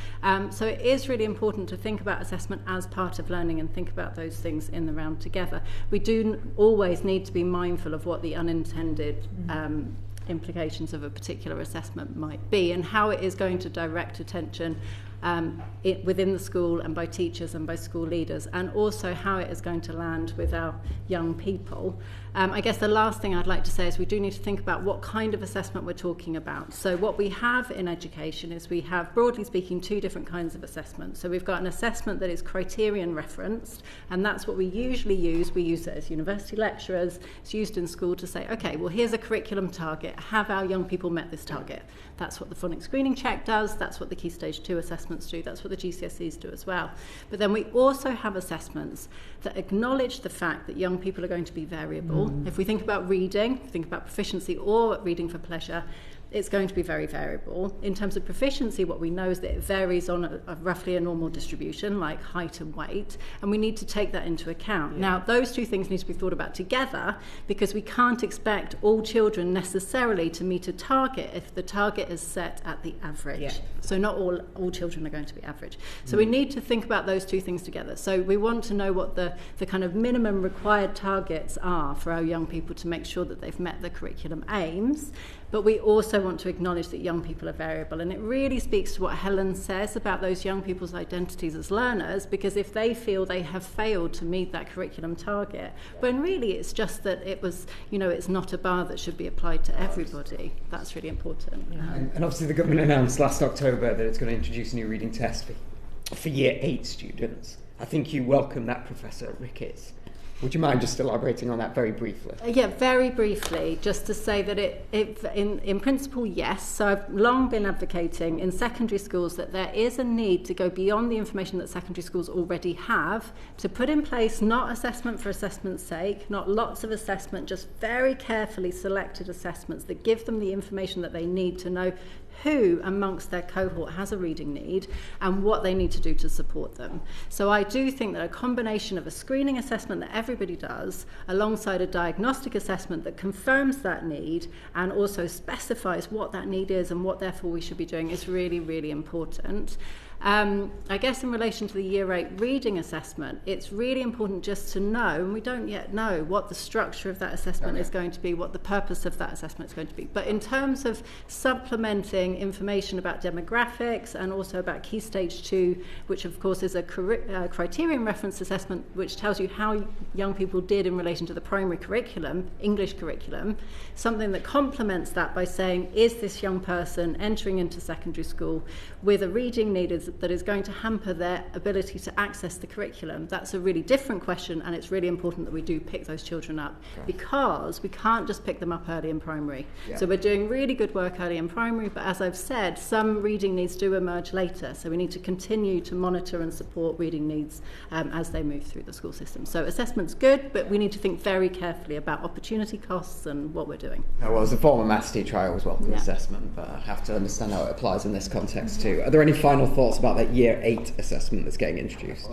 So it is really important to think about assessment as part of learning and think about those things in the round together. We do always need to be mindful of what the unintended implications of a particular assessment might be and how it is going to direct attention within the school and by teachers and by school leaders, and also how it is going to land with our young people. I guess the last thing I'd like to say is we do need to think about what kind of assessment we're talking about. So what we have in education is we have, broadly speaking, two different kinds of assessment. So we've got an assessment that is criterion referenced, and that's what we usually use. We use it as university lecturers. It's used in school to say, okay, well, here's a curriculum target. Have our young people met this target? That's what the phonics screening check does. That's what the Key Stage 2 assessments do. That's what the GCSEs do as well. But then we also have assessments that acknowledge the fact that young people are going to be variable. If we think about reading, if we think about proficiency or reading for pleasure, it's going to be very variable. In terms of proficiency, what we know is that it varies on a roughly a normal distribution, like height and weight, and we need to take that into account. Now, those two things need to be thought about together, because we can't expect all children necessarily to meet a target if the target is set at the average. So not all children are going to be average. So we need to think about those two things together. So we want to know what the kind of minimum required targets are for our young people to make sure that they've met the curriculum aims. but we also want to acknowledge that young people are variable. And it really speaks to what Helen says about those young people's identities as learners, because if they feel they have failed to meet that curriculum target, when really it's just that it was, it's not a bar that should be applied to everybody. That's really important. And obviously the government announced last October that it's going to introduce a new reading test for Year 8 students. I think you welcome that, Professor Ricketts. Would you mind just elaborating on that very briefly? Yeah, very briefly, just to say that in principle, yes. So I've long been advocating in secondary schools that there is a need to go beyond the information that secondary schools already have, to put in place not assessment for assessment's sake, not lots of assessment, just very carefully selected assessments that give them the information that they need to know who amongst their cohort has a reading need and what they need to do to support them. So I do think that a combination of a screening assessment that everybody does alongside a diagnostic assessment that confirms that need and also specifies what that need is and what therefore we should be doing is really, really important. I guess in relation to the Year 8 reading assessment, it's really important just to know, and we don't yet know, what the structure of that assessment is going to be, what the purpose of that assessment is going to be. But in terms of supplementing information about demographics and also about Key Stage 2, which of course is a criterion reference assessment which tells you how young people did in relation to the primary curriculum, English curriculum, something that complements that by saying, is this young person entering into secondary school with a reading need that is going to hamper their ability to access the curriculum? That's a really different question, and it's really important that we do pick those children up, because we can't just pick them up early in primary. So we're doing really good work early in primary, but as I've said, some reading needs do emerge later, so we need to continue to monitor and support reading needs as they move through the school system. So assessment's good, but we need to think very carefully about opportunity costs and what we're doing. Well, as a former maths teacher, I always welcome assessment, but I have to understand how it applies in this context too. Are there any final thoughts about that Year 8 assessment that's getting introduced?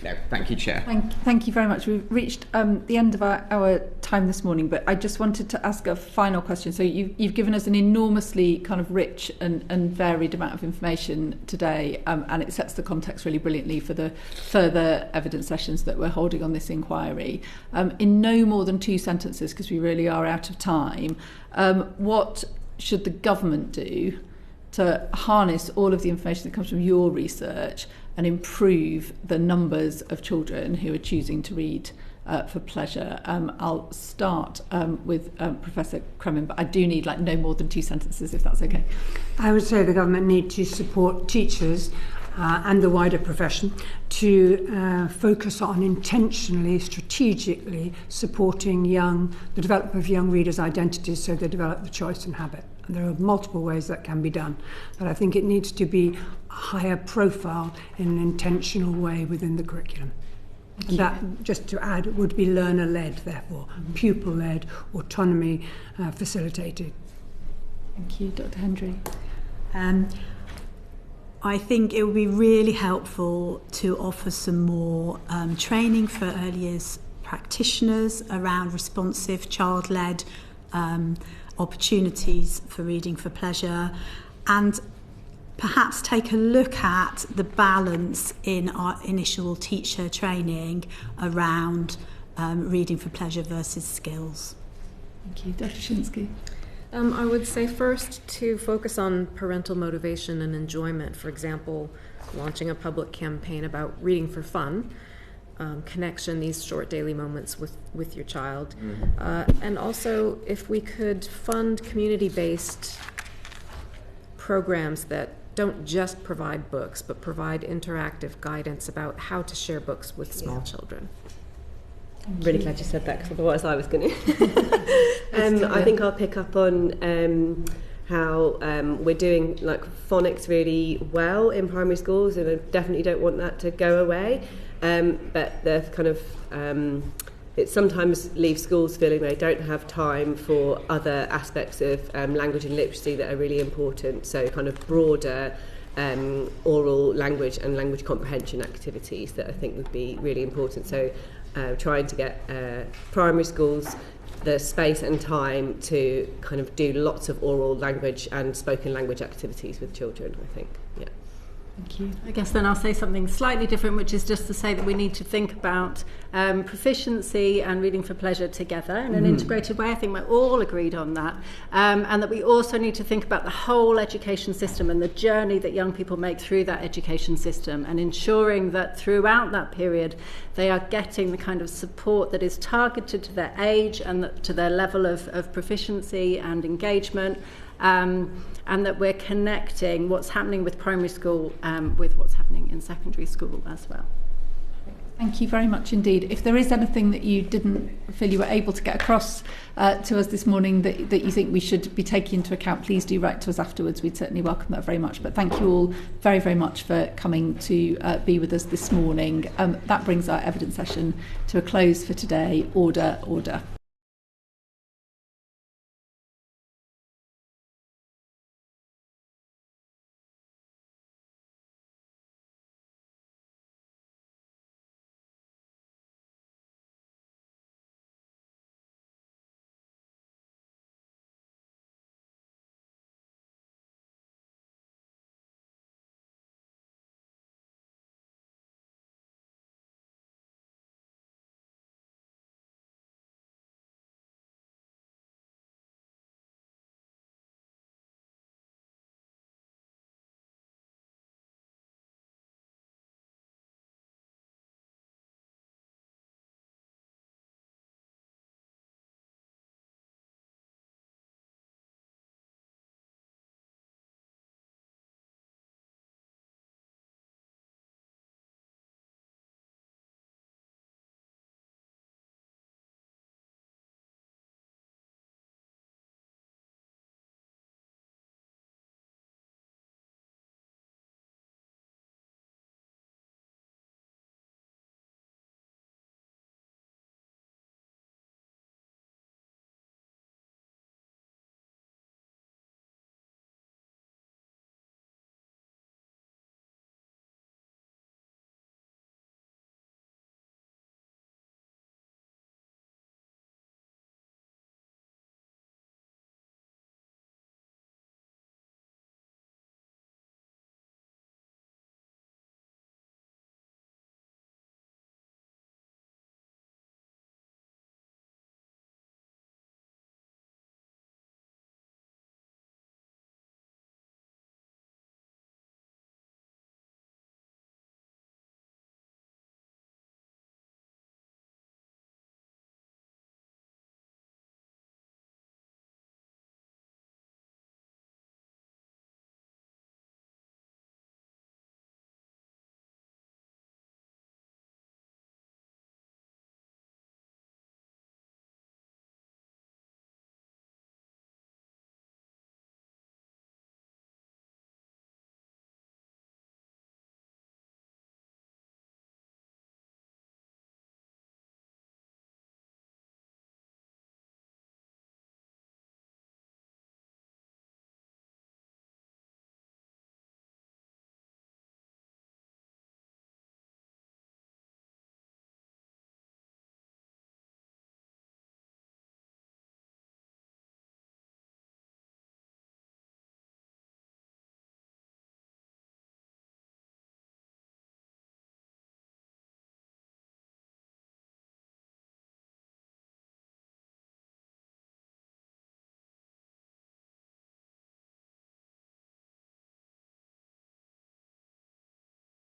No, thank you, Chair. Thank you very much. We've reached the end of our time this morning, but I just wanted to ask a final question. So you've given us an enormously kind of rich and varied amount of information today, and it sets the context really brilliantly for the further evidence sessions that we're holding on this inquiry. In no more than 2 sentences, because we really are out of time, what should the government do to harness all of the information that comes from your research and improve the numbers of children who are choosing to read for pleasure? I'll start with Professor Cremin, but I do need no more than 2 sentences, if that's okay. I would say the government need to support teachers and the wider profession to focus on intentionally, strategically supporting the development of young readers' identities so they develop the choice and habit. And there are multiple ways that can be done, but I think it needs to be a higher profile in an intentional way within the curriculum. And that, just to add, would be learner-led, therefore, pupil-led, autonomy facilitated. Thank you. Dr. Hendry. I think it would be really helpful to offer some more training for early years practitioners around responsive, child-led opportunities for reading for pleasure, and perhaps take a look at the balance in our initial teacher training around reading for pleasure versus skills. Thank you. Dr. Shinskey. I would say first to focus on parental motivation and enjoyment. For example, launching a public campaign about reading for fun, connection, these short daily moments with your child. And also, if we could fund community-based programs that don't just provide books, but provide interactive guidance about how to share books with small children. I'm really glad you said that, because otherwise I was going to. I think I'll pick up on how we're doing phonics really well in primary schools, and I definitely don't want that to go away. But the kind of it sometimes leaves schools feeling they don't have time for other aspects of language and literacy that are really important. So kind of broader oral language and language comprehension activities that I think would be really important. So trying to get primary schools the space and time to kind of do lots of oral language and spoken language activities with children, I think. Yeah. Thank you. I guess then I'll say something slightly different, which is just to say that we need to think about proficiency and reading for pleasure together in an integrated way. I think we're all agreed on that. And that we also need to think about the whole education system and the journey that young people make through that education system, and ensuring that throughout that period they are getting the kind of support that is targeted to their age and to their level of proficiency and engagement. And that we're connecting what's happening with primary school with what's happening in secondary school as well. Thank you very much indeed. If there is anything that you didn't feel you were able to get across to us this morning that you think we should be taking into account, please do write to us afterwards. We'd certainly welcome that very much. But thank you all very, very much for coming to be with us this morning. That brings our evidence session to a close for today. Order, order.